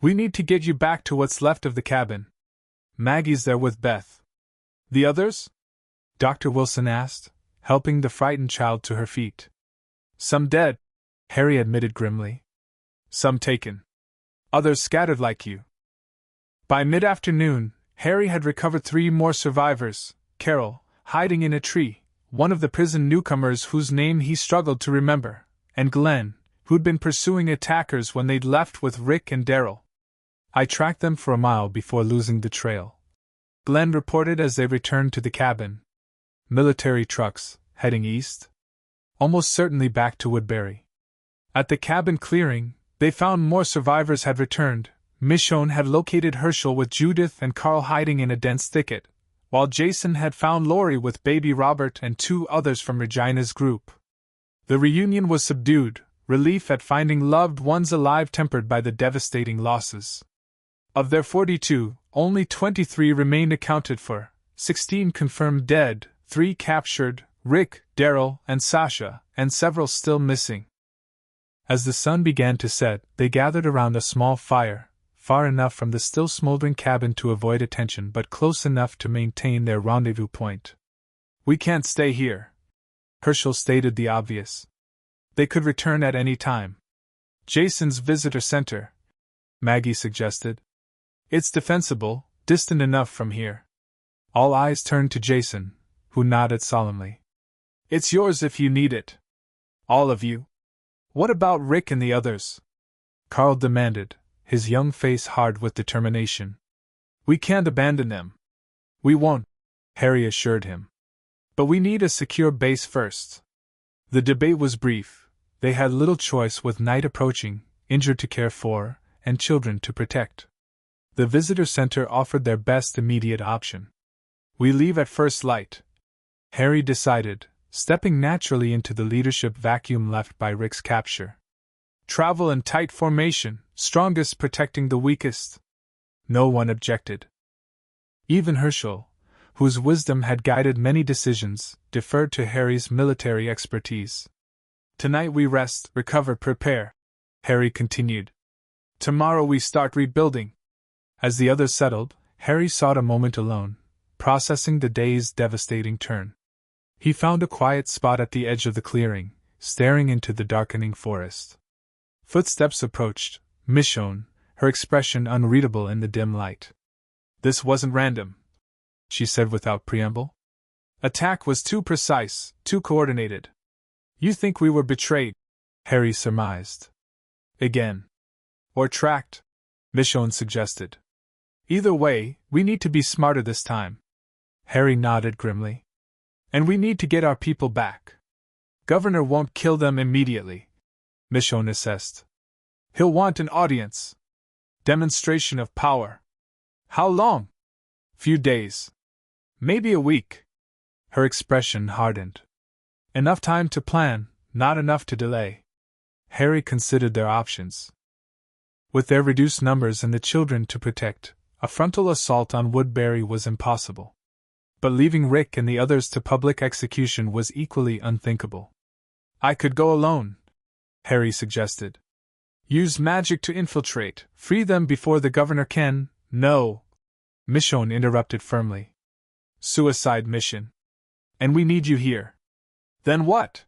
We need to get you back to what's left of the cabin. Maggie's there with Beth. The others? Dr. Wilson asked, helping the frightened child to her feet. Some dead, Harry admitted grimly. Some taken. Others scattered like you. By mid-afternoon, Harry had recovered 3 more survivors, Carol, hiding in a tree, one of the prison newcomers whose name he struggled to remember, and Glenn, who'd been pursuing attackers when they'd left with Rick and Daryl. I tracked them for a mile before losing the trail, Glenn reported as they returned to the cabin. Military trucks, heading east? Almost certainly back to Woodbury. At the cabin clearing, they found more survivors had returned. Michonne had located Herschel with Judith and Carl hiding in a dense thicket, while Jason had found Laurie with baby Robert and 2 others from Regina's group. The reunion was subdued, relief at finding loved ones alive tempered by the devastating losses. Of their 42, only 23 remained accounted for, 16 confirmed dead, 3 captured, Rick, Daryl, and Sasha, and several still missing. As the sun began to set, they gathered around a small fire, far enough from the still smoldering cabin to avoid attention but close enough to maintain their rendezvous point. "We can't stay here," Herschel stated the obvious. "They could return at any time." "Jason's visitor center," Maggie suggested. "It's defensible, distant enough from here." All eyes turned to Jason, who nodded solemnly. "It's yours if you need it. All of you." "What about Rick and the others?" Carl demanded, his young face hard with determination. "We can't abandon them." "We won't," Harry assured him. "But we need a secure base first." The debate was brief. They had little choice with night approaching, injured to care for, and children to protect. The visitor center offered their best immediate option. "We leave at first light," Harry decided, stepping naturally into the leadership vacuum left by Rick's capture. "Travel in tight formation, strongest protecting the weakest." No one objected. Even Herschel, whose wisdom had guided many decisions, deferred to Harry's military expertise. "Tonight we rest, recover, prepare," Harry continued. "Tomorrow we start rebuilding." As the others settled, Harry sought a moment alone, processing the day's devastating turn. He found a quiet spot at the edge of the clearing, staring into the darkening forest. Footsteps approached, Michonne, her expression unreadable in the dim light. "This wasn't random," she said without preamble. "Attack was too precise, too coordinated." "You think we were betrayed?" Harry surmised. "Again. Or tracked," Michonne suggested. "Either way, we need to be smarter this time." Harry nodded grimly. "And we need to get our people back. Governor won't kill them immediately," Michonne assessed. "He'll want an audience. Demonstration of power." "How long?" "Few days. Maybe a week." Her expression hardened. "Enough time to plan, not enough to delay." Harry considered their options. With their reduced numbers and the children to protect, a frontal assault on Woodbury was impossible. But leaving Rick and the others to public execution was equally unthinkable. "I could go alone," Harry suggested. "Use magic to infiltrate, free them before the governor can." "No," Michonne interrupted firmly. "Suicide mission. And we need you here." "Then what?"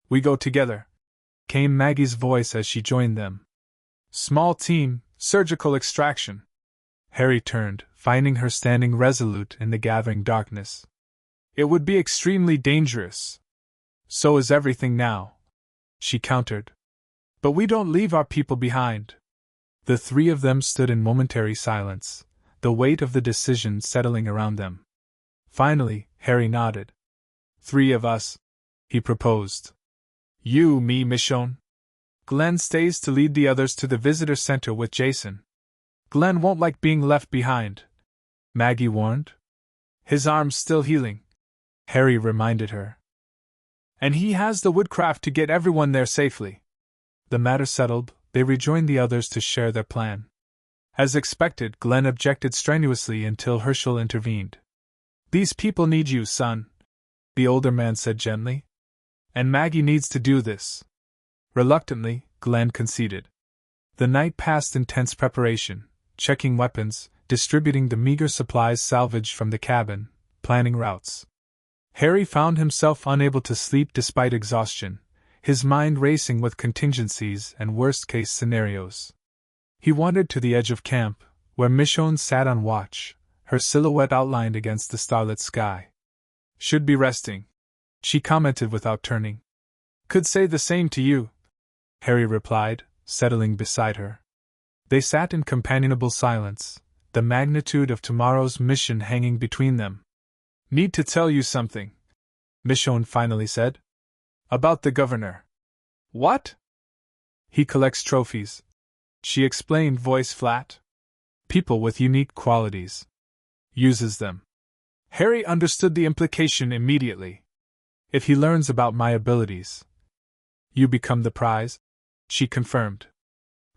"We go together," came Maggie's voice as she joined them. "Small team, surgical extraction." Harry turned, finding her standing resolute in the gathering darkness. "It would be extremely dangerous." "So is everything now," she countered. "But we don't leave our people behind." The three of them stood in momentary silence, the weight of the decision settling around them. Finally, Harry nodded. "Three of us," he proposed. "You, me, Michonne. Glenn stays to lead the others to the visitor center with Jason." "Glenn won't like being left behind," Maggie warned. "His arm's still healing," Harry reminded her. "And he has the woodcraft to get everyone there safely." The matter settled, they rejoined the others to share their plan. As expected, Glenn objected strenuously until Herschel intervened. "These people need you, son," the older man said gently. "And Maggie needs to do this." Reluctantly, Glenn conceded. The night passed in tense preparation, checking weapons, distributing the meager supplies salvaged from the cabin, planning routes. Harry found himself unable to sleep despite exhaustion, his mind racing with contingencies and worst-case scenarios. He wandered to the edge of camp, where Michonne sat on watch, her silhouette outlined against the starlit sky. "Should be resting," she commented without turning. "Could say the same to you," Harry replied, settling beside her. They sat in companionable silence, the magnitude of tomorrow's mission hanging between them. "Need to tell you something," Michonne finally said. "About the governor." "What?" "He collects trophies," she explained, voice flat. "People with unique qualities. Uses them." Harry understood the implication immediately. "If he learns about my abilities, you become the prize," she confirmed.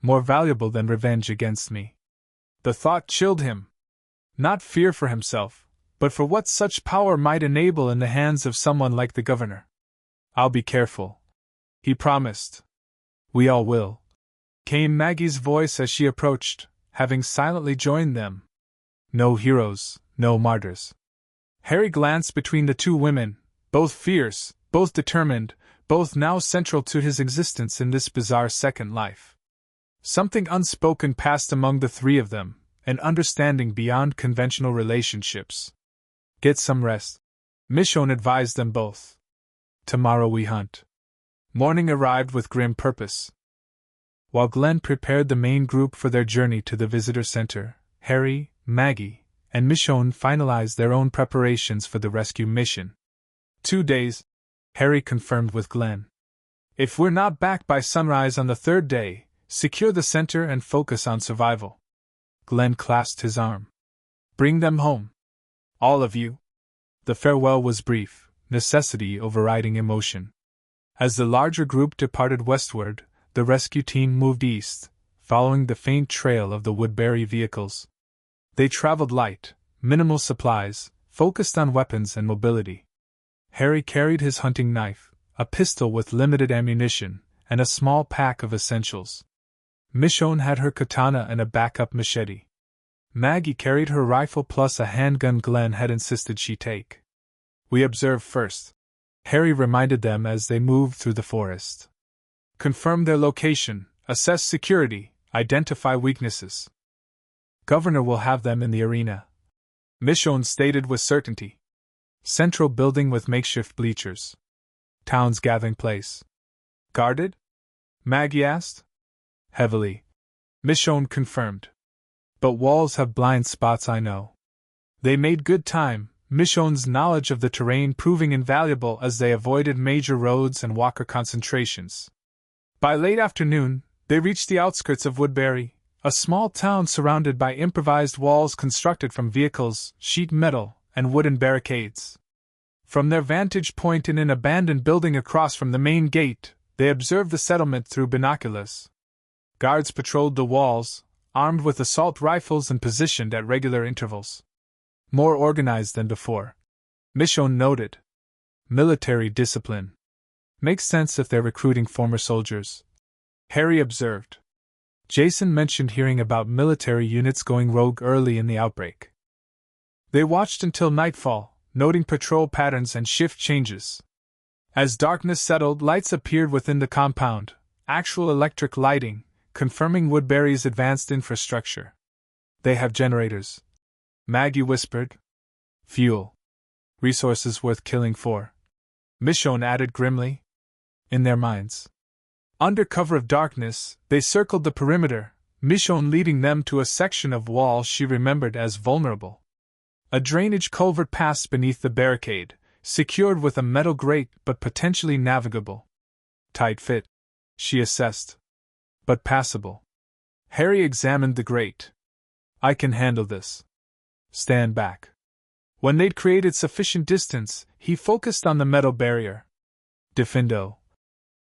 "More valuable than revenge against me." The thought chilled him. Not fear for himself, but for what such power might enable in the hands of someone like the governor. "I'll be careful," he promised. We all will, came Maggie's voice as she approached, having silently joined them. No heroes, no martyrs. Harry glanced between the two women, both fierce, both determined, both now central to his existence in this bizarre second life. Something unspoken passed among the three of them, an understanding beyond conventional relationships. Get some rest, Michonne advised them both. Tomorrow we hunt. Morning arrived with grim purpose. While Glenn prepared the main group for their journey to the visitor center, Harry, Maggie, and Michonne finalized their own preparations for the rescue mission. 2 days, Harry confirmed with Glenn. If we're not back by sunrise on the third day, secure the center and focus on survival. Glenn clasped his arm. Bring them home. All of you. The farewell was brief, necessity overriding emotion. As the larger group departed westward, the rescue team moved east, following the faint trail of the Woodbury vehicles. They traveled light, minimal supplies, focused on weapons and mobility. Harry carried his hunting knife, a pistol with limited ammunition, and a small pack of essentials. Michonne had her katana and a backup machete. Maggie carried her rifle plus a handgun Glenn had insisted she take. We observe first, Harry reminded them as they moved through the forest. Confirm their location, assess security, identify weaknesses. Governor will have them in the arena, Michonne stated with certainty. Central building with makeshift bleachers. Town's gathering place. Guarded? Maggie asked. Heavily, Michonne confirmed. But walls have blind spots, I know. They made good time, Michonne's knowledge of the terrain proving invaluable as they avoided major roads and walker concentrations. By late afternoon, they reached the outskirts of Woodbury, a small town surrounded by improvised walls constructed from vehicles, sheet metal, and wooden barricades. From their vantage point in an abandoned building across from the main gate, they observed the settlement through binoculars. Guards patrolled the walls, armed with assault rifles and positioned at regular intervals. More organized than before, Michonne noted. Military discipline. Makes sense if they're recruiting former soldiers, Harry observed. Jason mentioned hearing about military units going rogue early in the outbreak. They watched until nightfall, noting patrol patterns and shift changes. As darkness settled, lights appeared within the compound, actual electric lighting, confirming Woodbury's advanced infrastructure. They have generators, Maggie whispered. Fuel. Resources worth killing for, Michonne added grimly. In their minds. Under cover of darkness, they circled the perimeter, Michonne leading them to a section of wall she remembered as vulnerable. A drainage culvert passed beneath the barricade, secured with a metal grate but potentially navigable. Tight fit, she assessed. But passable. Harry examined the grate. I can handle this. Stand back. When they'd created sufficient distance, he focused on the metal barrier. Defendo,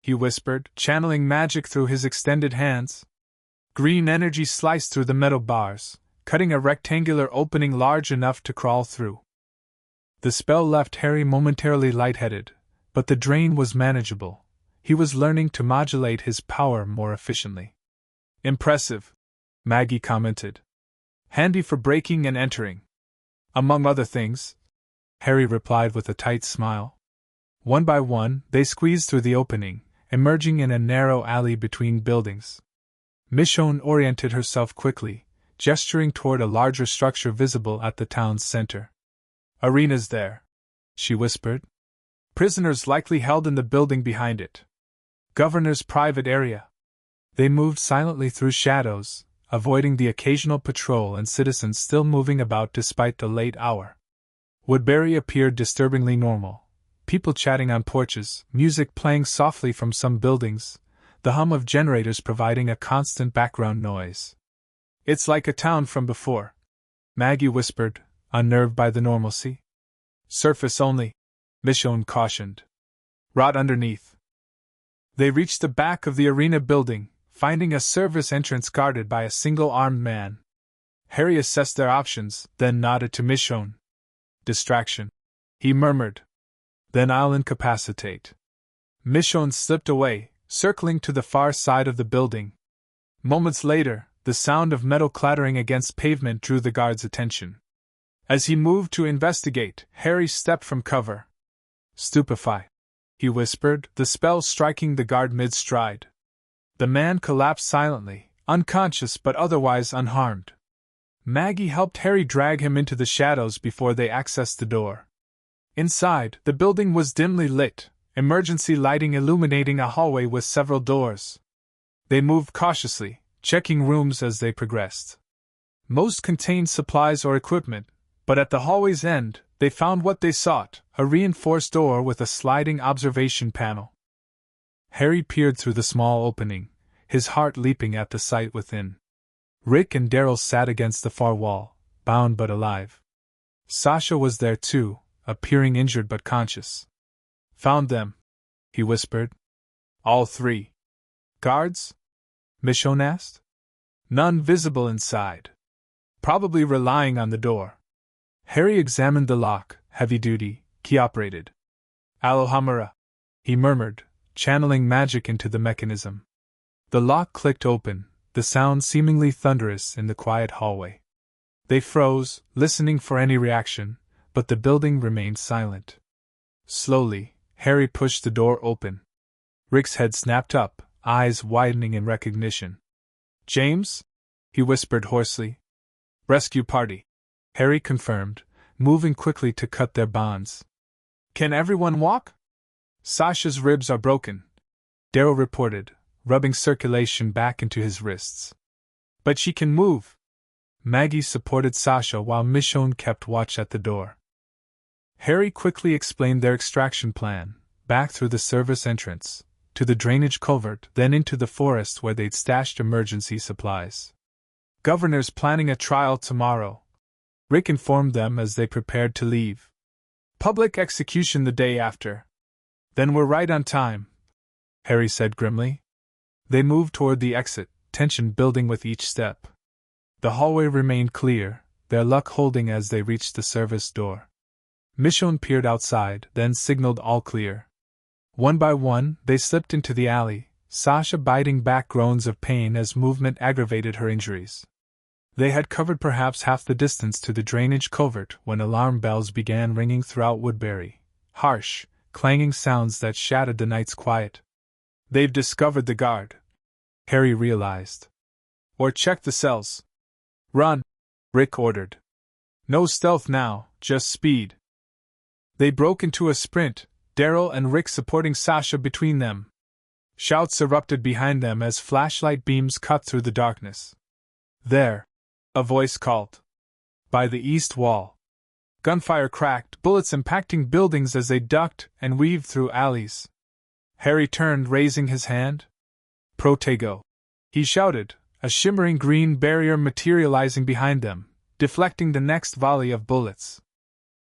he whispered, channeling magic through his extended hands. Green energy sliced through the metal bars, cutting a rectangular opening large enough to crawl through. The spell left Harry momentarily lightheaded, but the drain was manageable. He was learning to modulate his power more efficiently. Impressive, Maggie commented. Handy for breaking and entering. Among other things, Harry replied with a tight smile. One by one, they squeezed through the opening, emerging in a narrow alley between buildings. Michonne oriented herself quickly, gesturing toward a larger structure visible at the town's center. Arena's there, she whispered. Prisoners likely held in the building behind it. Governor's private area. They moved silently through shadows, avoiding the occasional patrol and citizens still moving about despite the late hour. Woodbury appeared disturbingly normal. People chatting on porches, music playing softly from some buildings, the hum of generators providing a constant background noise. It's like a town from before, Maggie whispered, unnerved by the normalcy. Surface only, Michonne cautioned. Rot underneath. They reached the back of the arena building, finding a service entrance guarded by a single armed man. Harry assessed their options, then nodded to Michonne. Distraction, he murmured. Then I'll incapacitate. Michonne slipped away, circling to the far side of the building. Moments later, the sound of metal clattering against pavement drew the guard's attention. As he moved to investigate, Harry stepped from cover. "Stupefy," he whispered, the spell striking the guard mid-stride. The man collapsed silently, unconscious but otherwise unharmed. Maggie helped Harry drag him into the shadows before they accessed the door. Inside, the building was dimly lit, emergency lighting illuminating a hallway with several doors. They moved cautiously, checking rooms as they progressed. Most contained supplies or equipment, but at the hallway's end, they found what they sought, a reinforced door with a sliding observation panel. Harry peered through the small opening, his heart leaping at the sight within. Rick and Daryl sat against the far wall, bound but alive. Sasha was there too, appearing injured but conscious. "Found them," he whispered. "All three." "Guards?" Michonne asked. "None visible inside. Probably relying on the door." Harry examined the lock, heavy-duty, key-operated. "Alohomora," he murmured, channeling magic into the mechanism. The lock clicked open, the sound seemingly thunderous in the quiet hallway. They froze, listening for any reaction, but the building remained silent. Slowly, Harry pushed the door open. Rick's head snapped up, eyes widening in recognition. "James?" he whispered hoarsely. "Rescue party," Harry confirmed, moving quickly to cut their bonds. "Can everyone walk?" "Sasha's ribs are broken," Daryl reported, rubbing circulation back into his wrists. "But she can move." Maggie supported Sasha while Michonne kept watch at the door. Harry quickly explained their extraction plan, back through the service entrance, to the drainage culvert, then into the forest where they'd stashed emergency supplies. "Governor's planning a trial tomorrow," Rick informed them as they prepared to leave. "Public execution the day after." "Then we're right on time," Harry said grimly. They moved toward the exit, tension building with each step. The hallway remained clear, their luck holding as they reached the service door. Michonne peered outside, then signaled all clear. One by one, they slipped into the alley, Sasha biting back groans of pain as movement aggravated her injuries. They had covered perhaps half the distance to the drainage culvert when alarm bells began ringing throughout Woodbury, harsh, clanging sounds that shattered the night's quiet. "They've discovered the guard," Harry realized. "Or check the cells." "Run," Rick ordered. "No stealth now, just speed." They broke into a sprint, Daryl and Rick supporting Sasha between them. Shouts erupted behind them as flashlight beams cut through the darkness. "There!" a voice called. "By the east wall." Gunfire cracked, bullets impacting buildings as they ducked and weaved through alleys. Harry turned, raising his hand. "Protego!" he shouted, a shimmering green barrier materializing behind them, deflecting the next volley of bullets.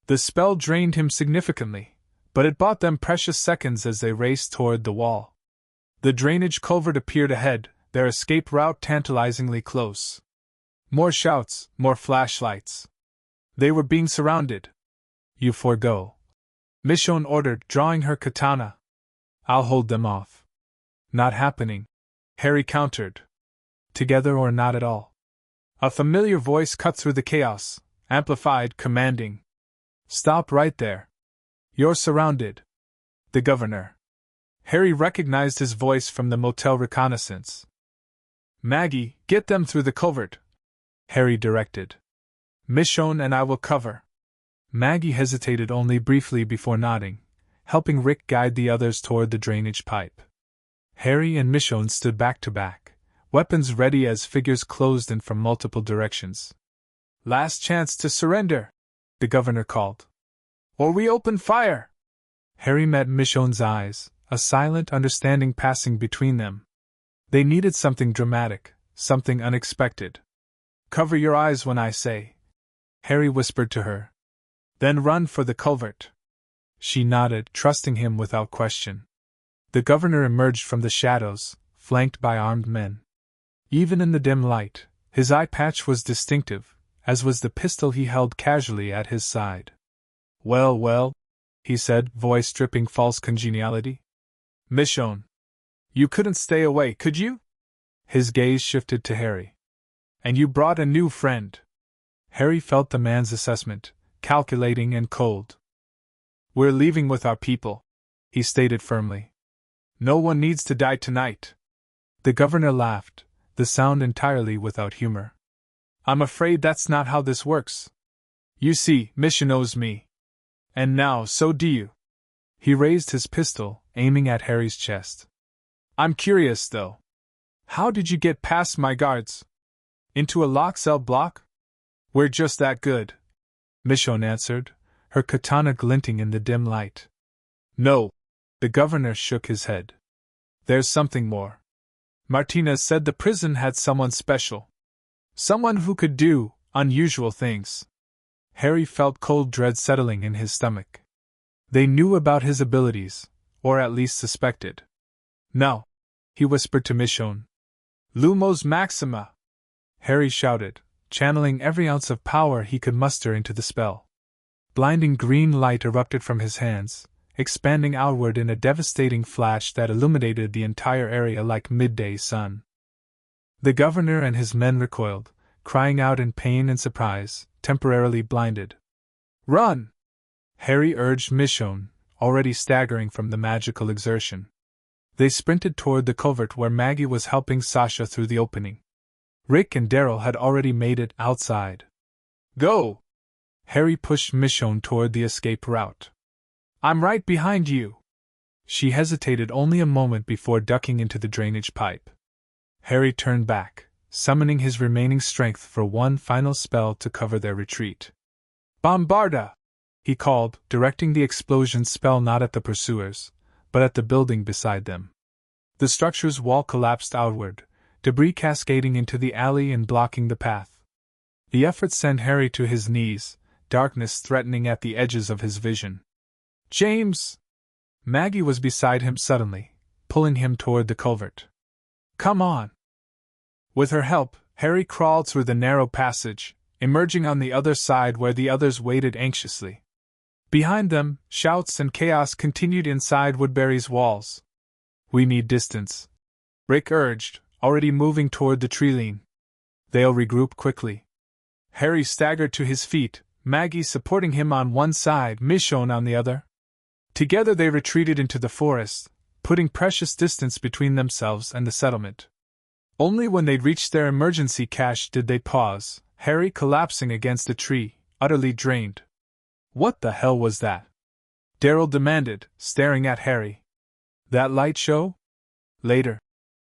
The spell drained him significantly, but it bought them precious seconds as they raced toward the wall. The drainage culvert appeared ahead, their escape route tantalizingly close. More shouts, more flashlights. They were being surrounded. "You forego," Michonne ordered, drawing her katana. "I'll hold them off." "Not happening," Harry countered. "Together or not at all." A familiar voice cut through the chaos, amplified, commanding. "Stop right there. You're surrounded." The governor. Harry recognized his voice from the motel reconnaissance. "Maggie, get them through the culvert," Harry directed. "Michonne and I will cover." Maggie hesitated only briefly before nodding, helping Rick guide the others toward the drainage pipe. Harry and Michonne stood back to back, weapons ready as figures closed in from multiple directions. "Last chance to surrender," the governor called. "Or we open fire!" Harry met Michonne's eyes, a silent understanding passing between them. They needed something dramatic, something unexpected. "Cover your eyes when I say," Harry whispered to her. "Then run for the culvert." She nodded, trusting him without question. The governor emerged from the shadows, flanked by armed men. Even in the dim light, his eye patch was distinctive, as was the pistol he held casually at his side. Well, he said, voice dripping false congeniality. "Michonne, You couldn't stay away, could you? His gaze shifted to Harry. And you brought a new friend. Harry felt the man's assessment, calculating and cold. We're leaving with our people, he stated firmly. No one needs to die tonight. The governor laughed, the sound entirely without humor. I'm afraid that's not how this works. You see, Michonne owes me. And now so do you. He raised his pistol, aiming at Harry's chest. I'm curious, though. How did you get past my guards? Into a locked cell block? We're just that good, Michonne answered, her katana glinting in the dim light. No, the governor shook his head. There's something more. Martinez said the prison had someone special. Someone who could do unusual things. Harry felt cold dread settling in his stomach. They knew about his abilities, or at least suspected. No, he whispered to Michonne. Lumos Maxima! Harry shouted, channeling every ounce of power he could muster into the spell. Blinding green light erupted from his hands, expanding outward in a devastating flash that illuminated the entire area like midday sun. The governor and his men recoiled, crying out in pain and surprise, temporarily blinded. Run! Harry urged Michonne, already staggering from the magical exertion. They sprinted toward the culvert where Maggie was helping Sasha through the opening. Rick and Daryl had already made it outside. Go! Harry pushed Michonne toward the escape route. I'm right behind you. She hesitated only a moment before ducking into the drainage pipe. Harry turned back, summoning his remaining strength for one final spell to cover their retreat. Bombarda! He called, directing the explosion spell not at the pursuers, but at the building beside them. The structure's wall collapsed outward, debris cascading into the alley and blocking the path. The effort sent Harry to his knees, darkness threatening at the edges of his vision. James! Maggie was beside him suddenly, pulling him toward the culvert. Come on! With her help, Harry crawled through the narrow passage, emerging on the other side where the others waited anxiously. Behind them, shouts and chaos continued inside Woodbury's walls. We need distance, Rick urged, already moving toward the treeline. They'll regroup quickly. Harry staggered to his feet, Maggie supporting him on one side, Michonne on the other. Together they retreated into the forest, putting precious distance between themselves and the settlement. Only when they'd reached their emergency cache did they pause, Harry collapsing against a tree, utterly drained. What the hell was that? Daryl demanded, staring at Harry. That light show? Later.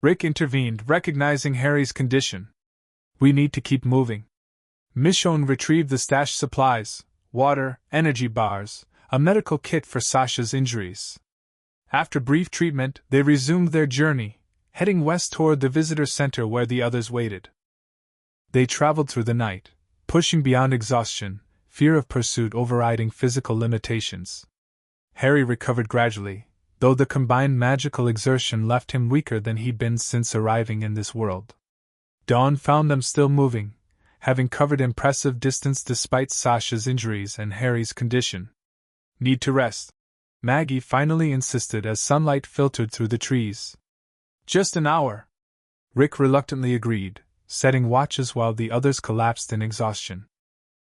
Rick intervened, recognizing Harry's condition. We need to keep moving. Michonne retrieved the stashed supplies, water, energy bars, a medical kit for Sasha's injuries. After brief treatment, they resumed their journey, heading west toward the visitor center where the others waited. They traveled through the night, pushing beyond exhaustion, fear of pursuit overriding physical limitations. Harry recovered gradually, though the combined magical exertion left him weaker than he'd been since arriving in this world. Dawn found them still moving, having covered impressive distance despite Sasha's injuries and Harry's condition. Need to rest, Maggie finally insisted as sunlight filtered through the trees. Just an hour. Rick reluctantly agreed, setting watches while the others collapsed in exhaustion.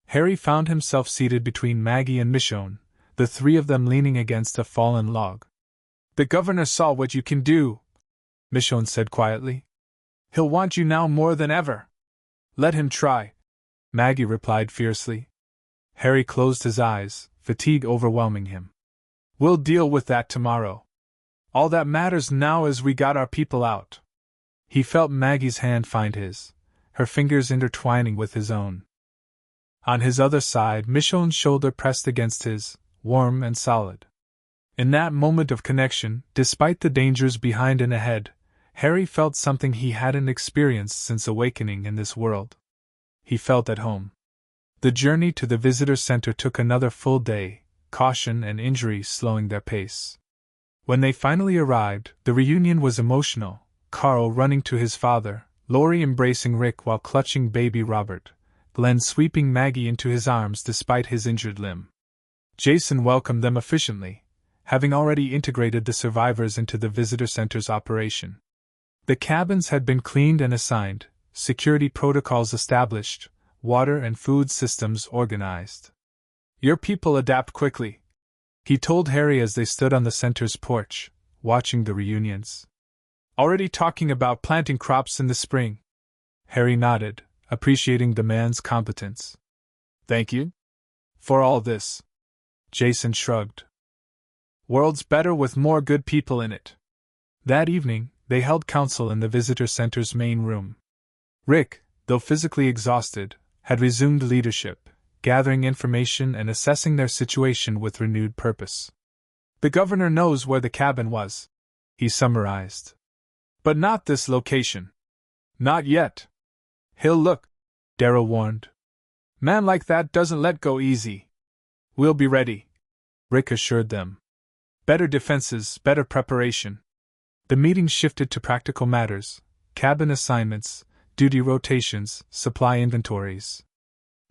Harry found himself seated between Maggie and Michonne, the three of them leaning against a fallen log. The governor saw what you can do, Michonne said quietly. He'll want you now more than ever. Let him try, Maggie replied fiercely. Harry closed his eyes, fatigue overwhelming him. We'll deal with that tomorrow. All that matters now is we got our people out. He felt Maggie's hand find his, her fingers intertwining with his own. On his other side, Michonne's shoulder pressed against his, warm and solid. In that moment of connection, despite the dangers behind and ahead, Harry felt something he hadn't experienced since awakening in this world. He felt at home. The journey to the visitor center took another full day, caution and injury slowing their pace. When they finally arrived, the reunion was emotional, Carl running to his father, Laurie embracing Rick while clutching baby Robert, Glenn sweeping Maggie into his arms despite his injured limb. Jason welcomed them efficiently, having already integrated the survivors into the visitor center's operation. The cabins had been cleaned and assigned, security protocols established, water and food systems organized. Your people adapt quickly, he told Harry as they stood on the center's porch, watching the reunions. Already talking about planting crops in the spring. Harry nodded, appreciating the man's competence. Thank you for all this. Jason shrugged. World's better with more good people in it. That evening, they held council in the visitor center's main room. Rick, though physically exhausted, had resumed leadership, gathering information and assessing their situation with renewed purpose. The governor knows where the cabin was, he summarized. But not this location. Not yet. He'll look, Darrow warned. Man like that doesn't let go easy. We'll be ready, Rick assured them. Better defenses, better preparation. The meeting shifted to practical matters, cabin assignments, duty rotations, supply inventories.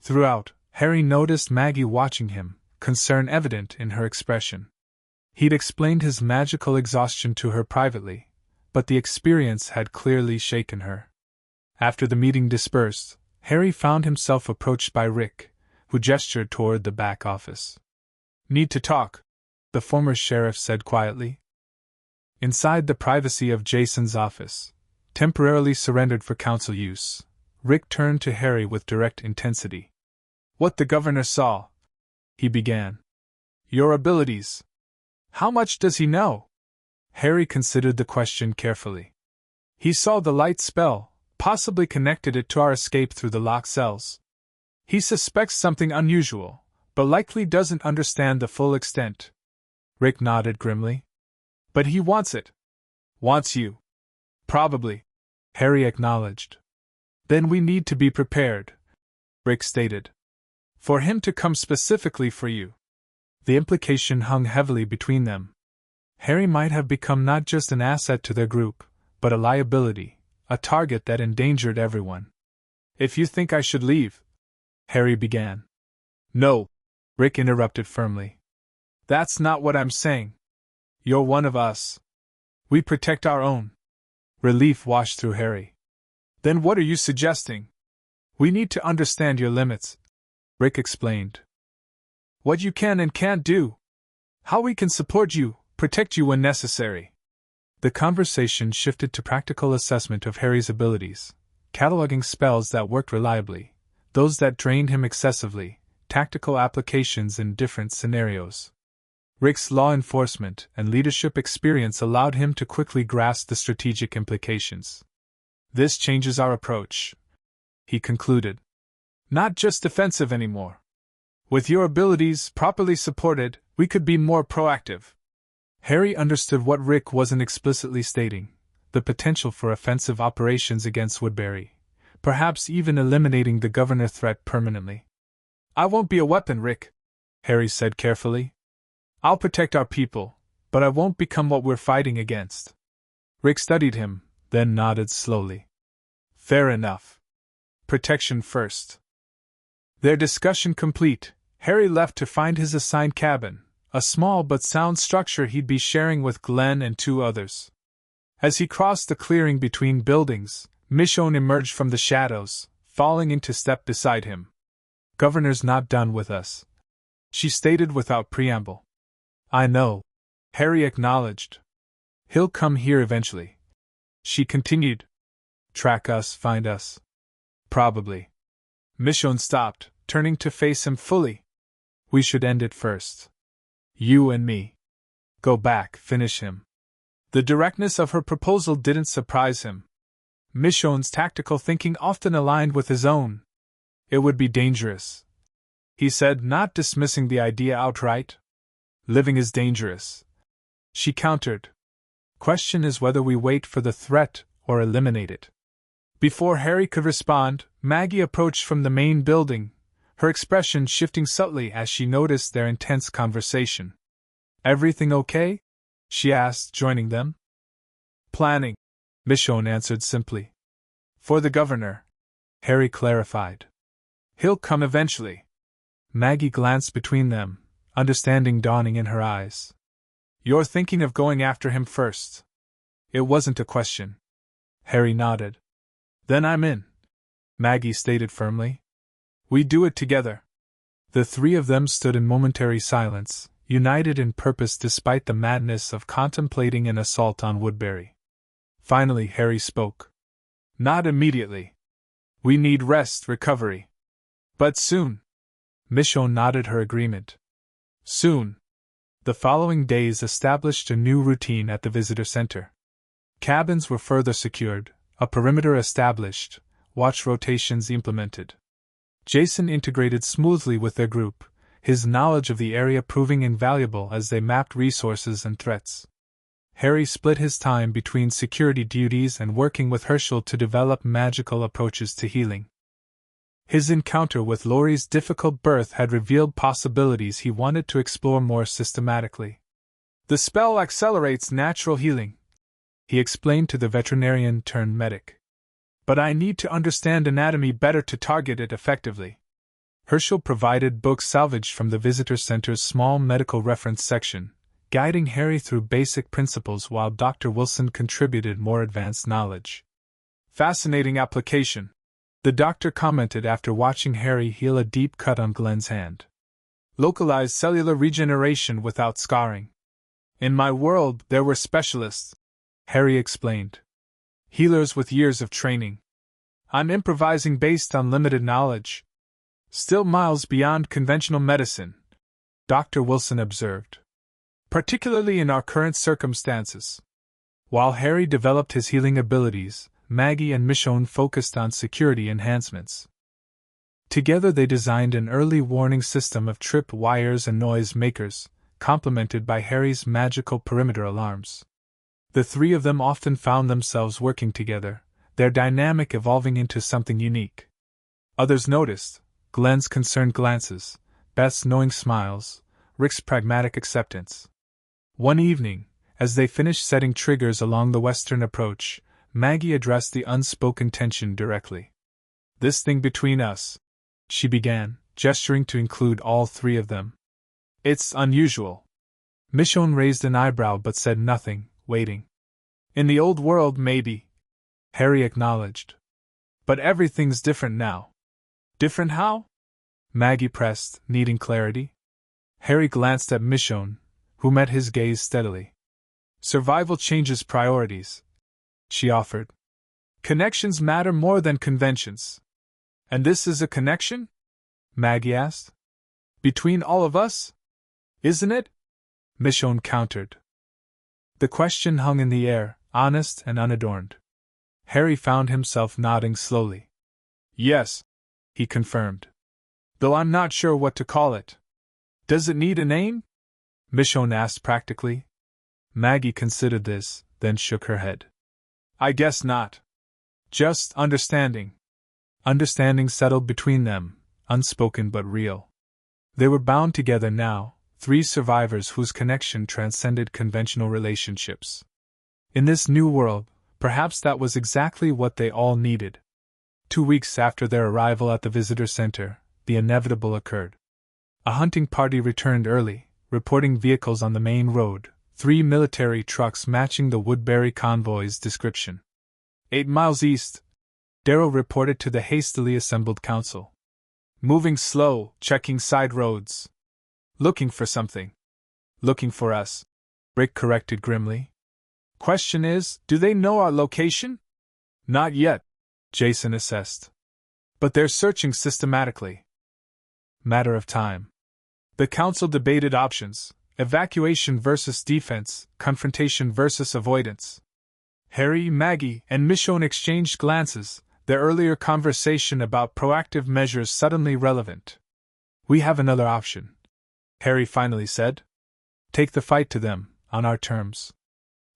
Throughout, Harry noticed Maggie watching him, concern evident in her expression. He'd explained his magical exhaustion to her privately, but the experience had clearly shaken her. After the meeting dispersed, Harry found himself approached by Rick, who gestured toward the back office. Need to talk, the former sheriff said quietly. Inside the privacy of Jason's office, temporarily surrendered for council use, Rick turned to Harry with direct intensity. What the governor saw, he began. Your abilities. How much does he know? Harry considered the question carefully. He saw the light spell, possibly connected it to our escape through the locked cells. He suspects something unusual, but likely doesn't understand the full extent. Rick nodded grimly. But he wants it. Wants you. Probably, Harry acknowledged. Then we need to be prepared, Rick stated. For him to come specifically for you. The implication hung heavily between them. Harry might have become not just an asset to their group, but a liability, a target that endangered everyone. If you think I should leave, Harry began. No, Rick interrupted firmly. That's not what I'm saying. You're one of us. We protect our own. Relief washed through Harry. Then what are you suggesting? We need to understand your limits, Rick explained. What you can and can't do. How we can support you, protect you when necessary. The conversation shifted to practical assessment of Harry's abilities, cataloging spells that worked reliably, those that drained him excessively, tactical applications in different scenarios. Rick's law enforcement and leadership experience allowed him to quickly grasp the strategic implications. This changes our approach, he concluded. Not just defensive anymore. With your abilities properly supported, we could be more proactive. Harry understood what Rick wasn't explicitly stating, the potential for offensive operations against Woodbury, perhaps even eliminating the governor threat permanently. I won't be a weapon, Rick, Harry said carefully. I'll protect our people, but I won't become what we're fighting against. Rick studied him, then nodded slowly. Fair enough. Protection first. Their discussion complete, Harry left to find his assigned cabin, a small but sound structure he'd be sharing with Glenn and 2 others. As he crossed the clearing between buildings, Michonne emerged from the shadows, falling into step beside him. Governor's not done with us, she stated without preamble. I know, Harry acknowledged. He'll come here eventually. She continued. Track us, find us. Probably. Michonne stopped, turning to face him fully. We should end it first. You and me. Go back, finish him. The directness of her proposal didn't surprise him. Michonne's tactical thinking often aligned with his own. It would be dangerous, he said, not dismissing the idea outright. Living is dangerous, she countered. Question is whether we wait for the threat or eliminate it. Before Harry could respond, Maggie approached from the main building, her expression shifting subtly as she noticed their intense conversation. Everything okay? She asked, joining them. Planning, Michonne answered simply. For the governor, Harry clarified. He'll come eventually. Maggie glanced between them, understanding dawning in her eyes. You're thinking of going after him first. It wasn't a question. Harry nodded. Then I'm in, Maggie stated firmly. We do it together. The three of them stood in momentary silence, united in purpose despite the madness of contemplating an assault on Woodbury. Finally, Harry spoke. Not immediately. We need rest, recovery. But soon. Michonne nodded her agreement. Soon. The following days established a new routine at the visitor center. Cabins were further secured, a perimeter established, watch rotations implemented. Jason integrated smoothly with their group, his knowledge of the area proving invaluable as they mapped resources and threats. Harry split his time between security duties and working with Herschel to develop magical approaches to healing. His encounter with Laurie's difficult birth had revealed possibilities he wanted to explore more systematically. The spell accelerates natural healing, he explained to the veterinarian-turned-medic. But I need to understand anatomy better to target it effectively. Herschel provided books salvaged from the visitor center's small medical reference section, guiding Harry through basic principles while Dr. Wilson contributed more advanced knowledge. Fascinating application, the doctor commented after watching Harry heal a deep cut on Glenn's hand. Localized cellular regeneration without scarring. In my world, there were specialists, Harry explained. Healers with years of training. I'm improvising based on limited knowledge. Still miles beyond conventional medicine, Dr. Wilson observed. Particularly in our current circumstances. While Harry developed his healing abilities, Maggie and Michonne focused on security enhancements. Together they designed an early warning system of trip wires and noise makers, complemented by Harry's magical perimeter alarms. The three of them often found themselves working together, their dynamic evolving into something unique. Others noticed Glenn's concerned glances, Beth's knowing smiles, Rick's pragmatic acceptance. One evening, as they finished setting triggers along the western approach, Maggie addressed the unspoken tension directly. This thing between us, she began, gesturing to include all three of them. It's unusual. Michonne raised an eyebrow but said nothing, waiting. In the old world, maybe, Harry acknowledged. But everything's different now. Different how? Maggie pressed, needing clarity. Harry glanced at Michonne, who met his gaze steadily. Survival changes priorities, she offered. Connections matter more than conventions. And this is a connection? Maggie asked. Between all of us? Isn't it? Michonne countered. The question hung in the air, honest and unadorned. Harry found himself nodding slowly. Yes, he confirmed. Though I'm not sure what to call it. Does it need a name? Michonne asked practically. Maggie considered this, then shook her head. I guess not. Just understanding. Understanding settled between them, unspoken but real. They were bound together now, three survivors whose connection transcended conventional relationships. In this new world, perhaps that was exactly what they all needed. 2 weeks after their arrival at the visitor center, the inevitable occurred. A hunting party returned early, reporting vehicles on the main road, 3 military trucks matching the Woodbury convoy's description. 8 miles east, Darrow reported to the hastily assembled council. Moving slow, checking side roads. Looking for something. Looking for us, Rick corrected grimly. Question is, do they know our location? Not yet, Jason assessed. But they're searching systematically. Matter of time. The council debated options, evacuation versus defense, confrontation versus avoidance. Harry, Maggie, and Michonne exchanged glances, their earlier conversation about proactive measures suddenly relevant. We have another option, Harry finally said. Take the fight to them, on our terms.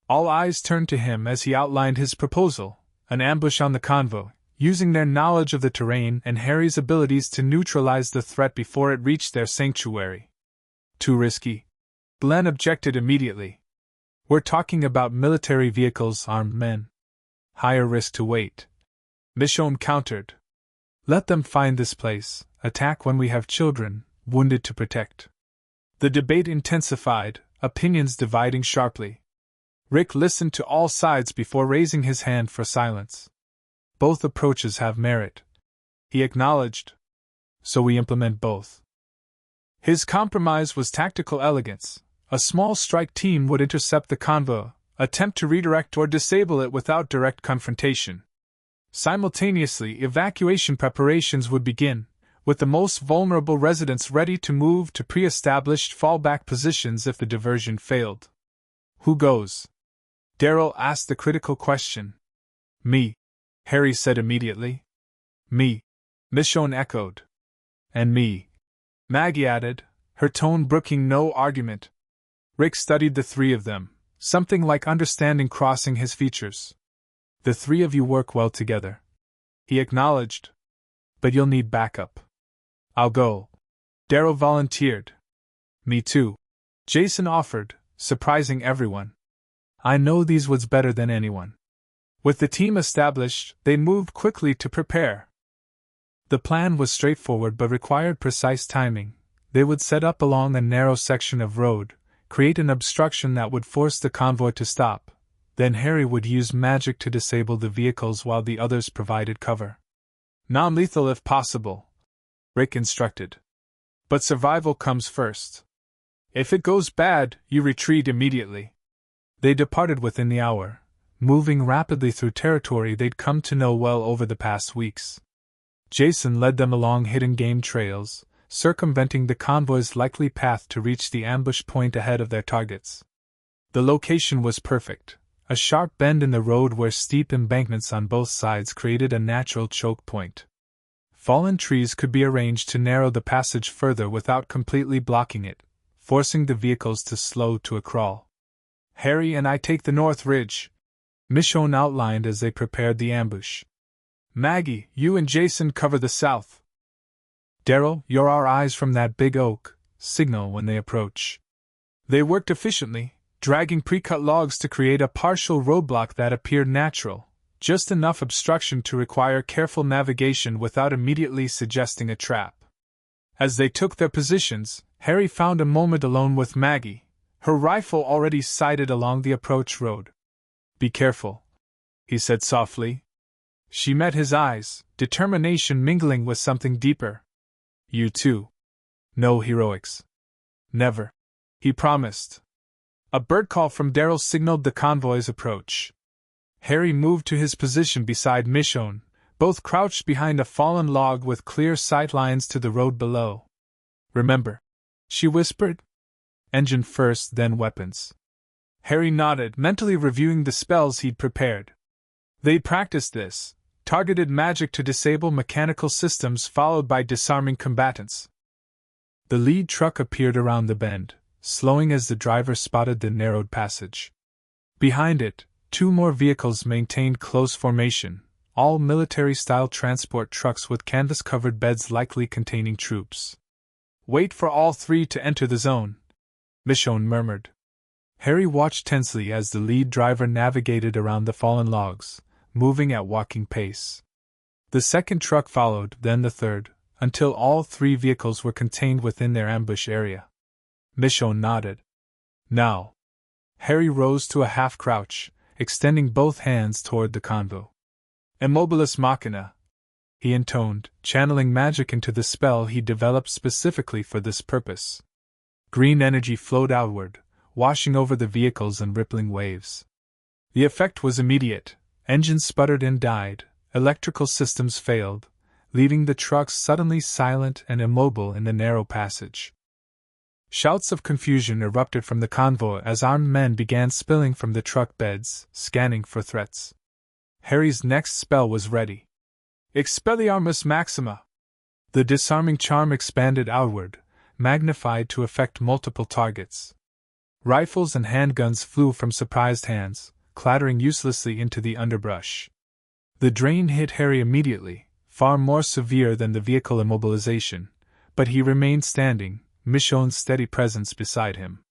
All eyes turned to him as he outlined his proposal, an ambush on the convoy, using their knowledge of the terrain and Harry's abilities to neutralize the threat before it reached their sanctuary. Too risky. Glenn objected immediately. We're talking about military vehicles, armed men. Higher risk to wait. Michonne countered. Let them find this place, attack when we have children, wounded to protect. The debate intensified, opinions dividing sharply. Rick listened to all sides before raising his hand for silence. Both approaches have merit, he acknowledged. So we implement both. His compromise was tactical elegance. A small strike team would intercept the convoy, attempt to redirect or disable it without direct confrontation. Simultaneously, evacuation preparations would begin, with the most vulnerable residents ready to move to pre-established fallback positions if the diversion failed. Who goes? Darrell asked the critical question. Me, Harry said immediately. Me, Michonne echoed. And me, Maggie added, her tone brooking no argument. Rick studied the three of them, something like understanding crossing his features. The three of you work well together, he acknowledged. But you'll need backup. I'll go, Darrow volunteered. Me too, Jason offered, surprising everyone. I know these woods better than anyone. With the team established, they moved quickly to prepare. The plan was straightforward but required precise timing. They would set up along a narrow section of road, create an obstruction that would force the convoy to stop. Then Harry would use magic to disable the vehicles while the others provided cover. Non-lethal if possible, Rick instructed. But survival comes first. If it goes bad, you retreat immediately. They departed within the hour, moving rapidly through territory they'd come to know well over the past weeks. Jason led them along hidden game trails, circumventing the convoy's likely path to reach the ambush point ahead of their targets. The location was perfect, a sharp bend in the road where steep embankments on both sides created a natural choke point. Fallen trees could be arranged to narrow the passage further without completely blocking it, forcing the vehicles to slow to a crawl. Harry and I take the north ridge, Michonne outlined as they prepared the ambush. Maggie, you and Jason cover the south. Darrell, you're our eyes from that big oak, signal when they approach. They worked efficiently, dragging pre-cut logs to create a partial roadblock that appeared natural, just enough obstruction to require careful navigation without immediately suggesting a trap. As they took their positions, Harry found a moment alone with Maggie, her rifle already sighted along the approach road. Be careful, he said softly. She met his eyes, determination mingling with something deeper. You too. No heroics. Never, he promised. A bird call from Darrell signaled the convoy's approach. Harry moved to his position beside Michonne, both crouched behind a fallen log with clear sight lines to the road below. Remember, she whispered. Engine first, then weapons. Harry nodded, mentally reviewing the spells he'd prepared. They'd practiced this, targeted magic to disable mechanical systems followed by disarming combatants. The lead truck appeared around the bend, slowing as the driver spotted the narrowed passage. Behind it, two more vehicles maintained close formation, all military-style transport trucks with canvas-covered beds likely containing troops. Wait for all three to enter the zone, Michonne murmured. Harry watched tensely as the lead driver navigated around the fallen logs, moving at walking pace. The second truck followed, then the third, until all three vehicles were contained within their ambush area. Michonne nodded. Now. Harry rose to a half-crouch, extending both hands toward the convoy. Immobilis machina, he intoned, channeling magic into the spell he developed specifically for this purpose. Green energy flowed outward, washing over the vehicles in rippling waves. The effect was immediate. Engines sputtered and died, electrical systems failed, leaving the trucks suddenly silent and immobile in the narrow passage. Shouts of confusion erupted from the convoy as armed men began spilling from the truck beds, scanning for threats. Harry's next spell was ready. Expelliarmus Maxima! The disarming charm expanded outward, magnified to affect multiple targets. Rifles and handguns flew from surprised hands, clattering uselessly into the underbrush. The drain hit Harry immediately, far more severe than the vehicle immobilization, but he remained standing, Michonne's steady presence beside him.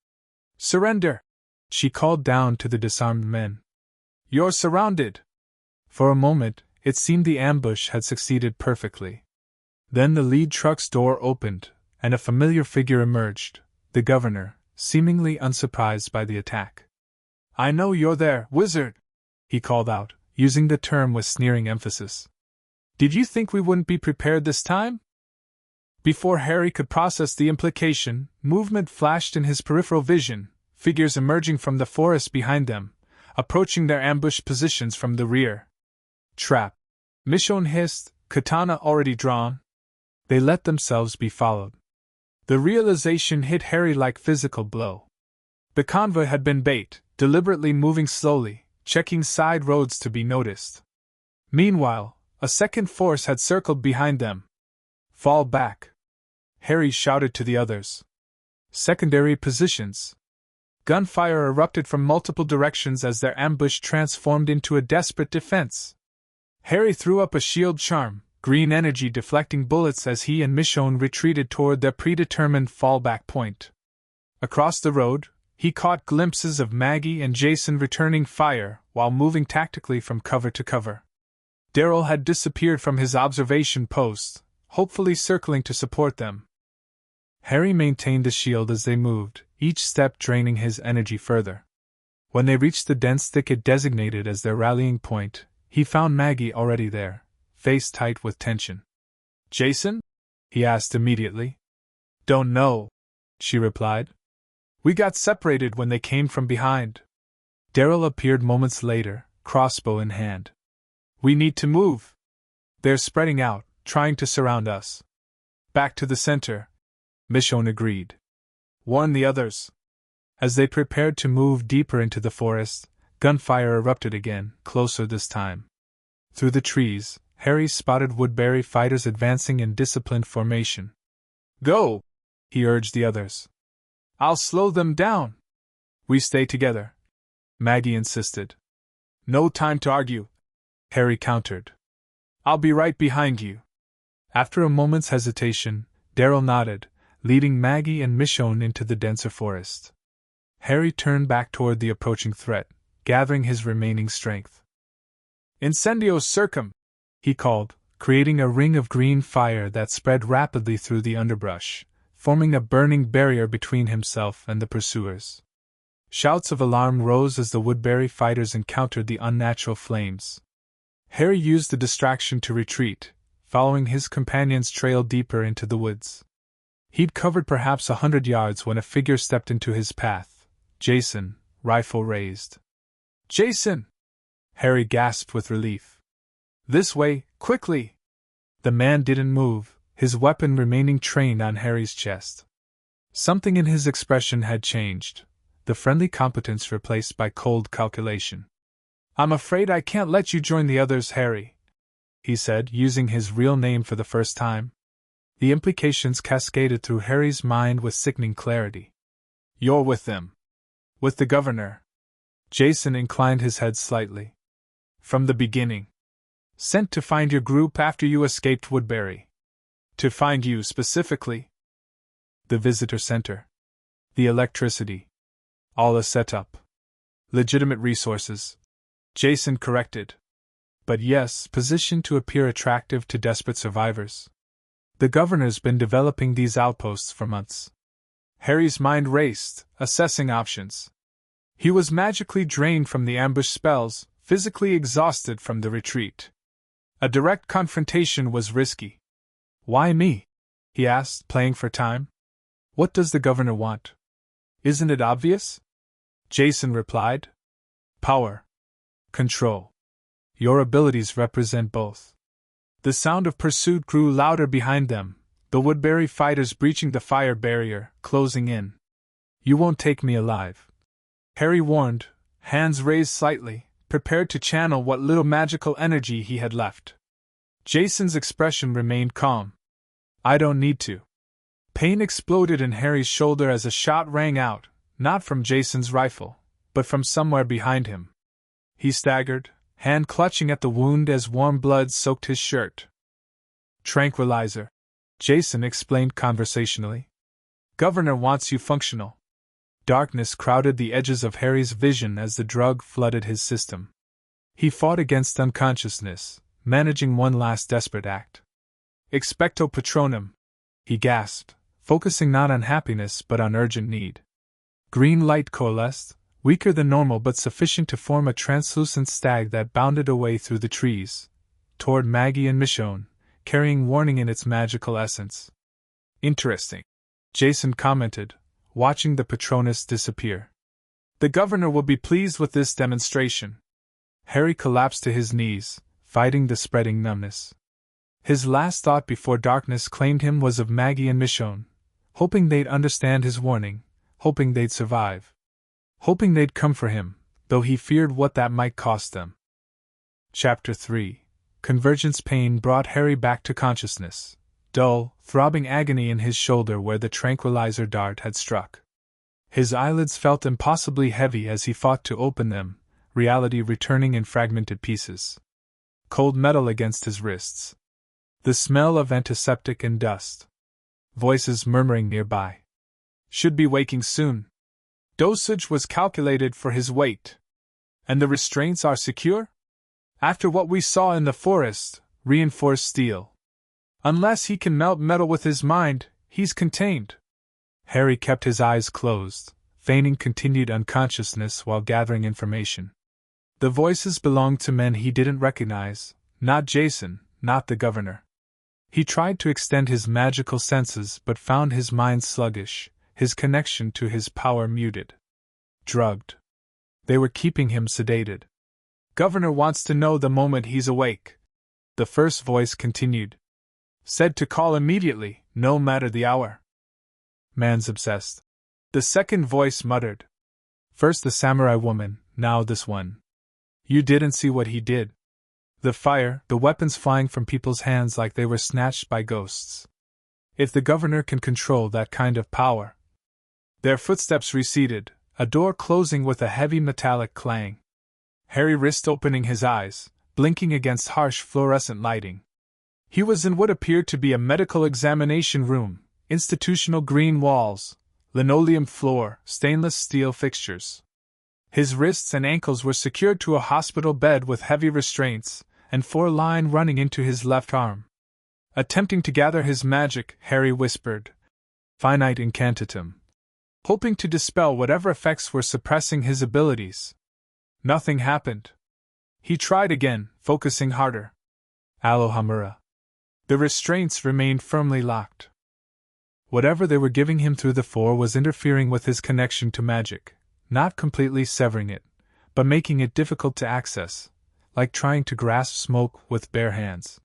Surrender! She called down to the disarmed men. You're surrounded! For a moment, it seemed the ambush had succeeded perfectly. Then the lead truck's door opened, and a familiar figure emerged, the governor, seemingly unsurprised by the attack. "I know you're there, wizard," he called out, using the term with sneering emphasis. "Did you think we wouldn't be prepared this time?" Before Harry could process the implication, movement flashed in his peripheral vision, figures emerging from the forest behind them, approaching their ambush positions from the rear. "Trap!" Michonne hissed, katana already drawn. They let themselves be followed. The realization hit Harry like physical blow. The convoy had been bait, deliberately moving slowly, checking side roads to be noticed. Meanwhile, a second force had circled behind them. "Fall back!" Harry shouted to the others. Secondary positions. Gunfire erupted from multiple directions as their ambush transformed into a desperate defense. Harry threw up a shield charm, green energy deflecting bullets as he and Michonne retreated toward their predetermined fallback point. Across the road, he caught glimpses of Maggie and Jason returning fire while moving tactically from cover to cover. Daryl had disappeared from his observation post, hopefully circling to support them. Harry maintained the shield as they moved, each step draining his energy further. When they reached the dense thicket designated as their rallying point, he found Maggie already there, face tight with tension. "Jason?" he asked immediately. "Don't know," she replied. "We got separated when they came from behind." Daryl appeared moments later, crossbow in hand. "We need to move. They're spreading out, trying to surround us." "Back to the center," Michonne agreed. "Warn the others." As they prepared to move deeper into the forest, gunfire erupted again, closer this time. Through the trees, Harry spotted Woodbury fighters advancing in disciplined formation. "Go!" he urged the others. "I'll slow them down." "We stay together," Maggie insisted. "No time to argue," Harry countered. "I'll be right behind you." After a moment's hesitation, Daryl nodded, leading Maggie and Michonne into the denser forest. Harry turned back toward the approaching threat, gathering his remaining strength. "Incendio circum!" he called, creating a ring of green fire that spread rapidly through the underbrush, forming a burning barrier between himself and the pursuers. Shouts of alarm rose as the Woodbury fighters encountered the unnatural flames. Harry used the distraction to retreat, following his companion's trail deeper into the woods. He'd covered perhaps 100 yards when a figure stepped into his path. Jason, rifle raised. "Jason!" Harry gasped with relief. "This way, quickly!" The man didn't move, his weapon remaining trained on Harry's chest. Something in his expression had changed, the friendly competence replaced by cold calculation. "I'm afraid I can't let you join the others, Harry," he said, using his real name for the first time. The implications cascaded through Harry's mind with sickening clarity. "You're with them. With the governor." Jason inclined his head slightly. "From the beginning. Sent to find your group after you escaped Woodbury." "To find you specifically?" "The visitor center. The electricity. All a setup. Legitimate resources," Jason corrected. "But yes, positioned to appear attractive to desperate survivors. The governor's been developing these outposts for months." Harry's mind raced, assessing options. He was magically drained from the ambush spells, physically exhausted from the retreat. A direct confrontation was risky. "Why me?" he asked, playing for time. "What does the governor want? Isn't it obvious?" Jason replied. "Power. Control. Your abilities represent both." The sound of pursuit grew louder behind them, the Woodbury fighters breaching the fire barrier, closing in. "You won't take me alive," Harry warned, hands raised slightly, prepared to channel what little magical energy he had left. Jason's expression remained calm. "I don't need to." Pain exploded in Harry's shoulder as a shot rang out, not from Jason's rifle, but from somewhere behind him. He staggered, hand clutching at the wound as warm blood soaked his shirt. "Tranquilizer," Jason explained conversationally. "Governor wants you functional." Darkness crowded the edges of Harry's vision as the drug flooded his system. He fought against unconsciousness, managing one last desperate act. "Expecto Patronum," he gasped, focusing not on happiness but on urgent need. Green light coalesced, weaker than normal but sufficient to form a translucent stag that bounded away through the trees, toward Maggie and Michonne, carrying warning in its magical essence. Interesting, Jason commented, watching the Patronus disappear. The governor will be pleased with this demonstration. Harry collapsed to his knees, fighting the spreading numbness. His last thought before darkness claimed him was of Maggie and Michonne, hoping they'd understand his warning, hoping they'd survive. Hoping they'd come for him, though he feared what that might cost them. Chapter 3. Convergence pain brought Harry back to consciousness, dull, throbbing agony in his shoulder where the tranquilizer dart had struck. His eyelids felt impossibly heavy as he fought to open them, reality returning in fragmented pieces. Cold metal against his wrists. The smell of antiseptic and dust. Voices murmuring nearby. Should be waking soon. Dosage was calculated for his weight. And the restraints are secure? After what we saw in the forest, reinforced steel. Unless he can melt metal with his mind, he's contained. Harry kept his eyes closed, feigning continued unconsciousness while gathering information. The voices belonged to men he didn't recognize, not Jason, not the governor. He tried to extend his magical senses but found his mind sluggish, his connection to his power muted. Drugged. They were keeping him sedated. Governor wants to know the moment he's awake. The first voice continued. Said to call immediately, no matter the hour. Man's obsessed. The second voice muttered. First the samurai woman, now this one. You didn't see what he did. The fire, the weapons flying from people's hands like they were snatched by ghosts. If the governor can control that kind of power. Their footsteps receded, a door closing with a heavy metallic clang. Harry risked opening his eyes, blinking against harsh fluorescent lighting. He was in what appeared to be a medical examination room, institutional green walls, linoleum floor, stainless steel fixtures. His wrists and ankles were secured to a hospital bed with heavy restraints, and 4 line running into his left arm. Attempting to gather his magic, Harry whispered, Finite incantatum, hoping to dispel whatever effects were suppressing his abilities. Nothing happened. He tried again, focusing harder. Alohamura. The restraints remained firmly locked. Whatever they were giving him through the 4 was interfering with his connection to magic, not completely severing it, but making it difficult to access, like trying to grasp smoke with bare hands.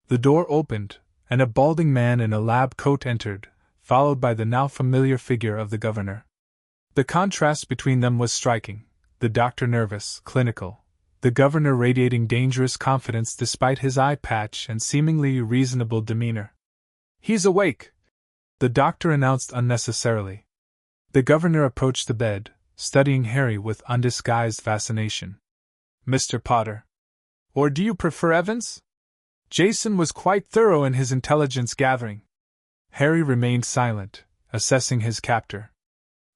The door opened, and a balding man in a lab coat entered, followed by the now familiar figure of the governor. The contrast between them was striking, the doctor nervous, clinical, the governor radiating dangerous confidence despite his eye patch and seemingly reasonable demeanor. He's awake, the doctor announced unnecessarily. The governor approached the bed, studying Harry with undisguised fascination. Mr. Potter. Or do you prefer Evans? Jason was quite thorough in his intelligence gathering. Harry remained silent, assessing his captor.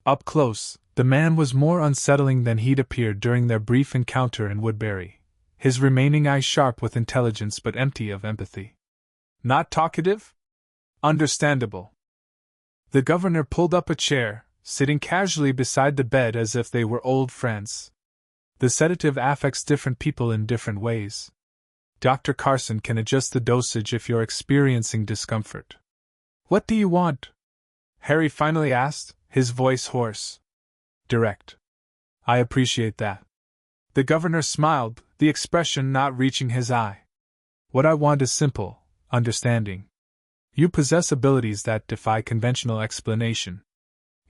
Up close, the man was more unsettling than he'd appeared during their brief encounter in Woodbury, his remaining eye sharp with intelligence but empty of empathy. Not talkative? Understandable. The governor pulled up a chair, sitting casually beside the bed as if they were old friends. The sedative affects different people in different ways. Dr. Carson can adjust the dosage if you're experiencing discomfort. What do you want? Harry finally asked, his voice hoarse. Direct. I appreciate that. The governor smiled, the expression not reaching his eye. What I want is simple, understanding. You possess abilities that defy conventional explanation.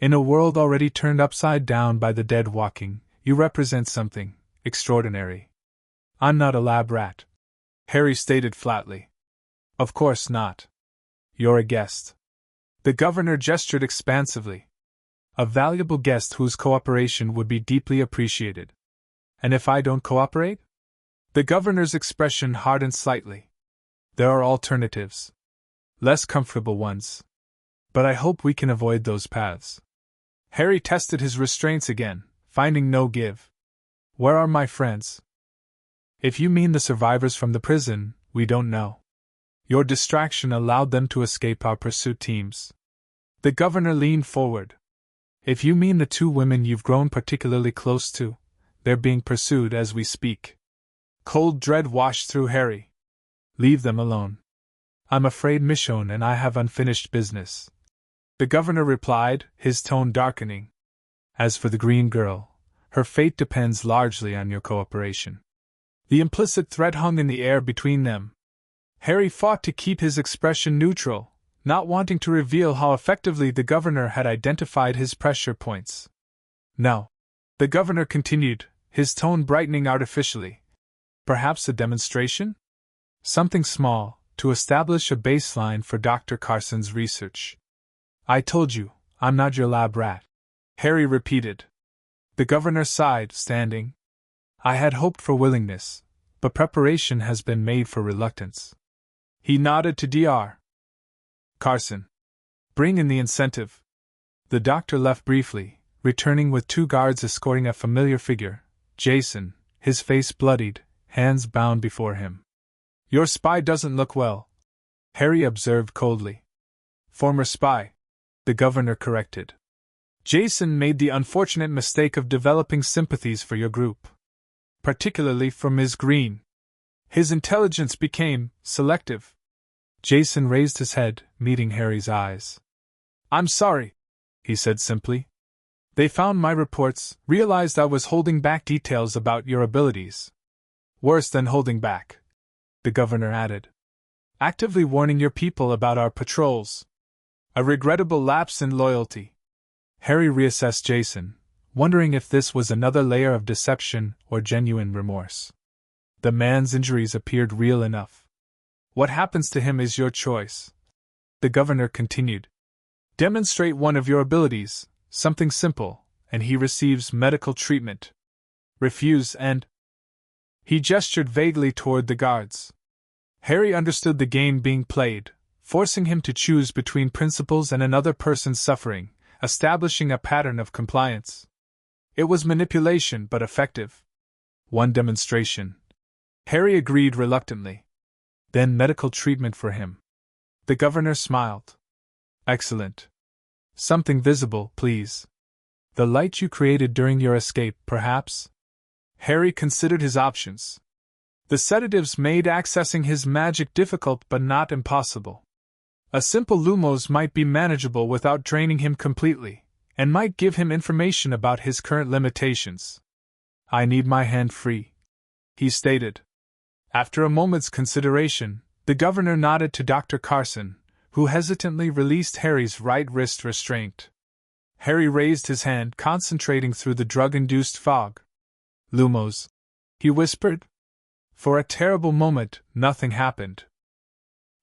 In a world already turned upside down by the dead walking, you represent something extraordinary. I'm not a lab rat, Harry stated flatly. Of course not. You're a guest. The governor gestured expansively. A valuable guest whose cooperation would be deeply appreciated. And if I don't cooperate? The governor's expression hardened slightly. There are alternatives. Less comfortable ones. But I hope we can avoid those paths. Harry tested his restraints again, finding no give. Where are my friends? If you mean the survivors from the prison, we don't know. Your distraction allowed them to escape our pursuit teams. The governor leaned forward. If you mean the two women you've grown particularly close to, they're being pursued as we speak. Cold dread washed through Harry. Leave them alone. I'm afraid Michonne and I have unfinished business. The governor replied, his tone darkening. As for the green girl, her fate depends largely on your cooperation. The implicit threat hung in the air between them. Harry fought to keep his expression neutral, not wanting to reveal how effectively the governor had identified his pressure points. Now, the governor continued, his tone brightening artificially. Perhaps a demonstration? Something small, to establish a baseline for Dr. Carson's research. I told you, I'm not your lab rat, Harry repeated. The governor sighed, standing. I had hoped for willingness, but preparation has been made for reluctance. He nodded to Dr. Carson. Bring in the incentive. The doctor left briefly, returning with 2 guards escorting a familiar figure, Jason, his face bloodied, hands bound before him. Your spy doesn't look well, Harry observed coldly. Former spy, the governor corrected. Jason made the unfortunate mistake of developing sympathies for your group, particularly for Ms. Greene. His intelligence became selective. Jason raised his head, meeting Harry's eyes. I'm sorry, he said simply. They found my reports, realized I was holding back details about your abilities. Worse than holding back, the governor added. Actively warning your people about our patrols. A regrettable lapse in loyalty. Harry reassessed Jason, wondering if this was another layer of deception or genuine remorse. The man's injuries appeared real enough. What happens to him is your choice, the governor continued. Demonstrate one of your abilities, something simple, and he receives medical treatment. Refuse and... He gestured vaguely toward the guards. Harry understood the game being played, forcing him to choose between principles and another person's suffering, establishing a pattern of compliance. It was manipulation but effective. One demonstration. Harry agreed reluctantly. Then medical treatment for him. The governor smiled. Excellent. Something visible, please. The light you created during your escape, perhaps? Harry considered his options. The sedatives made accessing his magic difficult but not impossible. A simple lumos might be manageable without draining him completely, and might give him information about his current limitations. I need my hand free, he stated. After a moment's consideration, the governor nodded to Dr. Carson, who hesitantly released Harry's right wrist restraint. Harry raised his hand, concentrating through the drug-induced fog. Lumos, he whispered. For a terrible moment, nothing happened.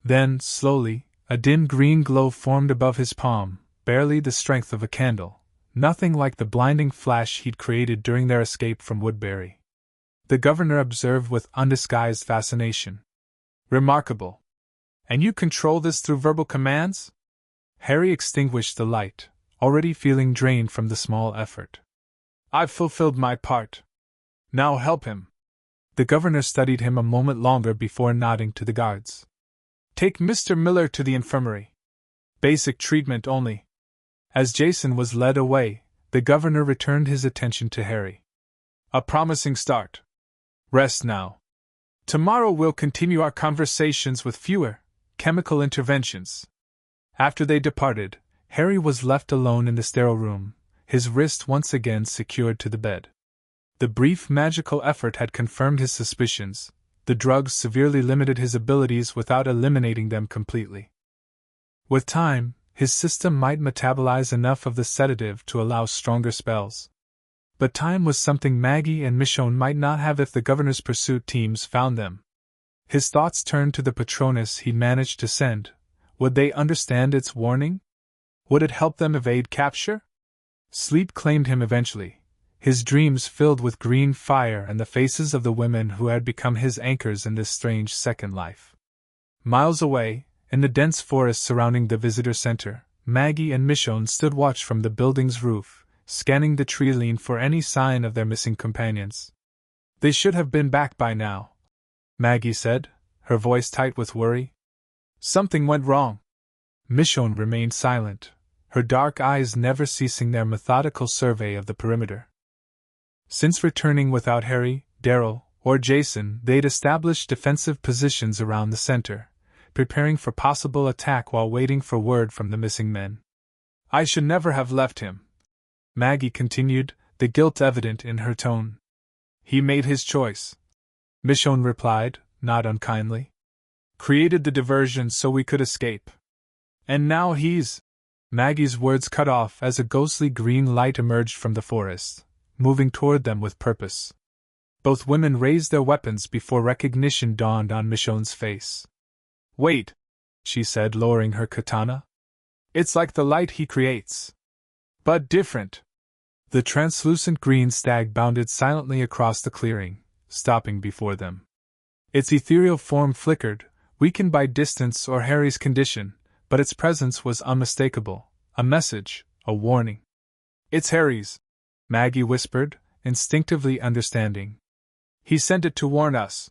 Then, slowly, a dim green glow formed above his palm, barely the strength of a candle, nothing like the blinding flash he'd created during their escape from Woodbury. The governor observed with undisguised fascination. Remarkable. And you control this through verbal commands? Harry extinguished the light, already feeling drained from the small effort. I've fulfilled my part. Now help him. The governor studied him a moment longer before nodding to the guards. Take Mr. Miller to the infirmary. Basic treatment only. As Jason was led away, the governor returned his attention to Harry. A promising start. Rest now. Tomorrow we'll continue our conversations with fewer chemical interventions. After they departed, Harry was left alone in the sterile room, his wrist once again secured to the bed. The brief magical effort had confirmed his suspicions. The drugs severely limited his abilities without eliminating them completely. With time, his system might metabolize enough of the sedative to allow stronger spells. But time was something Maggie and Michonne might not have if the governor's pursuit teams found them. His thoughts turned to the Patronus he'd managed to send. Would they understand its warning? Would it help them evade capture? Sleep claimed him eventually, his dreams filled with green fire and the faces of the women who had become his anchors in this strange second life. Miles away, in the dense forest surrounding the visitor center, Maggie and Michonne stood watch from the building's roof, scanning the treeline for any sign of their missing companions. They should have been back by now, Maggie said, her voice tight with worry. Something went wrong. Michonne remained silent, her dark eyes never ceasing their methodical survey of the perimeter. Since returning without Harry, Daryl, or Jason, they'd established defensive positions around the center, preparing for possible attack while waiting for word from the missing men. I should never have left him, Maggie continued, the guilt evident in her tone. He made his choice, Michonne replied, not unkindly. Created the diversion so we could escape. And now he's… Maggie's words cut off as a ghostly green light emerged from the forest, moving toward them with purpose. Both women raised their weapons before recognition dawned on Michonne's face. Wait, she said, lowering her katana. It's like the light he creates. But different. The translucent green stag bounded silently across the clearing, stopping before them. Its ethereal form flickered, weakened by distance or Harry's condition, but its presence was unmistakable, a message, a warning. It's Harry's, Maggie whispered, instinctively understanding. He sent it to warn us.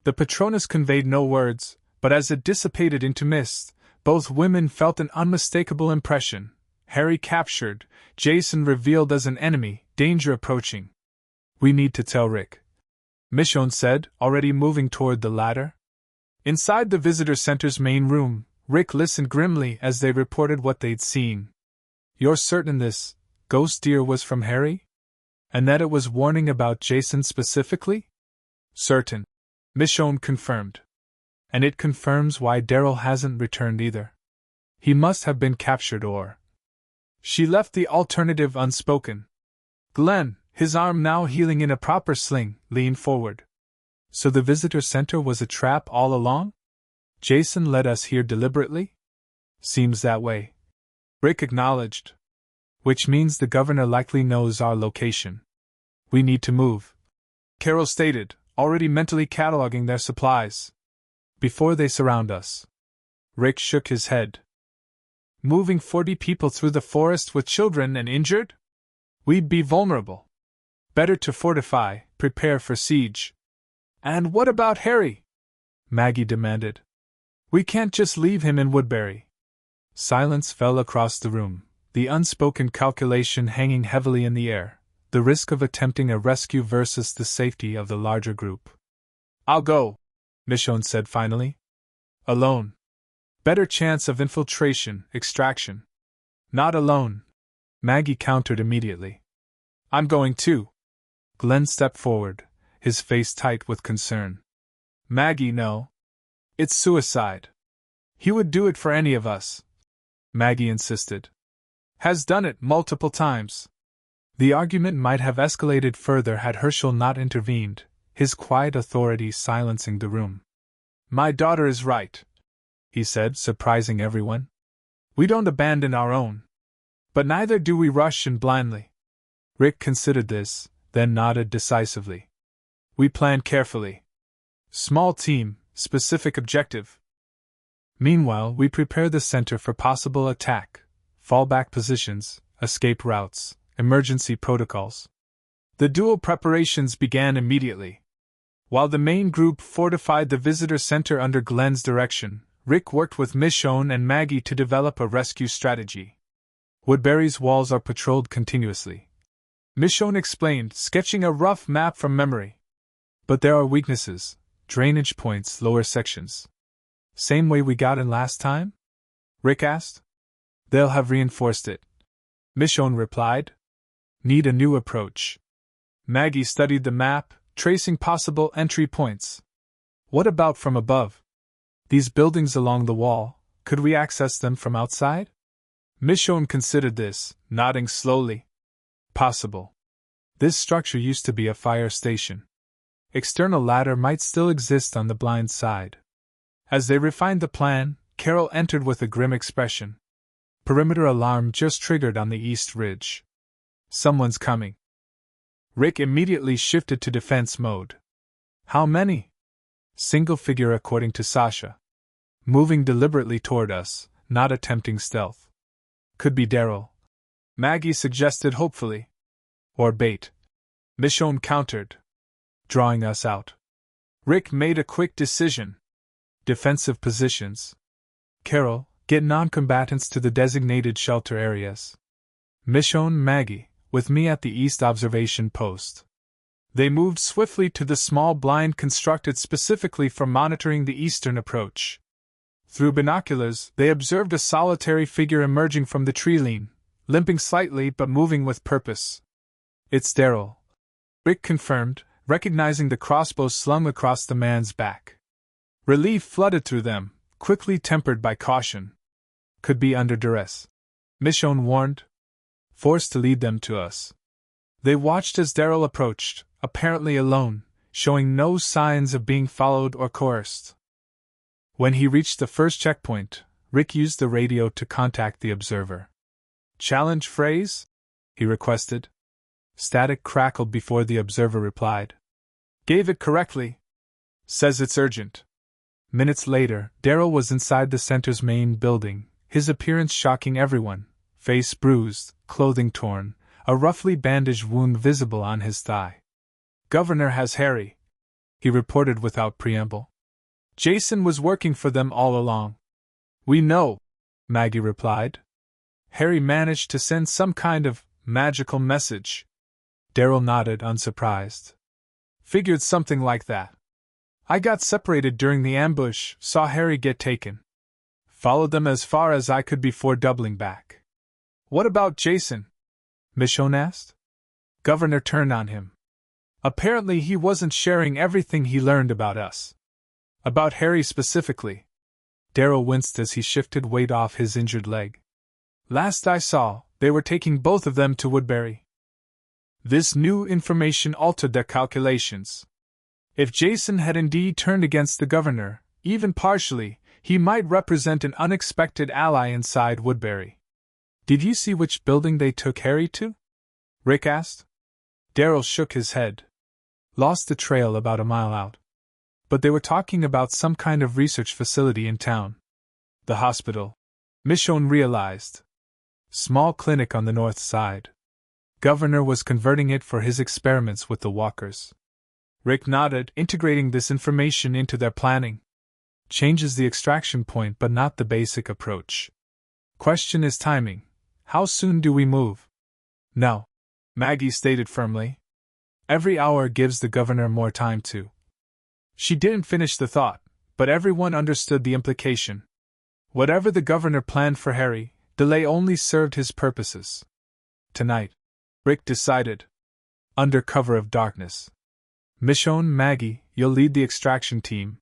The Patronus conveyed no words, but as it dissipated into mist, both women felt an unmistakable impression. Harry captured, Jason revealed as an enemy, danger approaching. We need to tell Rick, Michonne said, already moving toward the ladder. Inside the visitor center's main room, Rick listened grimly as they reported what they'd seen. You're certain this ghost deer was from Harry? And that it was warning about Jason specifically? Certain, Michonne confirmed. And it confirms why Daryl hasn't returned either. He must have been captured or… She left the alternative unspoken. Glenn, his arm now healing in a proper sling, leaned forward. So the visitor center was a trap all along? Jason led us here deliberately? Seems that way, Rick acknowledged. Which means the governor likely knows our location. We need to move, Carol stated, already mentally cataloging their supplies. Before they surround us. Rick shook his head. Moving 40 people through the forest with children and injured? We'd be vulnerable. Better to fortify, prepare for siege. And what about Harry? Maggie demanded. We can't just leave him in Woodbury. Silence fell across the room, the unspoken calculation hanging heavily in the air, the risk of attempting a rescue versus the safety of the larger group. I'll go, Michonne said finally. Alone. Better chance of infiltration, extraction. Not alone, Maggie countered immediately. I'm going too. Glenn stepped forward, his face tight with concern. Maggie, no. It's suicide. He would do it for any of us, Maggie insisted. Has done it multiple times. The argument might have escalated further had Herschel not intervened, his quiet authority silencing the room. My daughter is right, he said, surprising everyone. We don't abandon our own. But neither do we rush in blindly. Rick considered this, then nodded decisively. We plan carefully. Small team, specific objective. Meanwhile, we prepare the center for possible attack, fallback positions, escape routes, emergency protocols. The dual preparations began immediately. While the main group fortified the visitor center under Glenn's direction, Rick worked with Michonne and Maggie to develop a rescue strategy. Woodbury's walls are patrolled continuously, Michonne explained, sketching a rough map from memory. But there are weaknesses, drainage points, lower sections. Same way we got in last time? Rick asked. They'll have reinforced it, Michonne replied. Need a new approach. Maggie studied the map, tracing possible entry points. What about from above? These buildings along the wall, could we access them from outside? Michonne considered this, nodding slowly. Possible. This structure used to be a fire station. External ladder might still exist on the blind side. As they refined the plan, Carol entered with a grim expression. Perimeter alarm just triggered on the east ridge. Someone's coming. Rick immediately shifted to defense mode. How many? Single figure according to Sasha. Moving deliberately toward us, not attempting stealth. Could be Daryl, Maggie suggested hopefully. Or bait, Michonne countered. Drawing us out. Rick made a quick decision. Defensive positions. Carol, Get non-combatants to the designated shelter areas. Michonne, Maggie, with me at the East Observation Post. They moved swiftly to the small blind constructed specifically for monitoring the eastern approach. Through binoculars, they observed a solitary figure emerging from the tree line, limping slightly but moving with purpose. "It's Daryl," Rick confirmed, recognizing the crossbow slung across the man's back. Relief flooded through them, quickly tempered by caution. "Could be under duress," Michonne warned. "Forced to lead them to us." They watched as Daryl approached, apparently alone, showing no signs of being followed or coerced. When he reached the first checkpoint, Rick used the radio to contact the observer. "Challenge phrase?" he requested. Static crackled before the observer replied. "Gave it correctly. Says it's urgent." Minutes later, Daryl was inside the center's main building, his appearance shocking everyone, face bruised, clothing torn, a roughly bandaged wound visible on his thigh. "Governor has Harry," he reported without preamble. "Jason was working for them all along." "We know," Maggie replied. "Harry managed to send some kind of magical message." Daryl nodded, unsurprised. "Figured something like that. I got separated during the ambush, saw Harry get taken. Followed them as far as I could before doubling back." "What about Jason?" Michonne asked. Governor turned on him. "Apparently he wasn't sharing everything he learned about us. About Harry specifically." Daryl winced as he shifted weight off his injured leg. "Last I saw, they were taking both of them to Woodbury." This new information altered their calculations. If Jason had indeed turned against the governor, even partially, he might represent an unexpected ally inside Woodbury. "Did you see which building they took Harry to?" Rick asked. Daryl shook his head. "Lost the trail about a mile out. But they were talking about some kind of research facility in town." "The hospital," Michonne realized. "Small clinic on the north side. Governor was converting it for his experiments with the walkers." Rick nodded, integrating this information into their planning. "Changes the extraction point but not the basic approach. Question is timing. How soon do we move?" "No," Maggie stated firmly. "Every hour gives the governor more time to." She didn't finish the thought, but everyone understood the implication. Whatever the governor planned for Harry, delay only served his purposes. "Tonight," Rick decided. "Under cover of darkness. Michonne, Maggie, you'll lead the extraction team.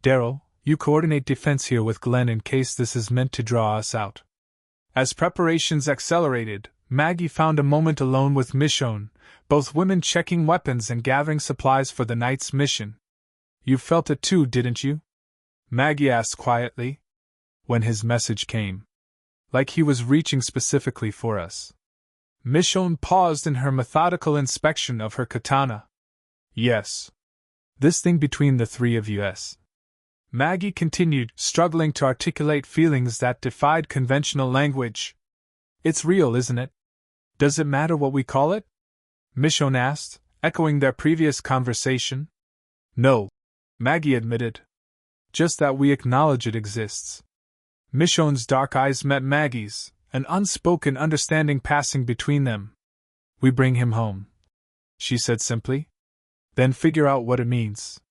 Daryl, you coordinate defense here with Glenn in case this is meant to draw us out." As preparations accelerated, Maggie found a moment alone with Michonne, both women checking weapons and gathering supplies for the night's mission. "You felt it too, didn't you?" Maggie asked quietly. "When his message came. Like he was reaching specifically for us." Michonne paused in her methodical inspection of her katana. "Yes. This thing between the three of us." Maggie continued, struggling to articulate feelings that defied conventional language. "It's real, isn't it? Does it matter what we call it?" Michonne asked, echoing their previous conversation. "No," Maggie admitted. "Just that we acknowledge it exists." Michonne's dark eyes met Maggie's, an unspoken understanding passing between them. "We bring him home," she said simply. "Then figure out what it means."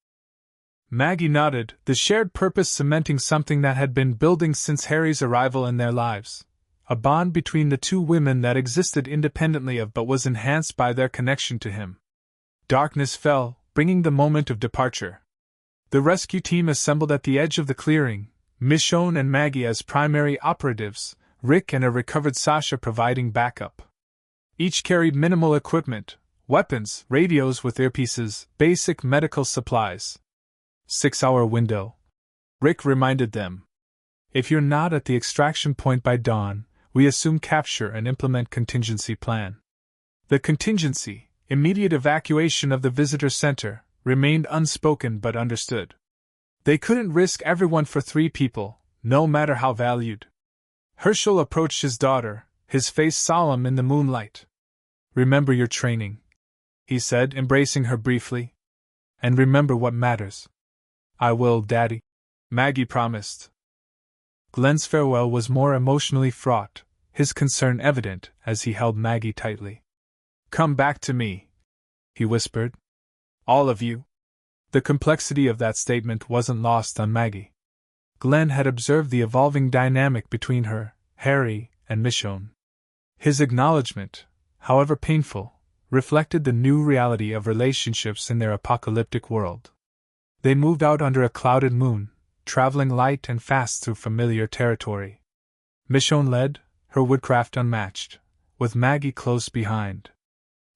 Maggie nodded, the shared purpose cementing something that had been building since Harry's arrival in their lives. A bond between the two women that existed independently of but was enhanced by their connection to him. Darkness fell, bringing the moment of departure. The rescue team assembled at the edge of the clearing, Michonne and Maggie as primary operatives, Rick and a recovered Sasha providing backup. Each carried minimal equipment, weapons, radios with earpieces, basic medical supplies. 6-hour window, Rick reminded them. If you're not at the extraction point by dawn, we assume capture and implement contingency plan. The contingency, immediate evacuation of the visitor center, remained unspoken but understood. They couldn't risk everyone for 3 people, no matter how valued. Herschel approached his daughter, his face solemn in the moonlight. "Remember your training," he said, embracing her briefly. "And remember what matters." "I will, Daddy," Maggie promised. Glenn's farewell was more emotionally fraught, his concern evident as he held Maggie tightly. "Come back to me," he whispered. "All of you." The complexity of that statement wasn't lost on Maggie. Glenn had observed the evolving dynamic between her, Harry, and Michonne. His acknowledgement, however painful, reflected the new reality of relationships in their apocalyptic world. They moved out under a clouded moon, traveling light and fast through familiar territory. Michonne led, her woodcraft unmatched, with Maggie close behind.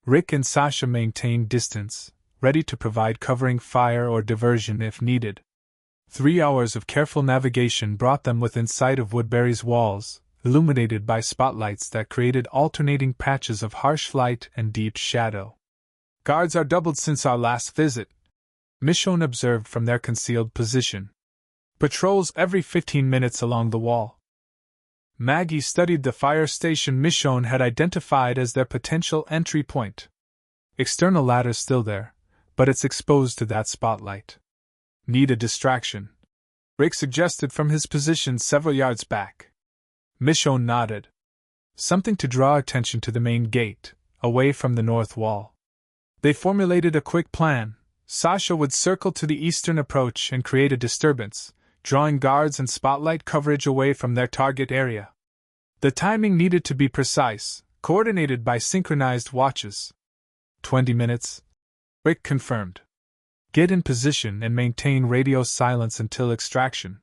Rick and Sasha maintained distance, ready to provide covering fire or diversion if needed. 3 hours of careful navigation brought them within sight of Woodbury's walls, illuminated by spotlights that created alternating patches of harsh light and deep shadow. "Guards are doubled since our last visit," Michonne observed from their concealed position. "Patrols every 15 minutes along the wall." Maggie studied the fire station Michonne had identified as their potential entry point. External ladder's still there, but it's exposed to that spotlight. "Need a distraction," Rick suggested from his position several yards back. Michonne nodded. "Something to draw attention to the main gate, away from the north wall." They formulated a quick plan. Sasha would circle to the eastern approach and create a disturbance, drawing guards and spotlight coverage away from their target area. The timing needed to be precise, coordinated by synchronized watches. 20 minutes, Rick confirmed. "Get in position and maintain radio silence until extraction."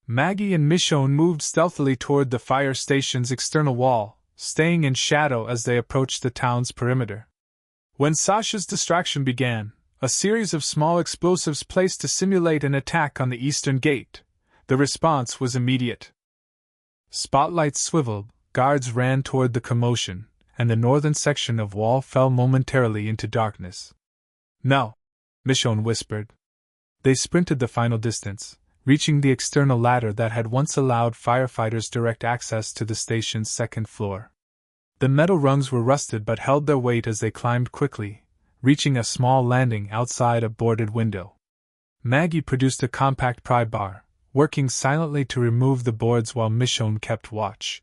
Maggie and Michonne moved stealthily toward the fire station's external wall, staying in shadow as they approached the town's perimeter. When Sasha's distraction began, a series of small explosives placed to simulate an attack on the eastern gate, the response was immediate. Spotlights swiveled, guards ran toward the commotion, and the northern section of wall fell momentarily into darkness. "No," Michonne whispered. They sprinted the final distance, reaching the external ladder that had once allowed firefighters direct access to the station's second floor. The metal rungs were rusted but held their weight as they climbed quickly, reaching a small landing outside a boarded window. Maggie produced a compact pry bar, working silently to remove the boards while Michonne kept watch.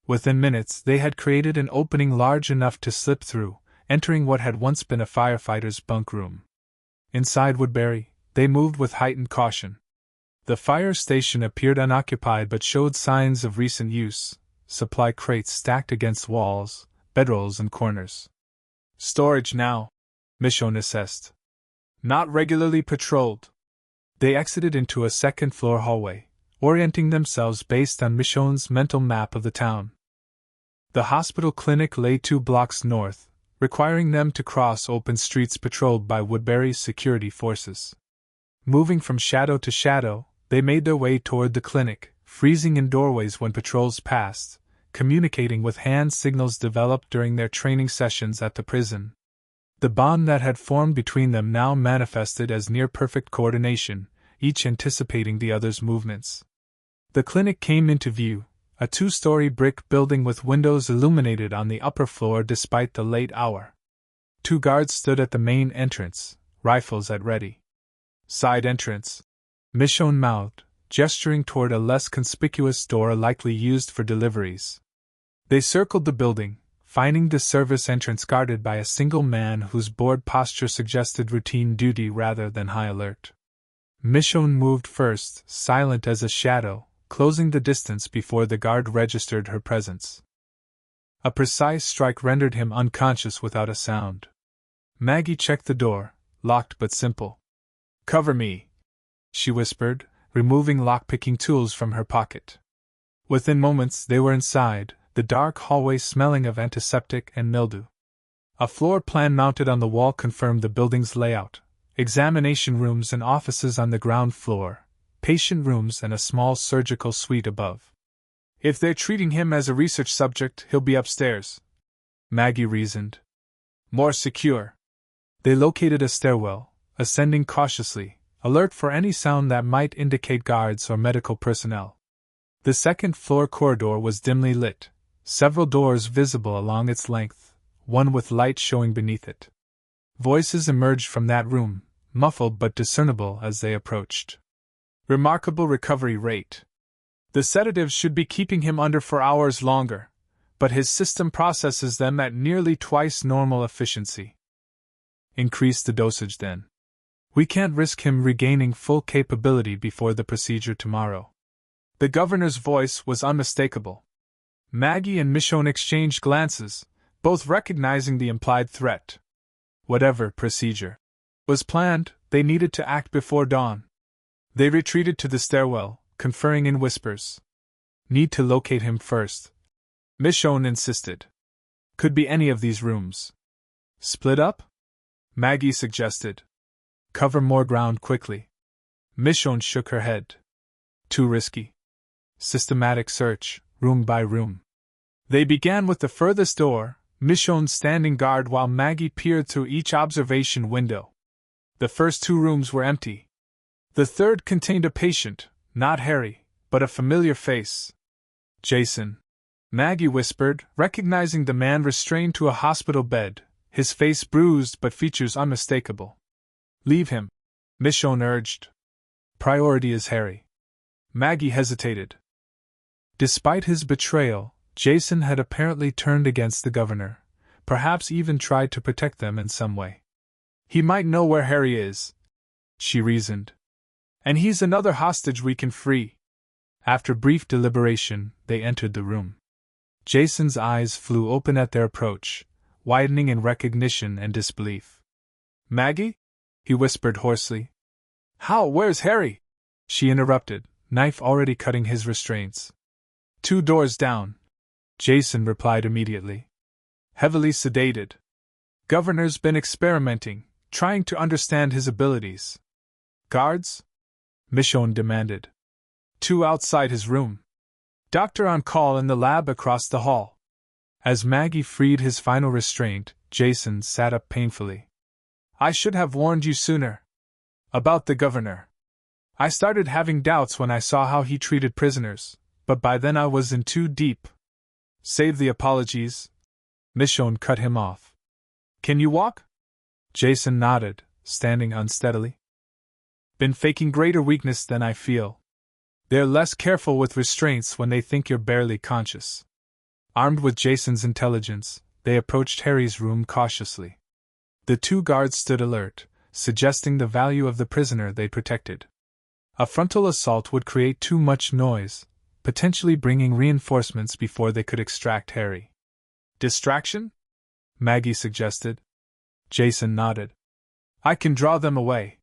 Within minutes they had created an opening large enough to slip through, entering what had once been a firefighter's bunk room. Inside Woodbury, they moved with heightened caution. The fire station appeared unoccupied but showed signs of recent use, supply crates stacked against walls, bedrolls and corners. "Storage now," Michonne assessed. "Not regularly patrolled." They exited into a second-floor hallway, orienting themselves based on Michonne's mental map of the town. The hospital clinic lay 2 blocks north, requiring them to cross open streets patrolled by Woodbury's security forces. Moving from shadow to shadow, they made their way toward the clinic, freezing in doorways when patrols passed, communicating with hand signals developed during their training sessions at the prison. The bond that had formed between them now manifested as near-perfect coordination, each anticipating the other's movements. The clinic came into view, a 2-story brick building with windows illuminated on the upper floor despite the late hour. 2 guards stood at the main entrance, rifles at ready. "Side entrance," Michonne mouthed, gesturing toward a less conspicuous door likely used for deliveries. They circled the building, finding the service entrance guarded by a single man whose bored posture suggested routine duty rather than high alert. Michonne moved first, silent as a shadow, closing the distance before the guard registered her presence. A precise strike rendered him unconscious without a sound. Maggie checked the door, locked but simple. "Cover me," she whispered, removing lock-picking tools from her pocket. Within moments they were inside, the dark hallway smelling of antiseptic and mildew. A floor plan mounted on the wall confirmed the building's layout: examination rooms and offices on the ground floor, patient rooms and a small surgical suite above. "If they're treating him as a research subject, he'll be upstairs," Maggie reasoned. "More secure." They located a stairwell, ascending cautiously, alert for any sound that might indicate guards or medical personnel. The second-floor corridor was dimly lit, several doors visible along its length, one with light showing beneath it. Voices emerged from that room, muffled but discernible as they approached. "Remarkable recovery rate," The sedatives should be keeping him under for hours longer, but his system processes them at nearly twice normal efficiency. Increase the dosage then. We can't risk him regaining full capability before the procedure tomorrow. The governor's voice was unmistakable. Maggie and Michonne exchanged glances, both recognizing the implied threat. Whatever procedure was planned, they needed to act before dawn. They retreated to the stairwell, conferring in whispers. Need to locate him first, Michonne insisted. Could be any of these rooms. Split up? Maggie suggested. Cover more ground quickly. Michonne shook her head. Too risky. Systematic search, room by room. They began with the furthest door, Michonne standing guard while Maggie peered through each observation window. The first 2 rooms were empty. The third contained a patient, not Harry, but a familiar face. Jason, Maggie whispered, recognizing the man restrained to a hospital bed, his face bruised but features unmistakable. Leave him, Michonne urged. Priority is Harry. Maggie hesitated. Despite his betrayal, Jason had apparently turned against the governor, perhaps even tried to protect them in some way. He might know where Harry is, she reasoned. And he's another hostage we can free. After brief deliberation, they entered the room. Jason's eyes flew open at their approach, widening in recognition and disbelief. Maggie? He whispered hoarsely. Where's Harry? She interrupted, knife already cutting his restraints. 2 doors down, Jason replied immediately. Heavily sedated. Governor's been experimenting, trying to understand his abilities. Guards? Michonne demanded. 2 outside his room. Doctor on call in the lab across the hall. As Maggie freed his final restraint, Jason sat up painfully. I should have warned you sooner. About the governor. I started having doubts when I saw how he treated prisoners, but by then I was in too deep. Save the apologies. Michonne cut him off. Can you walk? Jason nodded, standing unsteadily. Been faking greater weakness than I feel. They're less careful with restraints when they think you're barely conscious. Armed with Jason's intelligence, they approached Harry's room cautiously. The 2 guards stood alert, suggesting the value of the prisoner they protected. A frontal assault would create too much noise, potentially bringing reinforcements before they could extract Harry. Distraction? Maggie suggested. Jason nodded. I can draw them away.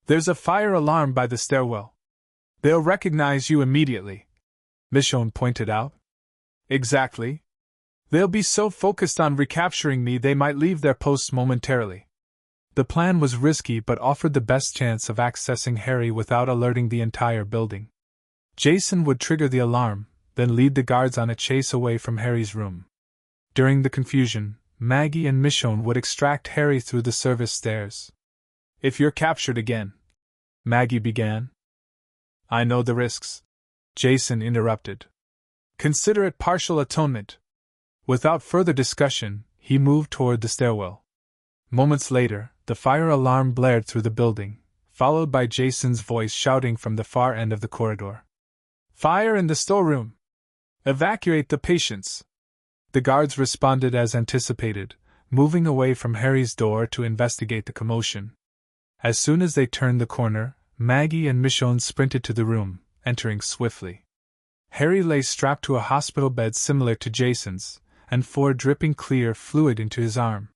There's a fire alarm by the stairwell. They'll recognize you immediately, Michonne pointed out. Exactly. They'll be so focused on recapturing me they might leave their posts momentarily. The plan was risky but offered the best chance of accessing Harry without alerting the entire building. Jason would trigger the alarm, then lead the guards on a chase away from Harry's room. During the confusion, Maggie and Michonne would extract Harry through the service stairs. If you're captured again, Maggie began. I know the risks, Jason interrupted. Consider it partial atonement. Without further discussion, he moved toward the stairwell. Moments later, the fire alarm blared through the building, followed by Jason's voice shouting from the far end of the corridor. Fire in the storeroom! Evacuate the patients! The guards responded as anticipated, moving away from Harry's door to investigate the commotion. As soon as they turned the corner, Maggie and Michonne sprinted to the room, entering swiftly. Harry lay strapped to a hospital bed similar to Jason's, and dripping clear fluid into his arm.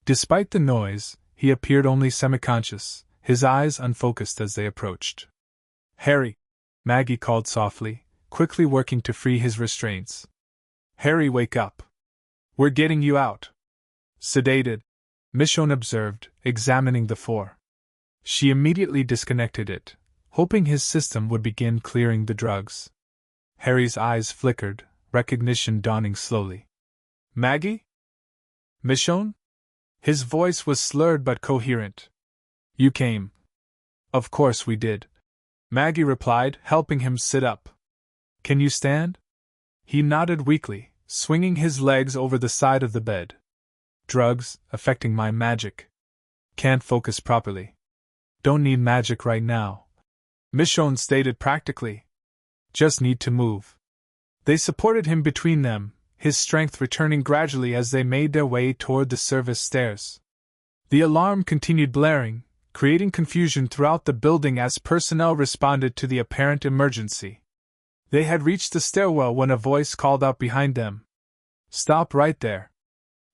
Despite the noise, he appeared only semi-conscious, his eyes unfocused as they approached. Harry! Maggie called softly, quickly working to free his restraints. Harry, wake up! We're getting you out! Sedated, Michonne observed, examining the 4. She immediately disconnected it, hoping his system would begin clearing the drugs. Harry's eyes flickered, recognition dawning slowly. Maggie? Michonne? His voice was slurred but coherent. You came. Of course we did. Maggie replied, helping him sit up. Can you stand? He nodded weakly, swinging his legs over the side of the bed. Drugs, affecting my magic. Can't focus properly. Don't need magic right now, Michonne stated practically. Just need to move. They supported him between them, his strength returning gradually as they made their way toward the service stairs. The alarm continued blaring, creating confusion throughout the building as personnel responded to the apparent emergency. They had reached the stairwell when a voice called out behind them. "Stop right there."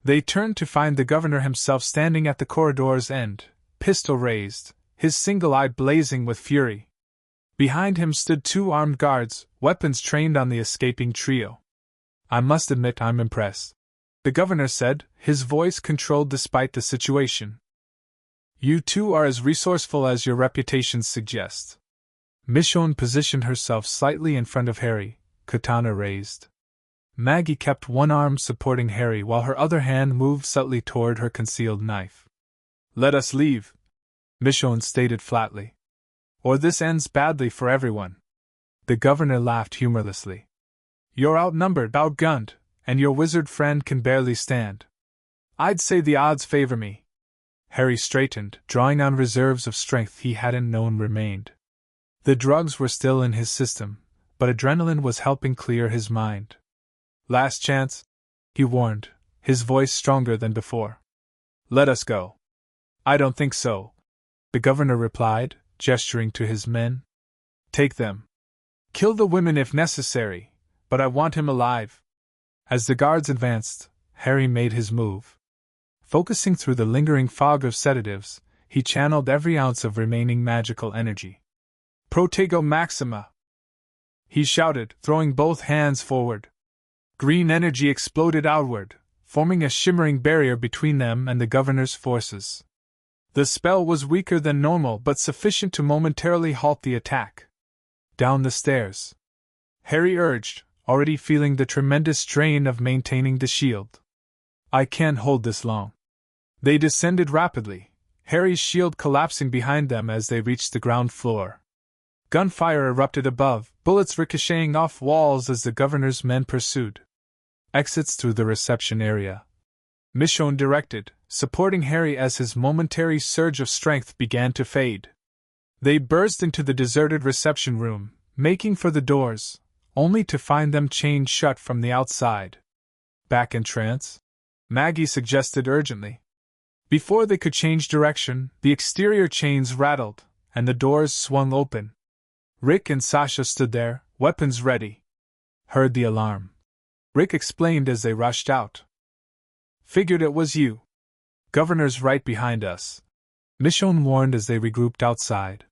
They turned to find the governor himself standing at the corridor's end, pistol raised, his single eye blazing with fury. Behind him stood 2 armed guards, weapons trained on the escaping trio. "I must admit I'm impressed," the governor said, his voice controlled despite the situation. "You two are as resourceful as your reputations suggest." Michonne positioned herself slightly in front of Harry, katana raised. Maggie kept one arm supporting Harry while her other hand moved subtly toward her concealed knife. "Let us leave," Michonne stated flatly. "Or this ends badly for everyone." The governor laughed humorlessly. "You're outnumbered, outgunned, and your wizard friend can barely stand. I'd say the odds favor me." Harry straightened, drawing on reserves of strength he hadn't known remained. The drugs were still in his system, but adrenaline was helping clear his mind. "Last chance," he warned, his voice stronger than before. "Let us go." "I don't think so," the governor replied, gesturing to his men. "Take them. Kill the women if necessary, but I want him alive." As the guards advanced, Harry made his move. Focusing through the lingering fog of sedatives, he channeled every ounce of remaining magical energy. "Protego Maxima!" he shouted, throwing both hands forward. Green energy exploded outward, forming a shimmering barrier between them and the governor's forces. The spell was weaker than normal but sufficient to momentarily halt the attack. Down the stairs Harry urged, already feeling the tremendous strain of maintaining the shield. "I can't hold this long." They descended rapidly, Harry's shield collapsing behind them as they reached the ground floor. Gunfire erupted above, bullets ricocheting off walls as the governor's men pursued. "Exits through the reception area," Michonne directed, supporting Harry as his momentary surge of strength began to fade. They burst into the deserted reception room, making for the doors, only to find them chained shut from the outside. "Back in trance?" Maggie suggested urgently. Before they could change direction, the exterior chains rattled, and the doors swung open. Rick and Sasha stood there, weapons ready. "Heard the alarm," Rick explained as they rushed out. "Figured it was you. Governor's right behind us," Michonne warned as they regrouped outside.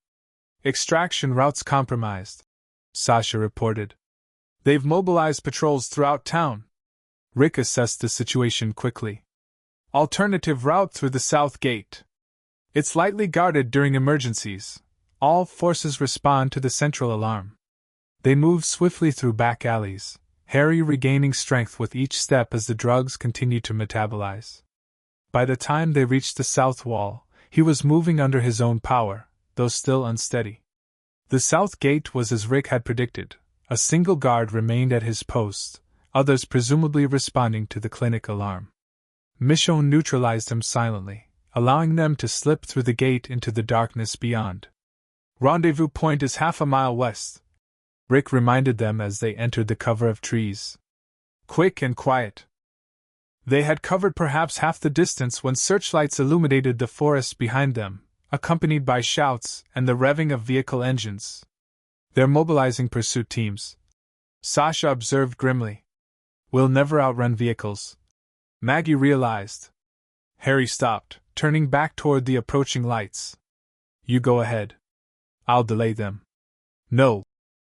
"Extraction routes compromised," Sasha reported. "They've mobilized patrols throughout town." Rick assessed the situation quickly. "Alternative route through the south gate. It's lightly guarded during emergencies. All forces respond to the central alarm." They moved swiftly through back alleys, Harry regaining strength with each step as the drugs continued to metabolize. By the time they reached the south wall, he was moving under his own power, though still unsteady. The south gate was as Rick had predicted. A single guard remained at his post, others presumably responding to the clinic alarm. Michonne neutralized him silently, allowing them to slip through the gate into the darkness beyond. "Rendezvous point is half a mile west," Rick reminded them as they entered the cover of trees. "Quick and quiet." They had covered perhaps half the distance when searchlights illuminated the forest behind them, accompanied by shouts and the revving of vehicle engines. "They're mobilizing pursuit teams," Sasha observed grimly. "We'll never outrun vehicles," Maggie realized. Harry stopped, turning back toward the approaching lights. "You go ahead. I'll delay them." "No,"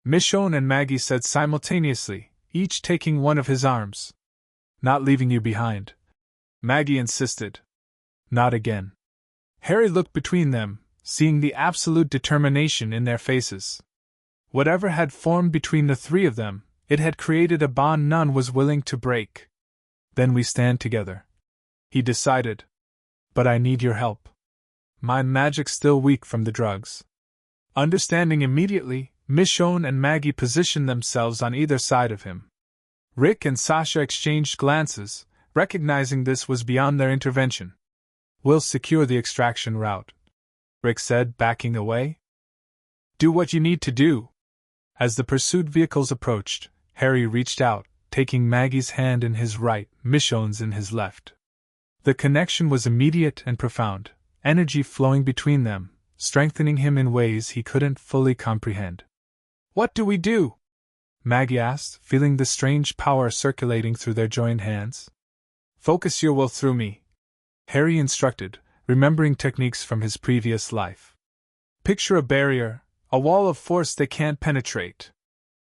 Michonne and Maggie said simultaneously, each taking one of his arms. "Not leaving you behind," Maggie insisted. "Not again." Harry looked between them, seeing the absolute determination in their faces. Whatever had formed between the three of them, it had created a bond none was willing to break. "Then we stand together," he decided. "But I need your help. My magic's still weak from the drugs." Understanding immediately, Michonne and Maggie positioned themselves on either side of him. Rick and Sasha exchanged glances, recognizing this was beyond their intervention. "We'll secure the extraction route," Rick said, backing away. "Do what you need to do," As the pursuit vehicles approached, Harry reached out, taking Maggie's hand in his right, Michonne's in his left. The connection was immediate and profound, energy flowing between them, strengthening him in ways he couldn't fully comprehend. "What do we do?" Maggie asked, feeling the strange power circulating through their joined hands. "Focus your will through me," Harry instructed, remembering techniques from his previous life. "Picture a barrier, a wall of force they can't penetrate."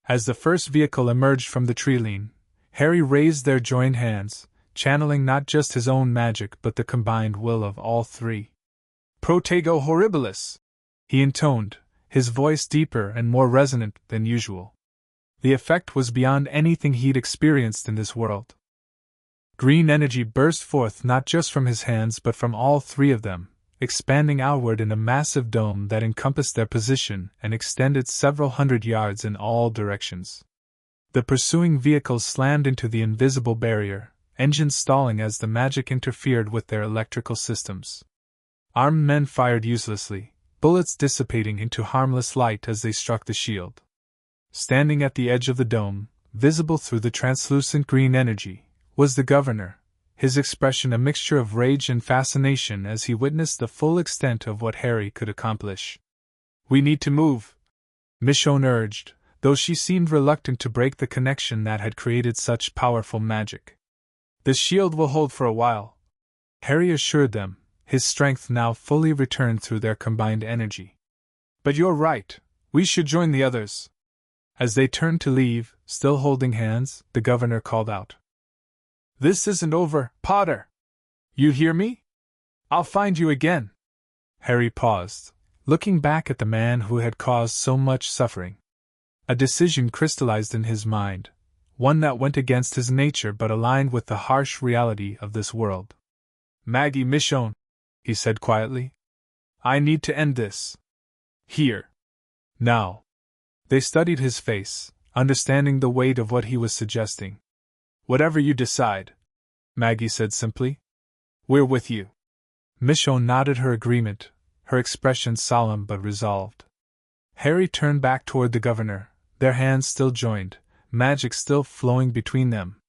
As the first vehicle emerged from the tree-line, Harry raised their joined hands, channeling not just his own magic but the combined will of all three. "Protego horribilis," he intoned, his voice deeper and more resonant than usual. The effect was beyond anything he'd experienced in this world. Green energy burst forth not just from his hands but from all three of them, expanding outward in a massive dome that encompassed their position and extended several hundred yards in all directions. The pursuing vehicles slammed into the invisible barrier, engines stalling as the magic interfered with their electrical systems. Armed men fired uselessly, bullets dissipating into harmless light as they struck the shield. Standing at the edge of the dome, visible through the translucent green energy, was the governor, his expression a mixture of rage and fascination as he witnessed the full extent of what Harry could accomplish. "We need to move," Michonne urged, though she seemed reluctant to break the connection that had created such powerful magic. "The shield will hold for a while," Harry assured them, his strength now fully returned through their combined energy. "But you're right, we should join the others." As they turned to leave, still holding hands, the governor called out, "This isn't over, Potter! You hear me? I'll find you again." Harry paused, looking back at the man who had caused so much suffering. A decision crystallized in his mind, one that went against his nature but aligned with the harsh reality of this world. "Maggie Michonne," he said quietly, "I need to end this. Here. Now." They studied his face, understanding the weight of what he was suggesting. "Whatever you decide," Maggie said simply. "We're with you." Michonne nodded her agreement, her expression solemn but resolved. Harry turned back toward the governor, their hands still joined, magic still flowing between them.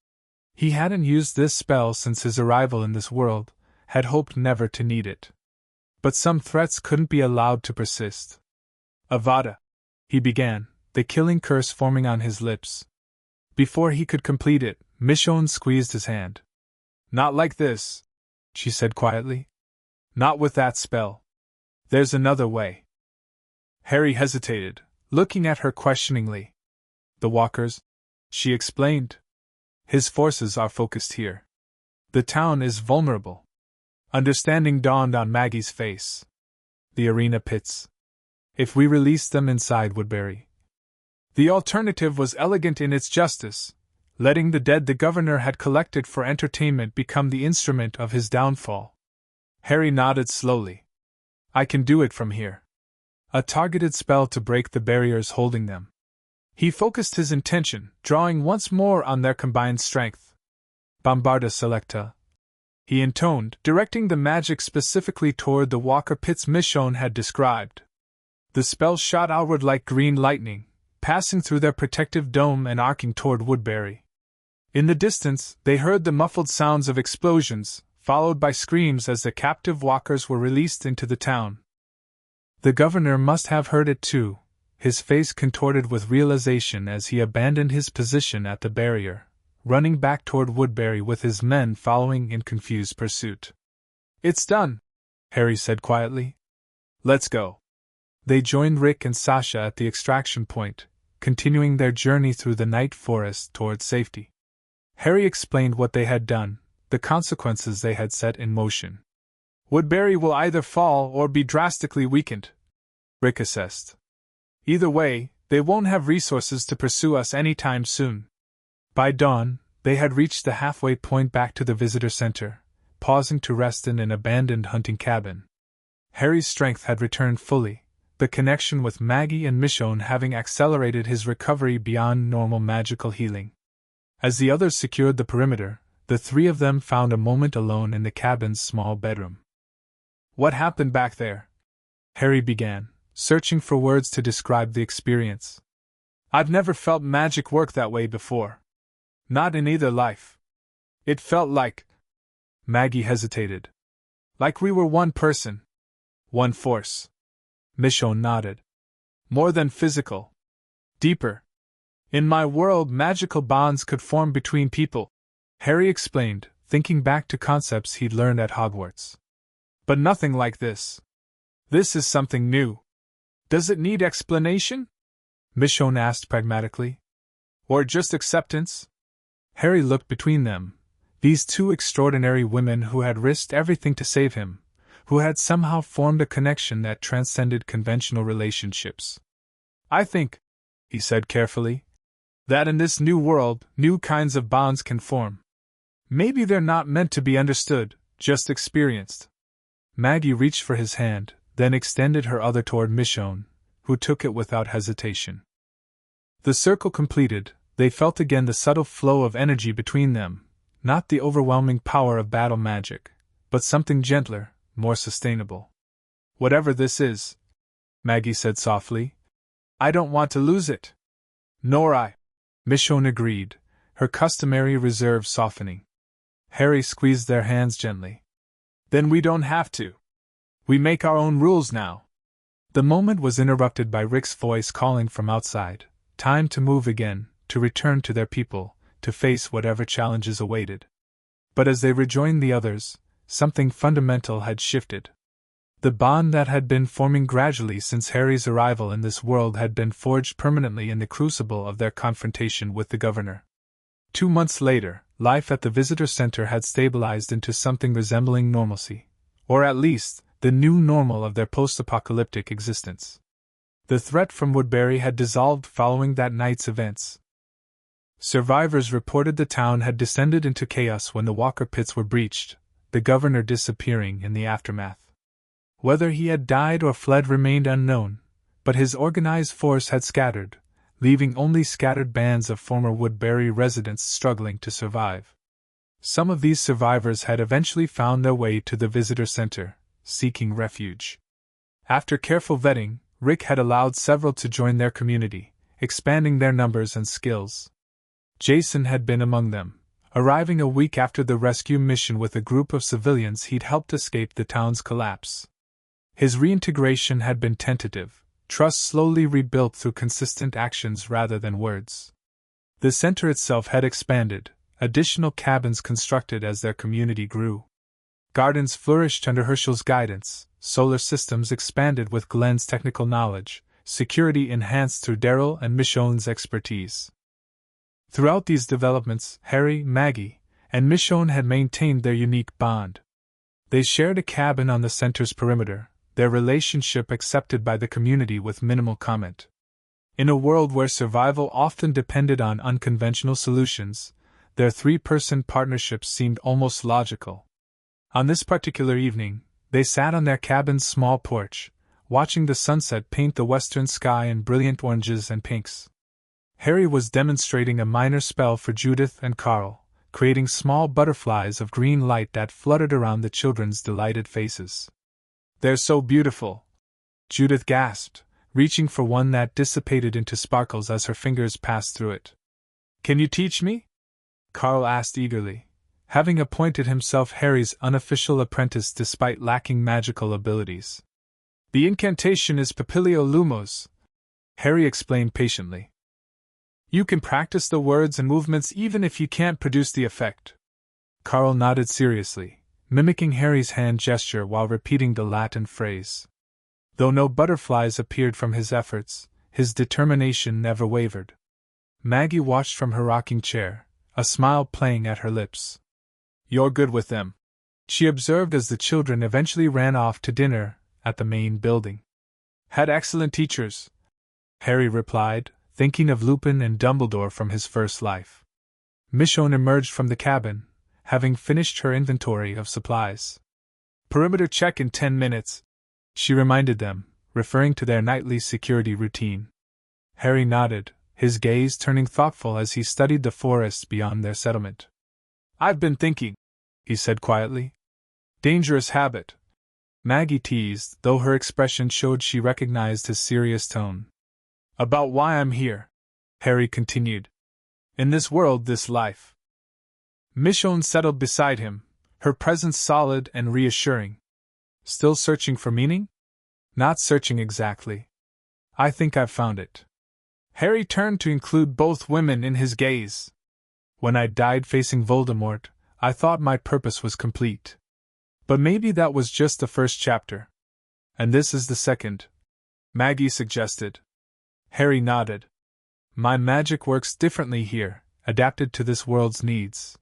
He hadn't used this spell since his arrival in this world, had hoped never to need it. But some threats couldn't be allowed to persist. "Avada," he began, the killing curse forming on his lips. Before he could complete it, Michonne squeezed his hand. "Not like this," she said quietly. "Not with that spell. There's another way." Harry hesitated, looking at her questioningly. "The walkers," she explained. "His forces are focused here. The town is vulnerable." Understanding dawned on Maggie's face. "The arena pits. If we released them inside Woodbury." The alternative was elegant in its justice, letting the dead the governor had collected for entertainment become the instrument of his downfall. Harry nodded slowly. "I can do it from here." A targeted spell to break the barriers holding them. He focused his intention, drawing once more on their combined strength. "Bombarda selecta," he intoned, directing the magic specifically toward the walker pits Michonne had described. The spell shot outward like green lightning, passing through their protective dome and arcing toward Woodbury. In the distance, they heard the muffled sounds of explosions, followed by screams as the captive walkers were released into the town. The governor must have heard it too, his face contorted with realization as he abandoned his position at the barrier, running back toward Woodbury with his men following in confused pursuit. "It's done," Harry said quietly. "Let's go." They joined Rick and Sasha at the extraction point, continuing their journey through the night forest toward safety. Harry explained what they had done, the consequences they had set in motion. "Woodbury will either fall or be drastically weakened," Rick assessed. "Either way, they won't have resources to pursue us anytime soon." By dawn, they had reached the halfway point back to the visitor center, pausing to rest in an abandoned hunting cabin. Harry's strength had returned fully, the connection with Maggie and Michonne having accelerated his recovery beyond normal magical healing. As the others secured the perimeter, the three of them found a moment alone in the cabin's small bedroom. "What happened back there?" Harry began, searching for words to describe the experience. I've never felt magic work that way before. Not in either life. It felt like. Maggie hesitated. Like we were one person. One force. Michonne nodded. More than physical. Deeper. In my world, magical bonds could form between people, Harry explained, thinking back to concepts he'd learned at Hogwarts. But nothing like this. This is something new. Does it need explanation? Michonne asked pragmatically. Or just acceptance? Harry looked between them. These two extraordinary women who had risked everything to save him, who had somehow formed a connection that transcended conventional relationships. I think, he said carefully, that in this new world, new kinds of bonds can form. Maybe they're not meant to be understood, just experienced. Maggie reached for his hand, then extended her other toward Michonne, who took it without hesitation. The circle completed, they felt again the subtle flow of energy between them, not the overwhelming power of battle magic, but something gentler, more sustainable. Whatever this is, Maggie said softly, I don't want to lose it. Nor I. Michonne agreed, her customary reserve softening. Harry squeezed their hands gently. Then we don't have to. We make our own rules now. The moment was interrupted by Rick's voice calling from outside. Time to move again, to return to their people, to face whatever challenges awaited. But as they rejoined the others, something fundamental had shifted. The bond that had been forming gradually since Harry's arrival in this world had been forged permanently in the crucible of their confrontation with the governor. 2 months later, life at the visitor center had stabilized into something resembling normalcy, or at least, the new normal of their post-apocalyptic existence. The threat from Woodbury had dissolved following that night's events. Survivors reported the town had descended into chaos when the Walker pits were breached, the governor disappearing in the aftermath. Whether he had died or fled remained unknown, but his organized force had scattered, leaving only scattered bands of former Woodbury residents struggling to survive. Some of these survivors had eventually found their way to the visitor center, seeking refuge. After careful vetting, Rick had allowed several to join their community, expanding their numbers and skills. Jason had been among them, arriving a week after the rescue mission with a group of civilians he'd helped escape the town's collapse. His reintegration had been tentative, trust slowly rebuilt through consistent actions rather than words. The center itself had expanded, additional cabins constructed as their community grew. Gardens flourished under Herschel's guidance, solar systems expanded with Glenn's technical knowledge, security enhanced through Daryl and Michonne's expertise. Throughout these developments, Harry, Maggie, and Michonne had maintained their unique bond. They shared a cabin on the center's perimeter, their relationship accepted by the community with minimal comment. In a world where survival often depended on unconventional solutions, their three-person partnership seemed almost logical. On this particular evening, they sat on their cabin's small porch, watching the sunset paint the western sky in brilliant oranges and pinks. Harry was demonstrating a minor spell for Judith and Carl, creating small butterflies of green light that fluttered around the children's delighted faces. They're so beautiful, Judith gasped, reaching for one that dissipated into sparkles as her fingers passed through it. Can you teach me? Carl asked eagerly, having appointed himself Harry's unofficial apprentice despite lacking magical abilities. The incantation is Papilio Lumos, Harry explained patiently. You can practice the words and movements even if you can't produce the effect. Carl nodded seriously, mimicking Harry's hand gesture while repeating the Latin phrase. Though no butterflies appeared from his efforts, his determination never wavered. Maggie watched from her rocking chair, a smile playing at her lips. You're good with them, she observed as the children eventually ran off to dinner at the main building. Had excellent teachers, Harry replied, thinking of Lupin and Dumbledore from his first life. Michonne emerged from the cabin, having finished her inventory of supplies. Perimeter check in 10 minutes, she reminded them, referring to their nightly security routine. Harry nodded, his gaze turning thoughtful as he studied the forests beyond their settlement. I've been thinking, he said quietly. Dangerous habit, Maggie teased, though her expression showed she recognized his serious tone. About why I'm here. Harry continued. In this world, this life. Michonne settled beside him, her presence solid and reassuring. Still searching for meaning? Not searching exactly. I think I've found it. Harry turned to include both women in his gaze. When I died facing Voldemort, I thought my purpose was complete. But maybe that was just the first chapter. And this is the second, Maggie suggested. Harry nodded. My magic works differently here, adapted to this world's needs.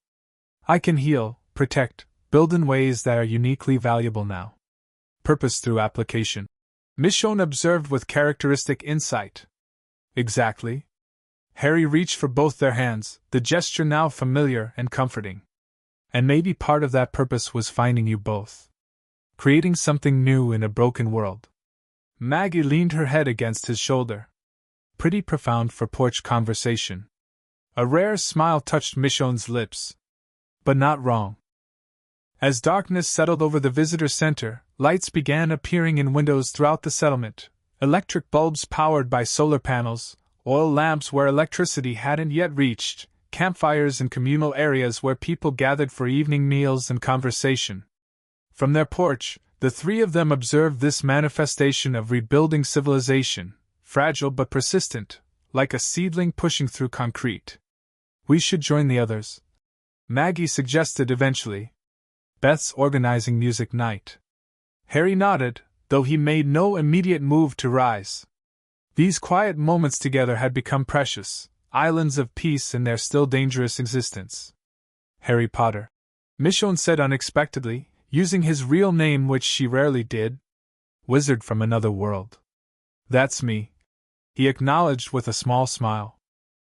I can heal, protect, build in ways that are uniquely valuable now. Purpose through application. Michonne observed with characteristic insight. Exactly. Harry reached for both their hands, the gesture now familiar and comforting. And maybe part of that purpose was finding you both. Creating something new in a broken world. Maggie leaned her head against his shoulder. Pretty profound for porch conversation. A rare smile touched Michonne's lips. But not wrong. As darkness settled over the visitor center, lights began appearing in windows throughout the settlement. Electric bulbs powered by solar panels, oil lamps where electricity hadn't yet reached, campfires in communal areas where people gathered for evening meals and conversation. From their porch, the three of them observed this manifestation of rebuilding civilization, fragile but persistent, like a seedling pushing through concrete. We should join the others, Maggie suggested eventually. Beth's organizing music night. Harry nodded, though he made no immediate move to rise. These quiet moments together had become precious, islands of peace in their still dangerous existence. Harry Potter, Michonne said unexpectedly, using his real name, which she rarely did. Wizard from another world. That's me, he acknowledged with a small smile.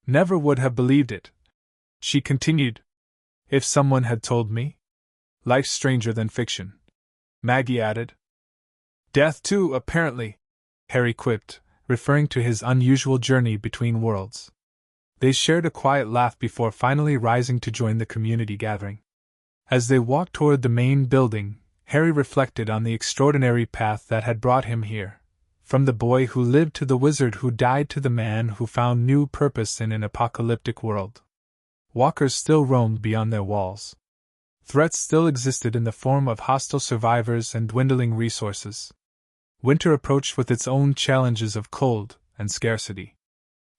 Never would have believed it. She continued. If someone had told me. Life's stranger than fiction, Maggie added. Death too, apparently, Harry quipped, referring to his unusual journey between worlds. They shared a quiet laugh before finally rising to join the community gathering. As they walked toward the main building, Harry reflected on the extraordinary path that had brought him here. From the boy who lived to the wizard who died to the man who found new purpose in an apocalyptic world. Walkers still roamed beyond their walls. Threats still existed in the form of hostile survivors and dwindling resources. Winter approached with its own challenges of cold and scarcity.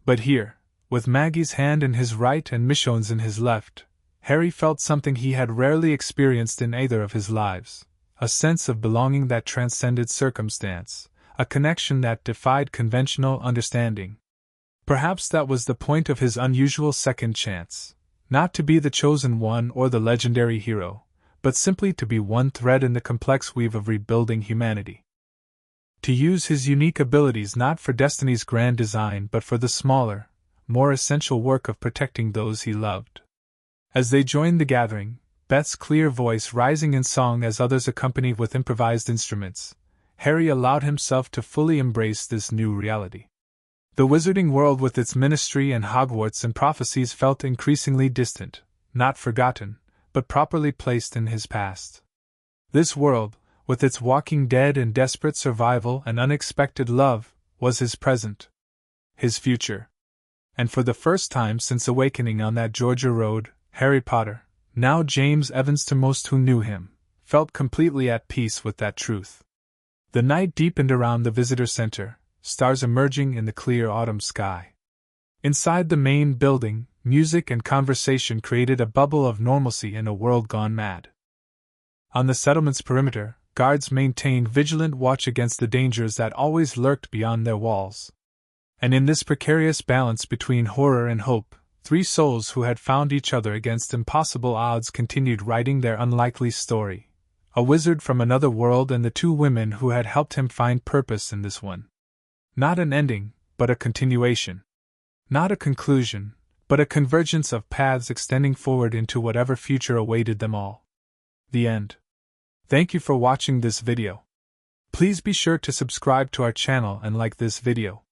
But here, with Maggie's hand in his right and Michonne's in his left, Harry felt something he had rarely experienced in either of his lives, a sense of belonging that transcended circumstance, a connection that defied conventional understanding. Perhaps that was the point of his unusual second chance, not to be the chosen one or the legendary hero, but simply to be one thread in the complex weave of rebuilding humanity. To use his unique abilities not for destiny's grand design but for the smaller, more essential work of protecting those he loved. As they joined the gathering, Beth's clear voice rising in song as others accompanied with improvised instruments, Harry allowed himself to fully embrace this new reality. The wizarding world with its ministry and Hogwarts and prophecies felt increasingly distant, not forgotten, but properly placed in his past. This world, with its walking dead and desperate survival and unexpected love, was his present. His future. And for the first time since awakening on that Georgia road, Harry Potter, now James Evans to most who knew him, felt completely at peace with that truth. The night deepened around the visitor center, stars emerging in the clear autumn sky. Inside the main building, music and conversation created a bubble of normalcy in a world gone mad. On the settlement's perimeter, guards maintained vigilant watch against the dangers that always lurked beyond their walls. And in this precarious balance between horror and hope, three souls who had found each other against impossible odds continued writing their unlikely story. A wizard from another world and the two women who had helped him find purpose in this one. Not an ending, but a continuation. Not a conclusion, but a convergence of paths extending forward into whatever future awaited them all. The end. Thank you for watching this video. Please be sure to subscribe to our channel and like this video.